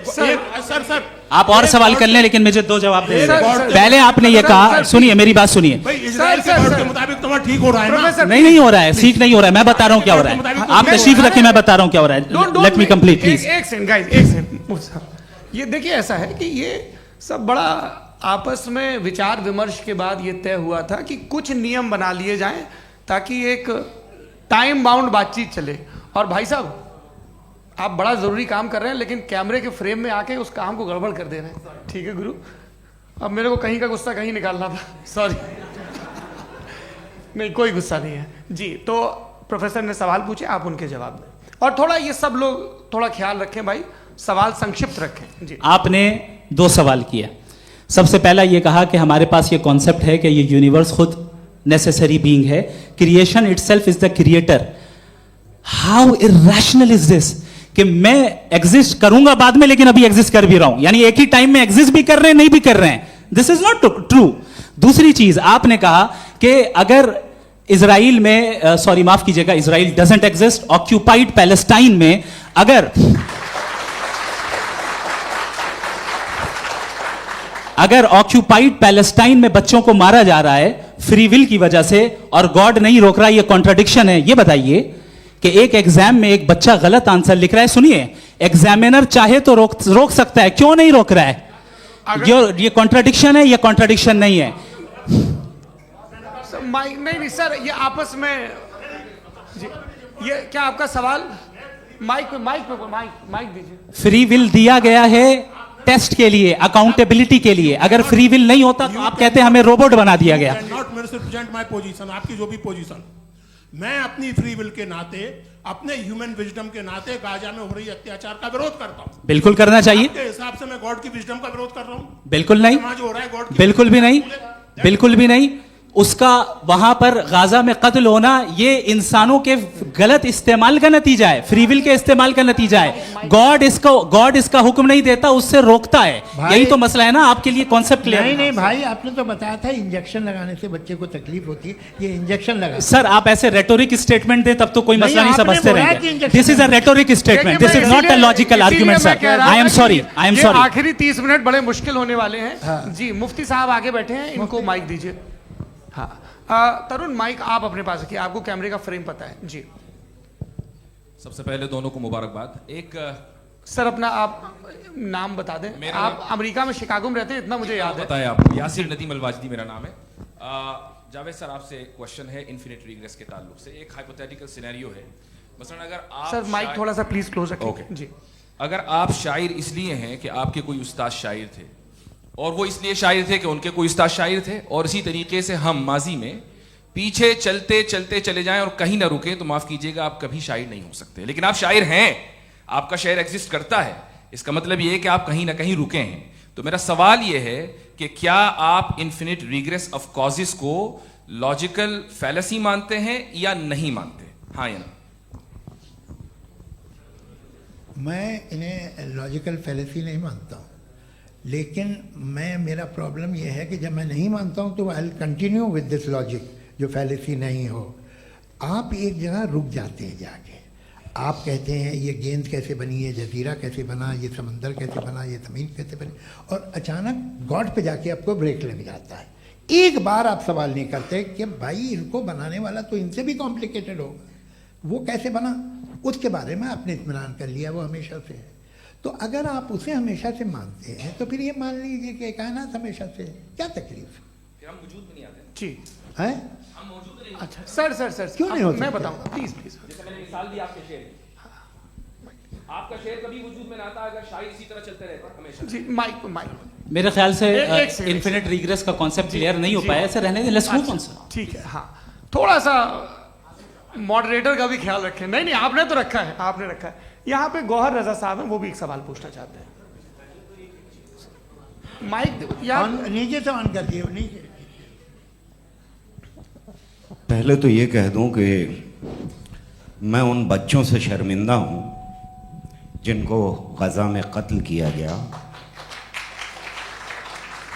Speaker 6: सर
Speaker 2: आप और सवाल कर लें, लेकिन मुझे दो जवाब दे
Speaker 1: सर,
Speaker 2: दीजिए। पहले आपने ये कहा, सुनिए मेरी बात सुनिए।
Speaker 6: भाई इजराइल के गॉड के मुताबिक तुम्हारा ठीक हो रहा है ना?
Speaker 2: नहीं हो रहा है, ठीक नहीं हो रहा है, मैं बता रहा हूँ क्या हो रहा है। आप तशरीफ रखिए, मैं बता रहा हूँ क्या हो रहा है। Late me complete please.
Speaker 1: एक सेकंड गाइस, एक सेकंड। ये देखिए, ऐसा है कि ये सब बड़ा आपस में विचार विमर्श के बाद ये तय हुआ था कि कुछ नियम बना लिए जाएं ताकि एक टाइम बाउंड बातचीत चले। और भाई साहब, आप बड़ा जरूरी काम कर रहे हैं, लेकिन कैमरे के फ्रेम में आके उस काम को गड़बड़ कर दे रहे हैं। ठीक है गुरु, अब मेरे को कहीं का गुस्सा कहीं निकालना था, सॉरी। नहीं, कोई गुस्सा नहीं है जी। तो प्रोफेसर ने सवाल पूछे, आप उनके जवाब दें, और थोड़ा ये सब लोग थोड़ा ख्याल रखें भाई, सवाल संक्षिप्त रखें जी।
Speaker 4: आपने दो सवाल किया। सबसे पहला ये कहा कि हमारे पास ये कॉन्सेप्ट है कि ये यूनिवर्स खुद नेसेसरी बीइंग है, creation itself is the creator. How irrational is this कि मैं एग्जिस्ट करूंगा बाद में, लेकिन अभी एग्जिस्ट कर भी रहा हूं, यानी एक ही टाइम में एग्जिस्ट भी कर रहे हैं, नहीं भी कर रहे हैं। This is not true. दूसरी चीज आपने कहा कि अगर इजराइल में, सॉरी माफ कीजिएगा, Israel doesn't exist, occupied Palestine में अगर ऑक्यूपाइड पैलेस्टाइन में बच्चों को मारा जा रहा है फ्री विल की वजह से और गॉड नहीं रोक रहा, ये कॉन्ट्रडिक्शन है। ये बताइए कि एक एग्जाम में एक बच्चा गलत आंसर लिख रहा है, सुनिए, एग्जामिनर चाहे तो रोक सकता है, क्यों नहीं रोक रहा है? ये कॉन्ट्रडिक्शन है, ये कॉन्ट्रडिक्शन नहीं है।
Speaker 1: माइक नहीं सर, ये आपस में जी, ये क्या आपका सवाल? माइक दीजिए।
Speaker 4: फ्री विल दिया गया है टेस्ट के लिए, अकाउंटेबिलिटी के लिए। अगर फ्री विल नहीं होता तो आप कहते हैं हमें रोबोट बना दिया गया।
Speaker 6: नॉट मिसरिप्रेजेंट माय पोजीशन, आपकी जो भी पोजीशन, मैं अपनी फ्री विल के नाते, अपने ह्यूमन विजडम के नाते गाजा में हो रही अत्याचार का विरोध करता हूं।
Speaker 4: बिल्कुल करना चाहिए।
Speaker 6: आपके हिसाब से मैं गॉड की विजडम का विरोध कर रहा हूं?
Speaker 4: बिल्कुल नहीं,
Speaker 6: जो हो रहा है गॉड,
Speaker 4: बिल्कुल भी नहीं, बिल्कुल भी नहीं। उसका वहां पर गाजा में कत्ल होना ये इंसानों के गलत इस्तेमाल का नतीजा है, फ्री विल के इस्तेमाल का नतीजा है। गॉड इसका हुक्म नहीं देता, उससे रोकता है। यही तो मसला है ना, आपके लिए कॉन्सेप्ट क्लियर
Speaker 3: नहीं नहीं भाई, आपने तो बताया था इंजेक्शन लगाने से बच्चे को तकलीफ होती है, ये इंजेक्शन लगा।
Speaker 4: सर आप ऐसे रेटोरिक स्टेटमेंट दे तब तो कोई मसला नहीं समझते रहेंगे। This is a rhetoric statement, this is not a logical argument sir. I am sorry, I am sorry.
Speaker 1: आखिरी 30 मिनट बड़े मुश्किल होने वाले हैं जी। मुफ्ती साहब आगे बैठे हैं, इनको माइक दीजिए। हाँ तरुण, माइक आप अपने पास रखिए, आपको कैमरे का फ्रेम पता है जी।
Speaker 7: सबसे पहले दोनों को मुबारकबाद। एक
Speaker 1: सर अपना आप नाम बता दें। आप अमेरिका में शिकागो में रहते हैं, इतना मुझे याद है।
Speaker 7: बताया आपको, यासिर नदीम अलवाजदी मेरा नाम है। जावेद सर, आपसे क्वेश्चन है इन्फिनिट रिग्रेस के ताल्लुक से। एक हाइपोथेटिकल सिनेरियो है, मसलन अगर आप
Speaker 1: सर माइक थोड़ा सा प्लीज क्लोज रखिए जी।
Speaker 7: अगर आप शायर इसलिए हैं कि आपके कोई उस्ताद शायर थे, और वो इसलिए शायर थे कि उनके कोई उस्ताद शायर थे, और इसी तरीके से हम माजी में पीछे चलते चलते चले जाएं और कहीं ना रुके, तो माफ कीजिएगा आप कभी शायर नहीं हो सकते। लेकिन आप शायर हैं, आपका शायर एग्जिस्ट करता है, इसका मतलब ये है कि आप कहीं ना कहीं रुके हैं। तो मेरा सवाल ये है कि क्या आप इन्फिनिट रिग्रेस ऑफ कॉजेस को लॉजिकल फैलेसी मानते हैं या नहीं मानते? हाँ या ना?
Speaker 3: मैं इन्हें लॉजिकल फैलेसी नहीं मानता हूँ, लेकिन मेरा प्रॉब्लम यह है कि जब मैं नहीं मानता हूँ तो I will continue with this logic जो फैलेसी नहीं हो। आप एक जगह रुक जाते हैं जाके, आप कहते हैं ये गेंद कैसे बनी, ये जजीरा कैसे बना, ये समंदर कैसे बना, ये ज़मीन कैसे बनी, और अचानक गॉड पे जाके आपको ब्रेक लग जाता है। एक बार आप सवाल नहीं करते कि भाई इनको बनाने वाला तो इनसे भी कॉम्प्लिकेटेड होगा, वो कैसे बना, उसके बारे में आपने इत्मीनान कर लिया, वो हमेशा से है। तो अगर आप उसे हमेशा से मानते हैं तो फिर ये मान लीजिए कि कायनात हमेशा से है, क्या तकलीफ
Speaker 7: फिर हम वजूद में नहीं आते
Speaker 1: जी
Speaker 3: है?
Speaker 7: हम मौजूद नहीं।
Speaker 1: अच्छा सर
Speaker 3: क्यों नहीं हो
Speaker 1: मैं
Speaker 3: सकता?
Speaker 1: बताऊंगा, प्लीज प्लीज।
Speaker 7: जैसे मैंने मिसाल दी आपके शेर की। आपका शेर कभी वजूद में ना आता अगर शायर इसी तरह चलते रहते हमेशा।
Speaker 1: जी माइक
Speaker 4: मेरे ख्याल से
Speaker 1: एक सेकंड।
Speaker 4: इन्फिनिट रिग्रेस का कॉन्सेप्ट क्लियर नहीं हो
Speaker 1: जी।
Speaker 4: पाया, ऐसे रहने दें, लेट्स मूव ऑन सर।
Speaker 1: ठीक है, हाँ थोड़ा सा मॉडरेटर का भी ख्याल रखें। नहीं नहीं, आपने तो रखा है, आपने रखा है। यहाँ पे गौहर रजा साहब हैं, वो भी एक सवाल पूछना चाहते हैं। माइक यार
Speaker 3: नीचे से ऑन कर दिए, नीचे।
Speaker 8: पहले तो ये कह दूं कि मैं उन बच्चों से शर्मिंदा हूं जिनको गजा में कत्ल किया गया,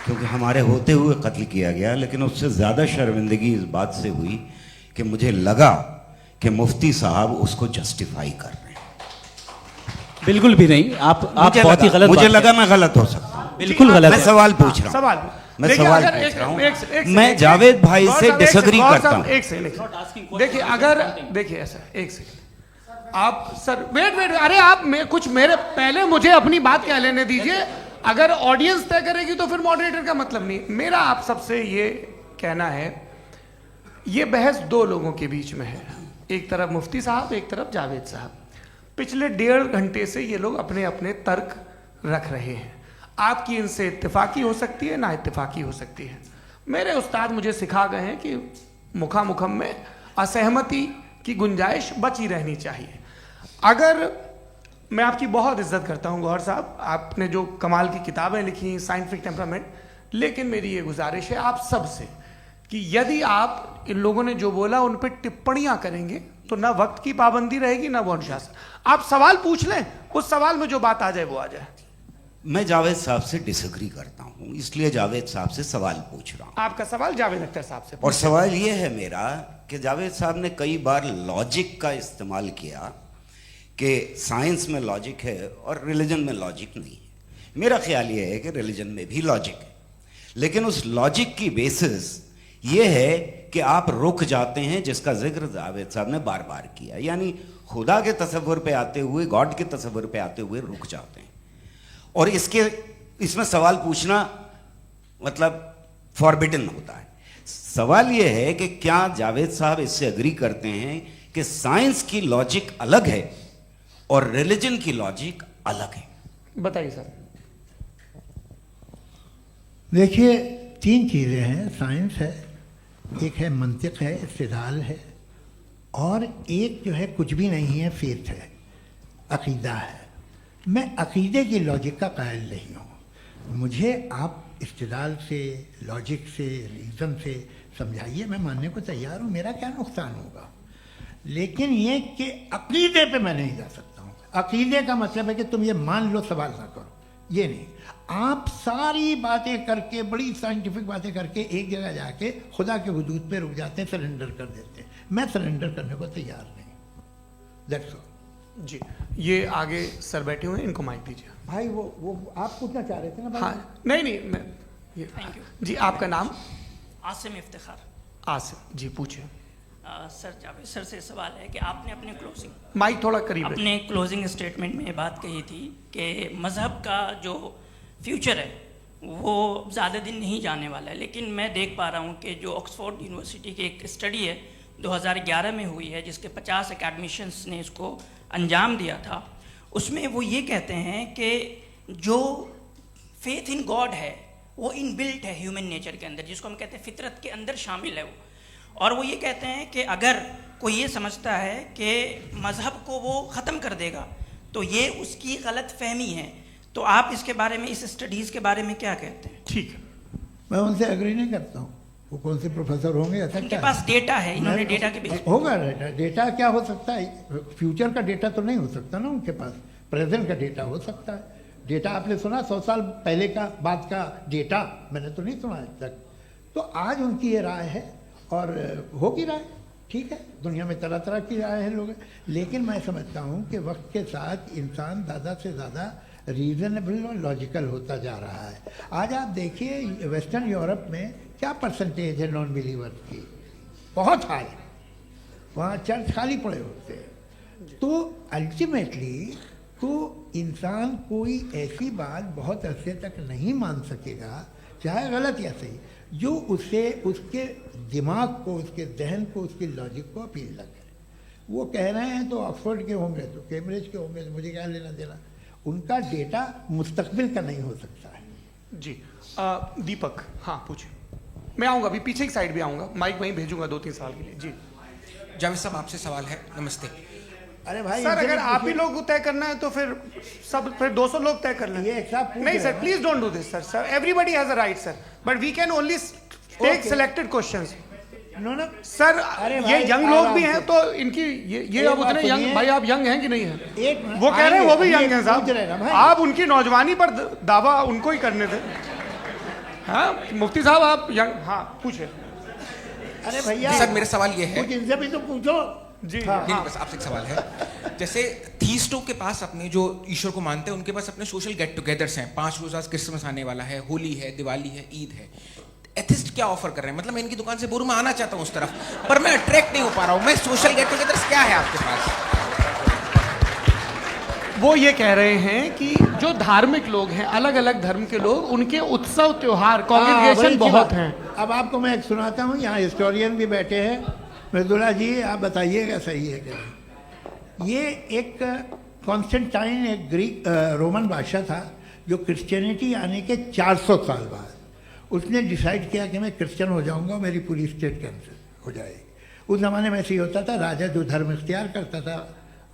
Speaker 8: क्योंकि हमारे होते हुए कत्ल किया गया। लेकिन उससे ज़्यादा शर्मिंदगी इस बात से हुई कि मुझे लगा कि मुफ्ती साहब उसको जस्टिफाई कर रहे हैं।
Speaker 4: बिल्कुल भी नहीं, आप बहुत ही गलत
Speaker 8: मुझे
Speaker 4: बात
Speaker 8: लगा
Speaker 4: कर-
Speaker 8: मैं गलत हो सकता हूं।
Speaker 4: बिल्कुल गलत
Speaker 8: मैं
Speaker 4: है।
Speaker 8: सवाल पूछ रहा हूं।
Speaker 1: सवाल
Speaker 8: मैं
Speaker 1: देखिए,
Speaker 8: सवाल
Speaker 1: अगर
Speaker 8: पूछ रहा हूं।
Speaker 1: एक
Speaker 8: मैं
Speaker 1: सेकंड,
Speaker 8: जावेद भाई
Speaker 1: गौर
Speaker 8: से
Speaker 1: साहब, एक
Speaker 8: डिसएग्री
Speaker 1: सेकंड,
Speaker 8: करता
Speaker 1: गौर साहब,
Speaker 8: हूं।
Speaker 1: एक सेकंड देखिए, अगर देखिए ऐसा एक सेकंड आप सर वेट, अरे आप कुछ मेरे पहले मुझे अपनी बात कह लेने दीजिए। अगर ऑडियंस तय करेगी तो फिर मॉडरेटर का मतलब नहीं। मेरा आप सबसे ये कहना है, ये बहस दो लोगों के बीच में है, एक तरफ मुफ्ती साहब, एक तरफ जावेद साहब। पिछले 1.5 घंटे से ये लोग अपने अपने तर्क रख रहे हैं। आपकी इनसे इत्तेफाकी हो सकती है, ना इत्तेफाकी हो सकती है। मेरे उस्ताद मुझे सिखा गए हैं कि मुखामुखम में असहमति की गुंजाइश बची रहनी चाहिए। अगर मैं आपकी बहुत इज्जत करता हूं गौहर साहब, आपने जो कमाल की किताबें लिखी, साइंटिफिक टेम्परामेंट, लेकिन मेरी ये गुजारिश है आप सबसे कि यदि आप इन लोगों ने जो बोला उन पर टिप्पणियां करेंगे तो ना वक्त की पाबंदी रहेगी, ना वो अनुशासन। आप सवाल पूछ लें, उस सवाल में जो बात आ जाए वो आ जाए।
Speaker 8: मैं जावेद साहब से डिसएग्री करता हूं, इसलिए जावेद साहब से सवाल पूछ रहा हूं।
Speaker 1: आपका सवाल जावेद अख्तर साहब से।
Speaker 8: और सवाल ये है मेरा कि जावेद साहब ने कई बार लॉजिक का इस्तेमाल किया कि साइंस में लॉजिक है और रिलीजन में लॉजिक नहीं है। मेरा ख्याल ये है कि रिलीजन में भी लॉजिक है, लेकिन उस लॉजिक की बेसिस ये है कि आप रुक जाते हैं, जिसका जिक्र जावेद साहब ने बार बार किया, यानी खुदा के तसव्वुर पे आते हुए, गॉड के तसव्वुर पे आते हुए रुक जाते हैं। और इसमें सवाल पूछना मतलब फॉरबिडन होता है। सवाल यह है कि क्या जावेद साहब इससे एग्री करते हैं कि साइंस की लॉजिक अलग है और रिलीजन की लॉजिक अलग है?
Speaker 1: बताइए सर।
Speaker 3: देखिए, 3 चीज़ें हैं, साइंस है, एक है मंतिक है, इस्तिदलाल है, और एक जो है कुछ भी नहीं है, फेथ है, अकीदा है। मैं अकीदे की लॉजिक का कायल नहीं हूँ। मुझे आप इस्तिदलाल से, लॉजिक से, रीज़न से समझाइए, मैं मानने को तैयार हूँ, मेरा क्या नुकसान होगा। लेकिन ये कि अकीदे पे मैं नहीं जा सकता हूँ। अकीदे का मतलब है कि तुम ये मान लो, सवाल ना करो, ये नहीं। आप सारी बातें करके, बड़ी साइंटिफिक बातें करके एक जगह जाके खुदा के हुदूद पे रुक जाते हैं, सरेंडर कर देते हैं। मैं सरेंडर करने को तैयार नहीं। That's all.
Speaker 1: जी, ये आगे सर बैठे हुए हैं, इनको माइक दीजिए।
Speaker 3: भाई वो आप पूछना चाह रहे थे ना भाई?
Speaker 1: हाँ, नहीं मैं ये
Speaker 9: थैंक यू
Speaker 1: जी, आपका नाम?
Speaker 9: आसिम इफ्तिखार।
Speaker 1: आसिफ जी, पूछिए।
Speaker 9: सर, जावेद सर से सवाल है कि आपने अपने
Speaker 1: माइक थोड़ा करीब रखिए।
Speaker 9: अपने क्लोजिंग स्टेटमेंट में बात कही थी कि मज़हब का जो फ्यूचर है वो ज़्यादा दिन नहीं जाने वाला है, लेकिन मैं देख पा रहा हूँ कि जो ऑक्सफोर्ड यूनिवर्सिटी की एक स्टडी है 2011 में हुई है, जिसके 50 एकेडमिशियंस ने इसको अंजाम दिया था, उसमें वो ये कहते हैं कि जो फेथ इन गॉड है वो इनबिल्ट है ह्यूमन नेचर के अंदर, जिसको हम कहते हैं फितरत के अंदर शामिल है वो। और वो ये कहते हैं कि अगर कोई ये समझता है कि मज़हब को वो ख़त्म कर देगा तो ये उसकी गलत फहमी है। तो आप इसके बारे में, इस स्टडीज़ के बारे में क्या कहते हैं?
Speaker 1: ठीक है,
Speaker 3: मैं उनसे एग्री नहीं करता हूँ। वो कौन से प्रोफेसर होंगे, ऐसा
Speaker 9: उनके
Speaker 3: क्या
Speaker 9: पास डेटा है, इन्होंने
Speaker 3: मैं-
Speaker 9: डेटा के बेस पे-
Speaker 3: होगा डेटा क्या हो सकता है? फ्यूचर का डेटा तो नहीं हो सकता ना उनके पास, प्रेजेंट का डेटा हो सकता है। डेटा आपने सुना 100 साल पहले का बाद का डेटा? मैंने तो नहीं सुना आज तक। तो आज उनकी ये राय है और होगी राय, ठीक है, दुनिया में तरह तरह की राय है लोग, लेकिन मैं समझता हूँ कि वक्त के साथ इंसान ज़्यादा से ज़्यादा रीजनेबल और लॉजिकल होता जा रहा है। आज आप देखिए वेस्टर्न यूरोप में क्या परसेंटेज है नॉन बिलीवर्स की, बहुत हाई, वहाँ चर्च खाली पड़े होते हैं। तो अल्टीमेटली तो इंसान कोई ऐसी बात बहुत अरसे तक नहीं मान सकेगा, चाहे गलत या सही, जो उसे उसके दिमाग को, उसके जहन को, उसके लॉजिक को अपील न करे। वो कह रहे हैं तो ऑक्सफोर्ड के होंगे तो कैम्ब्रिज के होंगे, तो मुझे क्या लेना देना, उनका डेटा मुस्तकबिल का नहीं हो सकता है।
Speaker 1: जी दीपक, हाँ पूछिए। मैं आऊँगा, अभी पीछे की साइड भी आऊँगा, माइक वहीं भेजूंगा 2-3 साल के लिए। जी
Speaker 10: जावेद साहब, आपसे सवाल है। नमस्ते।
Speaker 3: अरे भाई
Speaker 1: सर, अगर आप ही लोग को तय करना है तो फिर 200 लोग तय कर लें।
Speaker 3: ये एक साथ पूछ
Speaker 1: नहीं
Speaker 3: रहे
Speaker 1: सर,
Speaker 3: हैं।
Speaker 1: Please don't do this sir, everybody has a right sir, but we can only take
Speaker 3: Okay.
Speaker 1: Selected questions.
Speaker 3: No no
Speaker 1: sir
Speaker 3: अरे
Speaker 1: ये
Speaker 3: भाई,
Speaker 1: यंग लोग भी
Speaker 3: आराम
Speaker 1: हैं
Speaker 3: से।
Speaker 1: तो इनकी ये
Speaker 3: एक
Speaker 1: अब
Speaker 3: बात
Speaker 1: उतने यंग,
Speaker 3: सुनिए।
Speaker 1: भाई आप यंग हैं कि नहीं हैं?
Speaker 3: एक मिनट,
Speaker 1: वो कह रहे हैं वो भी
Speaker 3: आएंगे,
Speaker 1: यंग हैं
Speaker 3: पूछ रहे हैं ना
Speaker 1: साहब,
Speaker 3: भाई।
Speaker 1: आप उनकी नौजवानी पर दावा उनको ही करने थे। हाँ मुफ्ती साहब आप यंग, हाँ पूछे।
Speaker 3: अरे भैया
Speaker 10: सर, मेरा सवाल ये है।
Speaker 3: कुछ इनसे भी तो पूछो।
Speaker 1: जी
Speaker 3: हाँ,
Speaker 10: नहीं, बस आपसे एक सवाल है। जैसे थीस्टों के पास अपने जो ईश्वर को मानते हैं, उनके पास अपने सोशल गेट टुगेदर्स हैं। 5 रोज़ आज क्रिसमस आने वाला है, होली है, दिवाली है, ईद है। एथिस्ट क्या ऑफर कर रहे हैं? मतलब मैं इनकी दुकान से बोलूं, मैं आना चाहता हूं उस तरफ, पर मैं अट्रैक्ट नहीं हो पा रहा हूं। मैं सोशल गेट टुगेदर्स क्या है आपके पास?
Speaker 1: वो ये कह रहे हैं कि जो धार्मिक लोग हैं, अलग अलग धर्म के लोग, उनके उत्सव त्योहार
Speaker 3: वही
Speaker 1: कॉन्ग्रेगेशन
Speaker 3: की
Speaker 1: बहुत
Speaker 3: बात।
Speaker 1: हैं।
Speaker 3: अब आपको मैं एक सुनाता हूँ, यहाँ हिस्टोरियन भी बैठे हैं। मृदुला जी आप बताइएगा सही है क्या? ये एक कॉन्स्टेंटाइन, एक ग्रीक रोमन बादशाह था, जो क्रिश्चियनिटी आने के 400 साल बाद उसने डिसाइड किया कि मैं क्रिश्चियन हो जाऊंगा, मेरी पूरी स्टेट कैंसिल हो जाएगी। उस ज़माने में ऐसे ही होता था, राजा जो धर्म इख्तियार करता था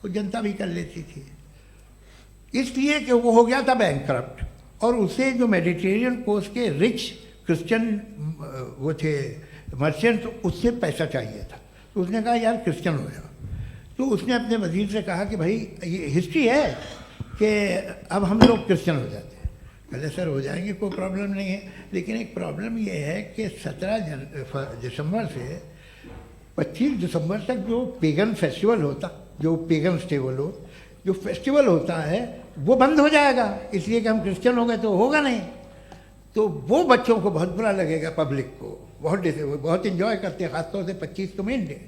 Speaker 3: वो जनता भी कर लेती थी, इसलिए कि वो हो गया था बैंकरप्ट, और उसे जो मेडिटेरियन कोस्ट के रिच क्रिश्चियन वो थे मर्चेंट, उससे पैसा चाहिए था। तो उसने कहा यार क्रिश्चियन हो जाओ। तो उसने अपने वजीर से कहा कि भाई ये हिस्ट्री है कि अब हम लोग क्रिश्चियन हो जाते हैं। कहते सर हो जाएंगे, कोई प्रॉब्लम नहीं है, लेकिन एक प्रॉब्लम ये है कि 17 दिसंबर से 25 दिसंबर तक जो पेगन फेस्टिवल होता, जो पेगन थे वो लोग, जो फेस्टिवल होता है वो बंद हो जाएगा, इसलिए कि हम क्रिश्चियन हो गए तो होगा नहीं। तो वो बच्चों को बहुत बुरा लगेगा, पब्लिक को बहुत इन्जॉय करते हैं, खासतौर से 25 को मेन डे।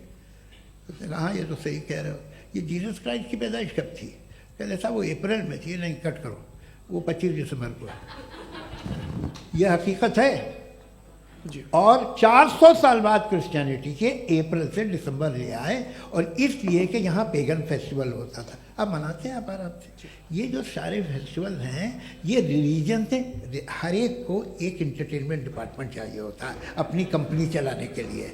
Speaker 3: उसने कहा हाँ ये तो सही कह रहे हो, ये जीसस क्राइस्ट की पैदाइश कब थी? कहते साहब वो अप्रैल में थी। नहीं कट करो, वो 25 दिसंबर को है। यह हकीकत है जी। और 400 साल बाद क्रिश्चियनिटी के अप्रैल से दिसंबर ले आए, और इसलिए कि यहाँ पेगन फेस्टिवल होता था। अब मनाते हैं आप आराम से। ये जो सारे फेस्टिवल हैं ये रिलीजन से, हर एक को एक इंटरटेनमेंट डिपार्टमेंट चाहिए होता है अपनी कंपनी चलाने के लिए।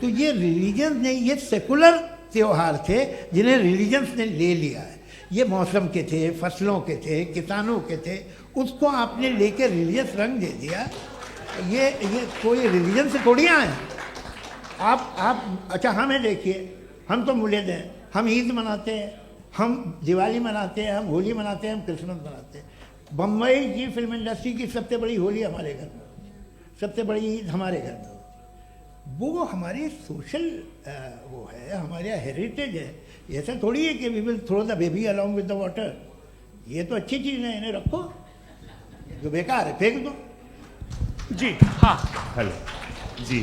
Speaker 3: तो ये रिलीजन ने, ये सेकुलर त्यौहार थे जिन्हें रिलीजन्स ने ले लिया है। ये मौसम के थे, फसलों के थे, किसानों के थे, उसको आपने लेके रिलीजियस रंग दे दिया। ये कोई रिलीजन से थोड़ी आए आप। अच्छा हमें देखिए, हम तो मुल्द हैं, हम ईद मनाते हैं, हम दिवाली मनाते हैं, हम होली मनाते हैं, हम क्रिसमस मनाते हैं। बम्बई की फिल्म इंडस्ट्री की सबसे बड़ी होली हमारे घर में, सबसे बड़ी ईद हमारे घर में। वो हमारे सोशल वो है, हमारे हेरिटेज है। ऐसा थोड़ी है कि we will throw the baby along with the water. ये तो अच्छी चीज़ है, इन्हें रखो, जो बेकार है फेंक दो।
Speaker 1: जी हाँ
Speaker 11: हेलो जी,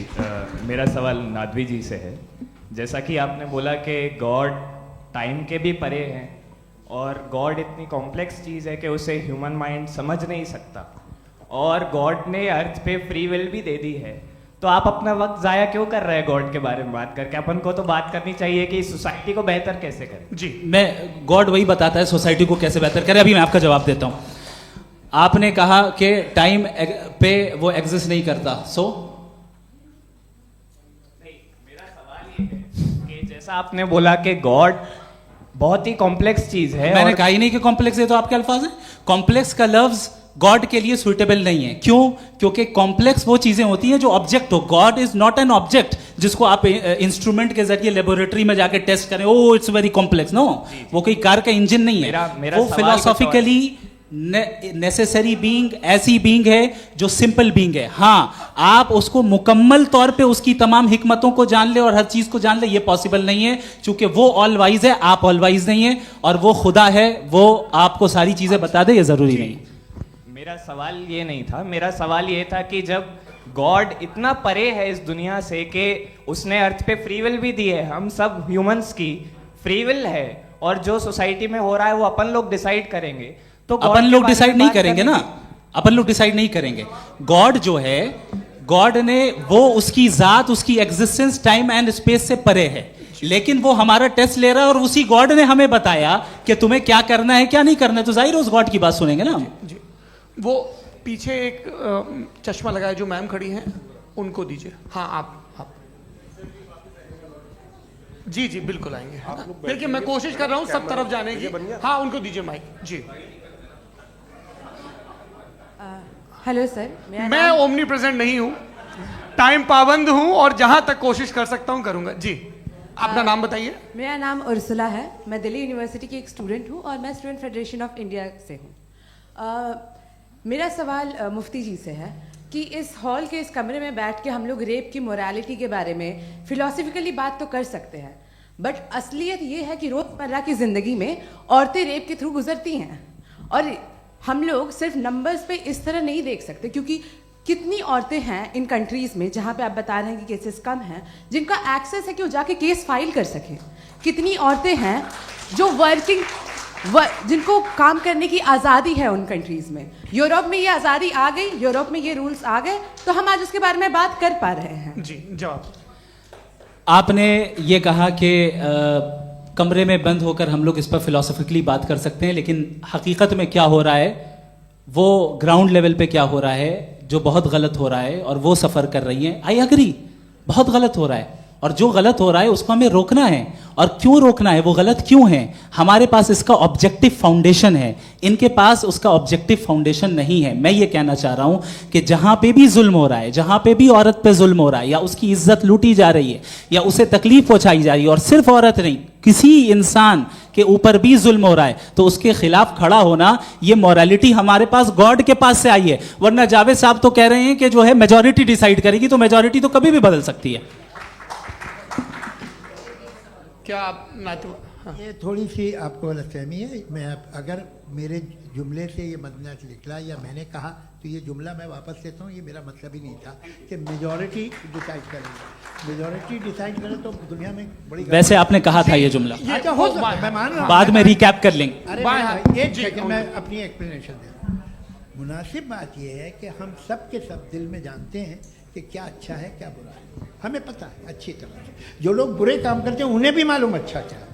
Speaker 11: मेरा सवाल नादवी जी से है। जैसा कि आपने बोला कि गॉड टाइम के भी परे हैं, और गॉड इतनी कॉम्प्लेक्स चीज़ है कि उसे ह्यूमन माइंड समझ नहीं सकता, और गॉड ने अर्थ पे फ्री विल भी दे दी है। तो आप अपना वक्त ज़ाया क्यों कर रहे हैं गॉड के बारे में बात करके? अपन को तो बात करनी चाहिए कि सोसाइटी को बेहतर कैसे करें।
Speaker 1: जी,
Speaker 4: मैं गॉड वही बताता है सोसाइटी को कैसे बेहतर करे। अभी मैं आपका जवाब देता हूँ। आपने कहा कि टाइम पे वो एग्जिस्ट नहीं करता,
Speaker 11: मेरा सवाल ये है कि जैसा आपने बोला कि गॉड बहुत ही कॉम्प्लेक्स चीज है,
Speaker 4: मैंने कहा ही नहीं कि कॉम्प्लेक्स है, तो आपके अल्फाज हैं। कॉम्प्लेक्स का लफ्ज गॉड के लिए सुइटेबल नहीं है। क्यों? क्योंकि कॉम्प्लेक्स वो चीजें होती हैं जो ऑब्जेक्ट हो। God is not an object जिसको आप इंस्ट्रूमेंट के जरिए लेबोरेटरी में जाके टेस्ट करें, oh it's very complex. No, वो कोई कार का इंजन नहीं है।
Speaker 11: मेरा
Speaker 4: वो
Speaker 11: सवाल
Speaker 4: फिलोसॉफिकली नेसेसरी बीइंग ऐसी बीइंग है जो सिंपल बीइंग है। हाँ, आप उसको मुकम्मल तौर पे उसकी तमाम हिकमतों को जान ले और हर चीज को जान ले, ये पॉसिबल नहीं है, क्योंकि वो ऑल वाइज है, आप ऑल वाइज नहीं है, और वो खुदा है, वो आपको सारी चीजें बता दे, ये जरूरी नहीं।
Speaker 11: मेरा सवाल ये नहीं था, मेरा सवाल ये था कि जब गॉड इतना परे है इस दुनिया से कि उसने अर्थ पे फ्री विल भी दी है, हम सब ह्यूमंस की फ्री विल है, और जो सोसाइटी में हो रहा है वो अपन लोग डिसाइड करेंगे, तो God
Speaker 4: अपन
Speaker 11: के
Speaker 4: लोग
Speaker 11: बारे में
Speaker 4: डिसाइड नहीं
Speaker 11: बात
Speaker 4: करेंगे
Speaker 11: करने
Speaker 4: ना, अपन लोग डिसाइड नहीं करेंगे। गॉड जो है, गॉड ने वो उसकी जात, उसकी एग्जिस्टेंस टाइम एंड स्पेस से परे है, लेकिन वो हमारा टेस्ट ले रहा है और उसी गॉड ने हमें बताया कि तुम्हें क्या करना है क्या नहीं करना है, तो जाहिर है उस गॉड की बात सुनेंगे ना हम।
Speaker 1: जी, वो पीछे एक चश्मा लगाए जो मैम खड़ी हैं, उनको दीजिए। हाँ, आप जी जी बिल्कुल आएंगे। देखिए मैं कोशिश कर रहा हूँ सब तरफ जाने की। हाँ, उनको दीजिए माइक। जी,
Speaker 12: हेलो सर,
Speaker 1: मैं ओमनी प्रेजेंट नहीं हूँ, टाइम पाबंद हूँ और जहां तक कोशिश कर सकता हूँ करूंगा। जी, अपना नाम बताइए।
Speaker 12: मेरा नाम उर्सुला है, मैं दिल्ली यूनिवर्सिटी की एक स्टूडेंट हूँ और मैं स्टूडेंट फेडरेशन ऑफ इंडिया से हूँ। मेरा सवाल मुफ्ती जी से है कि इस हॉल के इस कमरे में बैठ के हम लोग रेप की मोरालिटी के बारे में फिलोसफिकली बात तो कर सकते हैं, बट असलियत ये है कि रोज़मर्रा की ज़िंदगी में औरतें रेप के थ्रू गुजरती हैं, और हम लोग सिर्फ नंबर्स पे इस तरह नहीं देख सकते, क्योंकि कितनी औरतें हैं इन कंट्रीज़ में जहाँ पे आप बता रहे हैं कि केसेस कम हैं, जिनका एक्सेस है कि वो जाके केस फाइल कर सकें। कितनी औरतें हैं जो जिनको काम करने की आज़ादी है उन कंट्रीज़ में। यूरोप में ये आज़ादी आ गई, यूरोप में ये रूल्स आ गए, तो हम आज उसके बारे में बात कर पा रहे हैं।
Speaker 1: जी, जवाब।
Speaker 4: आपने ये कहा कि कमरे में बंद होकर हम लोग इस पर फिलोसफिकली बात कर सकते हैं, लेकिन हकीकत में क्या हो रहा है, वो ग्राउंड लेवल पे क्या हो रहा है, जो बहुत गलत हो रहा है, और वो सफ़र कर रही हैं। आई अग्री, बहुत गलत हो रहा है, और जो गलत हो रहा है उसको हमें रोकना है। और क्यों रोकना है, वो गलत क्यों है, हमारे पास इसका ऑब्जेक्टिव फाउंडेशन है, इनके पास उसका ऑब्जेक्टिव फाउंडेशन नहीं है। मैं ये कहना चाह रहा हूं कि जहां पे भी जुल्म हो रहा है, जहां पे भी औरत पे जुल्म हो रहा है, या उसकी इज्जत लूटी जा रही है, या उसे तकलीफ पहुंचाई जा रही है, और सिर्फ औरत नहीं, किसी इंसान के ऊपर भी जुल्म हो रहा है, तो उसके खिलाफ खड़ा होना, ये मॉरलिटी हमारे पास गॉड के पास से आई है। वरना जावेद साहब तो कह रहे हैं कि जो है मेजॉरिटी डिसाइड करेगी, तो मेजॉरिटी तो कभी भी बदल सकती है।
Speaker 1: क्या आप हाँ।
Speaker 3: ये थोड़ी सी आपको गलतफहमी है। मैं अगर मेरे जुमले से ये मदना निकला या मैंने कहा, तो ये जुमला मैं वापस लेता हूँ, ये मेरा मतलब ही नहीं था कि मेजॉरिटी डिसाइड करेगी। मेजॉरिटी डिसाइड करे तो दुनिया में बड़ी, वैसे
Speaker 4: आपने कहा था ये जुमला।
Speaker 3: अच्छा, हो सकता है, मैं मान रहा हूँ,
Speaker 4: बाद में रिकैप कर लेंगे।
Speaker 3: अरे एक सेकंड, मैं अपनी एक्सप्लेनेशन देता हूँ। मुनासिब बात यह है कि हम सब के सब दिल में जानते हैं कि क्या अच्छा है क्या बुरा है, हमें पता है अच्छी तरह से। जो लोग बुरे काम करते हैं उन्हें भी मालूम अच्छा क्या है।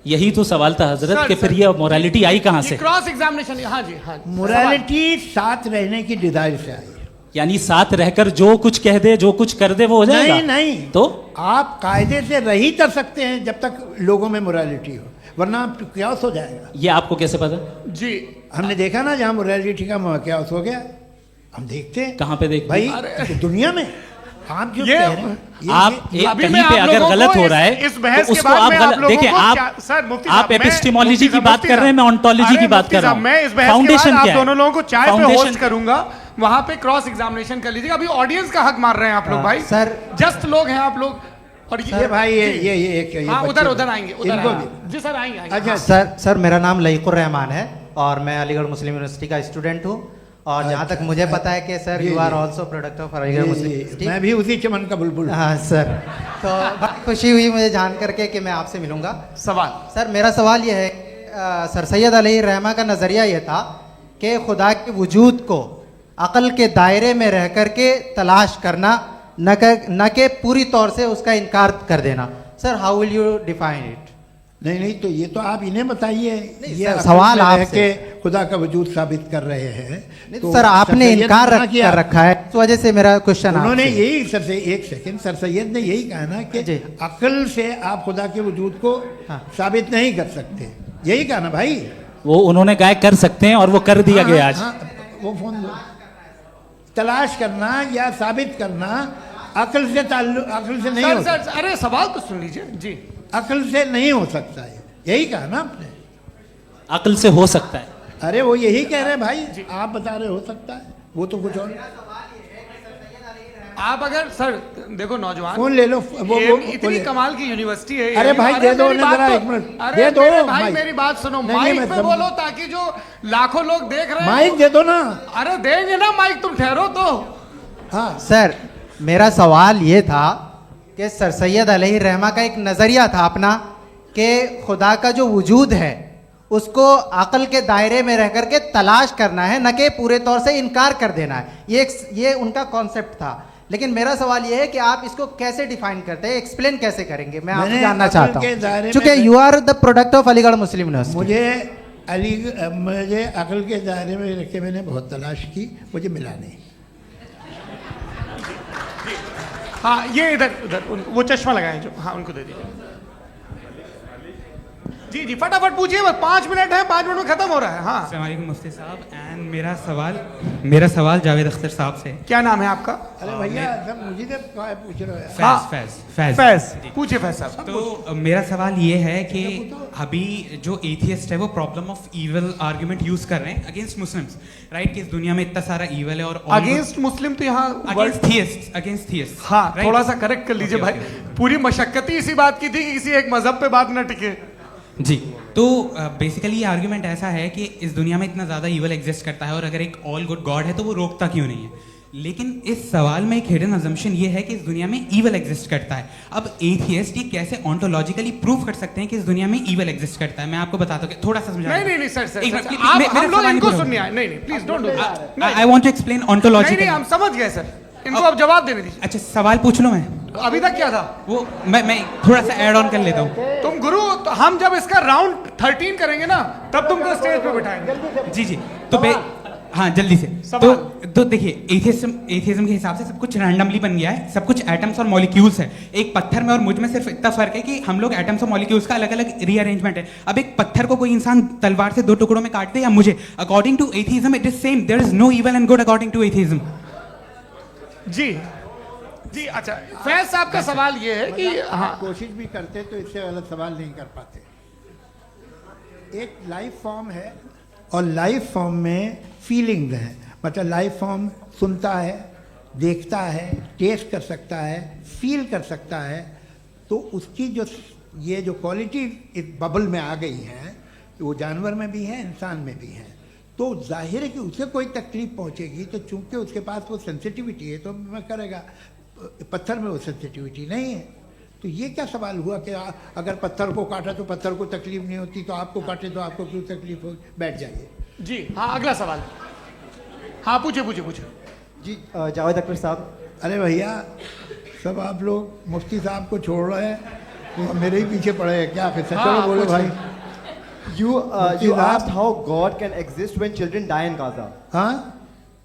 Speaker 4: यही तो सवाल था हजरत कि फिर ये मोरालिटी आई कहां से?
Speaker 1: Cross examination. हाँ जी, हाँ।
Speaker 3: मोरालिटी साथ रहने की डिजायर से आई है,
Speaker 4: यानी साथ रहकर जो कुछ कह दे, जो कुछ कर दे, वो हो जाएगा?
Speaker 3: नहीं नहीं,
Speaker 4: तो
Speaker 3: आप कायदे से रह ही कर सकते हैं जब तक लोगों में मोरालिटी हो, वरना क्यास हो जाएगा।
Speaker 4: ये आपको कैसे पता?
Speaker 1: जी,
Speaker 3: हमने देखा ना, जहाँ मोरालिटी का क्यास हो गया, हम देखते हैं।
Speaker 4: कहाँ पे देखते
Speaker 3: भाई? दुनिया में। आप जो कह रहे हैं,
Speaker 4: आप कहीं पे अगर गलत हो रहा है तो उसको आप गलत देखिए। आप एपिस्टेमोलॉजी की बात कर रहे हैं, मैं ऑन्टोलॉजी की बात कर रहा हूं।
Speaker 1: मैं इस बहस फाउंडेशन क्या है? दोनों लोगों को चाय पे होस्ट करूंगा, वहां पे क्रॉस एग्जामिनेशन कर लीजिएगा। अभी ऑडियंस का हक मार रहे हैं आप लोग भाई,
Speaker 3: सर
Speaker 1: जस्ट लोग हैं आप लोग। और ये भाई
Speaker 3: ये
Speaker 1: हाँ, उधर आएंगे, जी सर आएंगे।
Speaker 13: अच्छा सर, मेरा नाम लईकुर रहमान है और मैं अलीगढ़ मुस्लिम यूनिवर्सिटी का स्टूडेंट हूँ, और जहाँ तक मुझे पता है कि sir you are also product of Aligarh Muslim University.
Speaker 3: मैं भी उसी चमन का बुलबुल।
Speaker 13: हाँ सर, तो बड़ी खुशी हुई मुझे जान करके कि मैं आपसे मिलूंगा।
Speaker 1: सवाल
Speaker 13: सर, मेरा सवाल यह है, सर सैयद अली रहमा का नज़रिया यह था कि खुदा के वजूद को अक़ल के दायरे में रह कर के तलाश करना, न कि पूरी तौर से उसका इनकार कर देना। Sir, how will you define it?
Speaker 3: नहीं, तो ये तो आप इन्हें बताइए। ये
Speaker 13: सवाल आपसे
Speaker 3: खुदा का वजूद साबित कर रहे हैं
Speaker 13: तो सर आपने इनकार कर रखा है, इस वजह से मेरा क्वेश्चन
Speaker 3: उन्होंने यही सर से एक सेकंड, सर सैयद ने यही कहा ना कि अक्ल से आप खुदा के वजूद को साबित नहीं कर सकते, यही कहा ना भाई।
Speaker 4: वो उन्होंने कहा कर सकते हैं और वो कर दिया गया आज।
Speaker 3: वो फोन तलाश करना या साबित करना अक्ल से अक्ल से नहीं हो सकता।
Speaker 1: अरे सवाल तो सुन लीजिए जी।
Speaker 3: अक्ल से नहीं हो सकता है, यही कहा ना आपने।
Speaker 4: अक्ल से हो सकता है,
Speaker 3: अरे वो यही कह रहे हैं भाई, आप बता रहे हो सकता है, वो तो कुछ और।
Speaker 1: आप अगर सर देखो नौजवान
Speaker 3: फोन ले लो, वो
Speaker 1: इतनी कमाल की यूनिवर्सिटी है।
Speaker 3: अरे भाई दे दो उन्हें जरा, एक मिनट दे दो
Speaker 1: भाई, मेरी बात सुनो,
Speaker 3: नहीं,
Speaker 1: माइक
Speaker 3: मैं
Speaker 1: पे
Speaker 3: समझ-
Speaker 1: बोलो ताकि जो लाखों लोग देख रहे हैं
Speaker 3: माइक दे दो ना।
Speaker 1: अरे देंगे ना माइक, तुम ठहरो तो।
Speaker 3: हाँ
Speaker 13: सर, मेरा सवाल ये था कि सर सैयद अलैहिर्रहमा का एक नज़रिया था अपना कि खुदा का जो वजूद है उसको अक़ल के दायरे में रह करके तलाश करना है, न कि पूरे तौर से इनकार कर देना है। ये उनका कॉन्सेप्ट था। लेकिन मेरा सवाल ये है कि आप इसको कैसे डिफाइन करते हैं, एक्सप्लेन कैसे करेंगे, मैं आपसे जानना चाहता हूँ, क्योंकि you are the product of Aligarh Muslim University.
Speaker 3: मुझे अकल के दायरे में रख के मैंने बहुत तलाश की, मुझे मिला नहीं।
Speaker 1: हाँ ये इधर उधर वो चश्मा लगाए जो, हाँ उनको दे दीजिए। जी जी फटाफट पूछिए, बस 5 मिनट है, 5 मिनट में खत्म हो रहा है। हाँ
Speaker 14: अस्सलाम वालेकुम मुफ्ती साहब, एंड मेरा सवाल जावेद अख्तर साहब से।
Speaker 1: क्या नाम है आपका?
Speaker 3: अरे भैया सब मुझे तो पूछ रहे हो।
Speaker 1: हाँ,
Speaker 14: फैज
Speaker 1: पूछिए फैज साहब।
Speaker 14: तो मेरा सवाल ये है कि अभी जो एथियस्ट है वो problem of evil argument use कर रहे हैं अगेंस्ट मुस्लिम्स, राइट? कि इस दुनिया में इतना सारा इविल है और
Speaker 1: अगेंस्ट मुस्लिम तो यहाँ
Speaker 14: अगेंस्ट थियस्ट।
Speaker 1: हाँ थोड़ा सा करेक्ट कर लीजिए भाई, पूरी मशक्कत ही इसी बात की थी कि किसी एक मजहब पे बात ना टिके।
Speaker 14: जी, तो बेसिकली ये आर्गुमेंट ऐसा है कि इस दुनिया में इतना ज़्यादा ईवल एग्जिस्ट करता है और अगर एक ऑल गुड गॉड है तो वो रोकता क्यों नहीं है? लेकिन इस सवाल में एक हिडन अजम्पशन ये है कि इस दुनिया में ईवल एग्जिस्ट करता है। अब एथियस्ट ये कैसे ऑन्टोलॉजिकली प्रूव कर सकते हैं कि इस दुनिया में ईवल एग्जिस्ट करता है? मैं आपको बताता हूँ, थोड़ा सा समझा।
Speaker 1: नहीं सर, हम लोग इनको सुनिए। नहीं please don't do that.
Speaker 14: I want to explain ontologically.
Speaker 1: नहीं हम समझ गए सर, इनको अब जवाब देने दीजिए।
Speaker 14: अच्छा सवाल पूछ लो। मैं
Speaker 1: अभी तक क्या था
Speaker 14: वो मैं थोड़ा सा ऐड ऑन कर लेता हूँ।
Speaker 1: तुम गुरु, तो हम जब इसका राउंड 13 करेंगे ना तब तुमको स्टेज पे बिठाएंगे।
Speaker 14: जी तो हाँ जल्दी से। तो देखिए एथियज्म के हिसाब से सब कुछ रैंडमली बन गया है, सब कुछ एटम्स और मॉलिक्यूल्स है। एक पत्थर में और मुझ में सिर्फ इतना फर्क है कि हम लोग एटम्स और मॉलिक्यूल्स का अलग अलग रीअरेंजमेंट है। अब एक पत्थर को कोई इंसान तलवार से 2 टुकड़ों में काट दे या मुझे, according to atheism it is same, there is no evil and good according to atheism.
Speaker 1: जी अच्छा, फैज साहब का सवाल ये है कि हाँ
Speaker 3: कोशिश भी करते तो इससे गलत सवाल नहीं कर पाते। एक लाइफ फॉर्म है और लाइफ फॉर्म में फीलिंग्स हैं, मतलब लाइफ फॉर्म सुनता है, देखता है, टेस्ट कर सकता है, फील कर सकता है। तो उसकी जो ये जो क्वालिटी इस बबल में आ गई हैं, वो जानवर में भी है, इंसान में भी है। तो जाहिर है कि उसे कोई तकलीफ पहुंचेगी, तो चूंकि उसके पास वो सेंसिटिविटी है तो मैं करेगा। पत्थर में वो सेंसिटिविटी नहीं है। तो ये क्या सवाल हुआ कि अगर पत्थर को काटा तो पत्थर को तकलीफ नहीं होती, तो आपको काटे तो आपको क्यों तकलीफ हो? बैठ जाइए। जी
Speaker 1: हाँ अगला सवाल। हाँ पूछे
Speaker 15: जी जावेद अख्तर साहब।
Speaker 3: अरे भैया सब आप लोग मुफ्ती साहब को छोड़ रहे हैं, तो मेरे ही पीछे पड़े हैं क्या? फिर चलो बोलो भाई।
Speaker 15: You asked how God can exist when children die in Gaza.
Speaker 3: हाँ?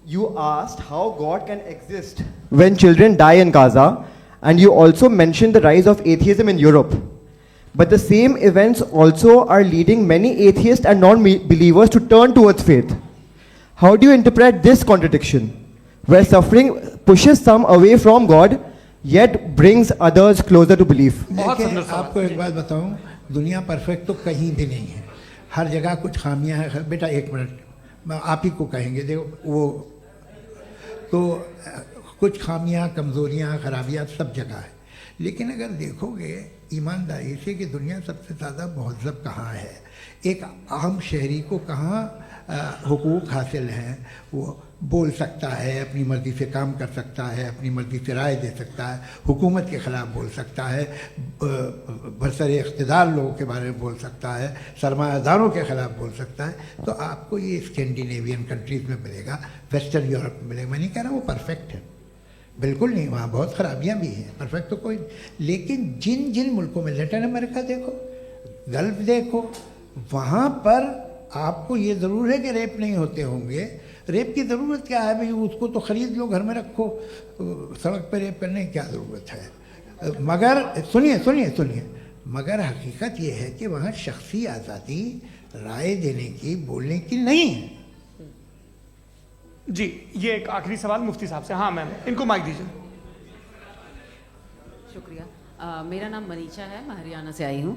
Speaker 15: You asked how God can exist when children die in Gaza, and you also mentioned the rise of atheism in Europe. But the same events also are leading many atheists and non-believers to turn towards faith. How do you interpret this contradiction, where suffering pushes some away from God, yet brings others closer to belief?
Speaker 3: आपको एक बात बताऊं, दुनिया परफेक्ट तो कहीं भी नहीं है, हर जगह कुछ खामियां हैं। बेटा एक मिनट, आप ही को कहेंगे, देखो वो तो कुछ खामियां, कमज़ोरियां, खराबियां सब जगह है। लेकिन अगर देखोगे ईमानदारी से कि दुनिया सबसे ज़्यादा महज़ब कहाँ है, एक आम शहरी को कहाँ हुकूक हासिल हैं, वो बोल सकता है, अपनी मर्ज़ी से काम कर सकता है, अपनी मर्ज़ी से राय दे सकता है, हुकूमत के ख़िलाफ़ बोल सकता है, बरसरे इक़्तिदार लोगों के बारे में बोल सकता है, सरमायादारों के ख़िलाफ़ बोल सकता है। तो आपको ये स्कैंडिनेवियन कंट्रीज़ में मिलेगा, वेस्टर्न यूरोप में मिलेगा। मैं नहीं कह रहा वो परफेक्ट है, बिल्कुल नहीं, वहाँ बहुत ख़राबियाँ भी हैं, परफेक्ट तो कोई। लेकिन जिन जिन मुल्कों में, लैटिन अमेरिका देखो, गल्फ़ देखो, वहाँ पर आपको ये ज़रूर है कि रेप नहीं होते होंगे। रेप की ज़रूरत क्या है भाई? उसको तो ख़रीद लो, घर में रखो, सड़क पर रेप करने की क्या ज़रूरत है? मगर सुनिए, मगर हकीकत ये है कि वहाँ शख्सी आज़ादी राय देने की, बोलने की नहीं है।
Speaker 1: जी ये एक आखिरी सवाल मुफ्ती साहब से। हाँ मैम, इनको माइक दीजिए।
Speaker 12: शुक्रिया।
Speaker 16: मेरा नाम मनीषा है, मैं हरियाणा से आई हूँ।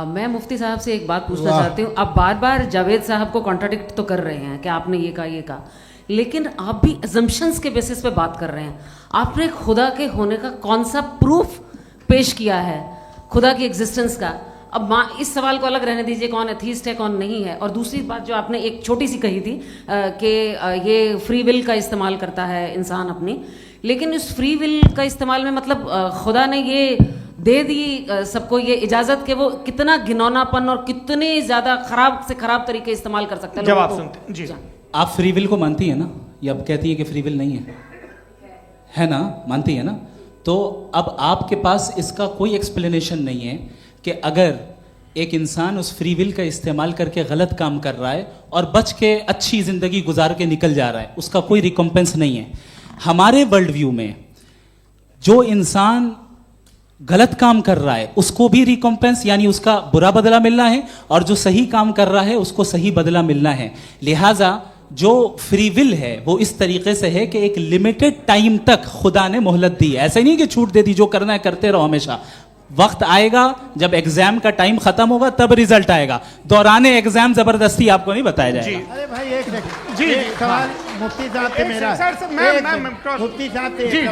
Speaker 16: मैं मुफ्ती साहब से एक बात पूछना चाहती हूँ। आप बार बार जावेद साहब को कॉन्ट्राडिक्ट तो कर रहे हैं कि आपने ये कहा, लेकिन आप भी अजम्पशंस के बेसिस पे बात कर रहे हैं। आपने खुदा के होने का कौन सा प्रूफ पेश किया है खुदा की एग्जिस्टेंस का? अब इस सवाल को अलग रहने दीजिए, कौन एथीस्ट है कौन नहीं है। और दूसरी बात जो आपने एक छोटी सी कही थी कि ये फ्री विल का इस्तेमाल करता है इंसान अपनी, लेकिन इस फ्री विल का इस्तेमाल में मतलब खुदा ने ये दे दी सबको ये इजाज़त कि वो कितना घिनौनापन और कितने ज़्यादा ख़राब से ख़राब तरीके इस्तेमाल कर सकते हैं।
Speaker 1: जवाब सुनते जी।
Speaker 4: आप फ्री विल को मानती है ना, या अब कहती है कि फ्री विल नहीं है ना, मानती है ना? तो अब आपके पास इसका कोई एक्सप्लेनेशन नहीं है कि अगर एक इंसान उस फ्री विल का इस्तेमाल करके गलत काम कर रहा है और बच के अच्छी ज़िंदगी गुजार के निकल जा रहा है, उसका कोई रिकम्पेंस नहीं है। हमारे वर्ल्ड व्यू में जो इंसान गलत काम कर रहा है उसको भी रिकम्पेंस यानी उसका बुरा बदला मिलना है, और जो सही काम कर रहा है उसको सही बदला मिलना है। लिहाजा जो फ्री विल है वो इस तरीके से है कि एक लिमिटेड टाइम तक खुदा ने मोहलत दी है। ऐसा नहीं कि छूट दे दी, जो करना है करते रहो हमेशा। वक्त आएगा जब एग्जाम का टाइम खत्म होगा तब रिजल्ट आएगा। दौराने एग्जाम जबरदस्ती आपको नहीं बताया जाएगा।
Speaker 3: अरे भाई एक सेकंड,
Speaker 1: जी
Speaker 3: एक सवाल मुफ्ती साहब से मेरा, मुफ्ती साहब से एक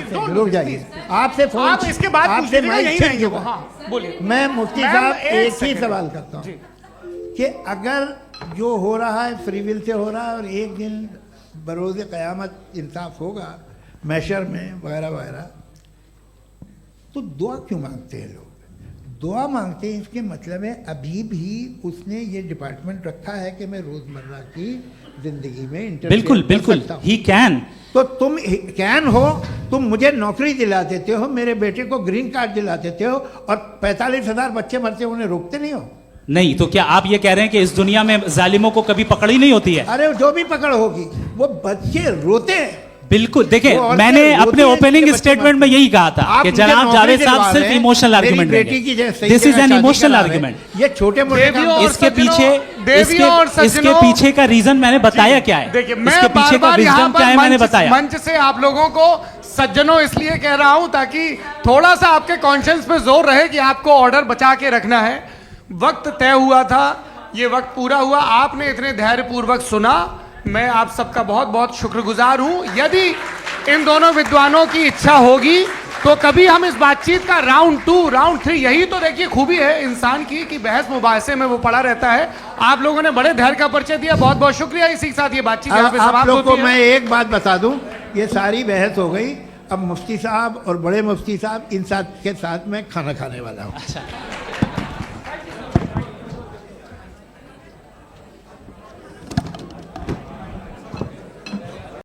Speaker 3: सवाल। रुक जाइए, आपसे फोन,
Speaker 1: आप इसके बाद
Speaker 3: आपसे माइक छीन चुका।
Speaker 1: बोलिए।
Speaker 3: मैं मुफ्ती साहब एक ही सवाल करता हूँ कि अगर जो हो रहा है फ्री विल से हो रहा है और एक दिन बरोज़ क़यामत इंसाफ होगा मैशर में वगैरह वगैरह, तो दुआ क्यों मांगते हैं लोग? दुआ मांगते हैं इसके मतलब है अभी भी उसने ये डिपार्टमेंट रखा है कि मैं रोज़मर्रा की जिंदगी में
Speaker 4: बिल्कुल बिल्कुल ही कैन।
Speaker 3: तो तुम कैन हो, तुम मुझे नौकरी दिला देते हो, मेरे बेटे को ग्रीन कार्ड दिला देते हो, और 45,000 बच्चे मरते हो उन्हें रोकते नहीं हो।
Speaker 4: नहीं तो क्या आप ये कह रहे हैं कि इस दुनिया में जालिमों को कभी पकड़ ही नहीं होती है?
Speaker 3: अरे जो भी पकड़ होगी वो बच्चे रोते हैं।
Speaker 4: बिल्कुल, देखिए मैंने अपने ओपनिंग स्टेटमेंट में यही कहा था कि जनाब जावेद साहब सिर्फ इमोशनल आर्गुमेंट देंगे। This is an emotional argument.
Speaker 3: ये छोटे मोटे
Speaker 4: इसके पीछे का रीजन मैंने बताया क्या है,
Speaker 1: देखिए
Speaker 4: इसके पीछे का रीजन क्या है मैंने बताया।
Speaker 1: मंच से आप लोगों को सज्जनों इसलिए कह रहा हूं ताकि थोड़ा सा आपके कॉन्शियंस पे जोर रहे कि आपको ऑर्डर बचा के रखना है। वक्त तय हुआ था, ये वक्त पूरा हुआ, आपने इतने धैर्यपूर्वक सुना, मैं आप सबका बहुत बहुत शुक्रगुजार हूं। यदि इन दोनों विद्वानों की इच्छा होगी तो कभी हम इस बातचीत का राउंड 2, राउंड 3, यही तो देखिए खूबी है इंसान की कि बहस मुबाहसे में वो पड़ा रहता है। आप लोगों ने बड़े धैर्य का परिचय दिया, बहुत बहुत शुक्रिया। इसी के साथ ये बातचीत यहाँ पे समाप्त होती है।
Speaker 3: को मैं एक बात बता दूं, ये सारी बहस हो गई, अब मुफ्ती साहब और बड़े मुफ्ती साहब इन साथ के साथ मैं खाना खाने वाला हूँ।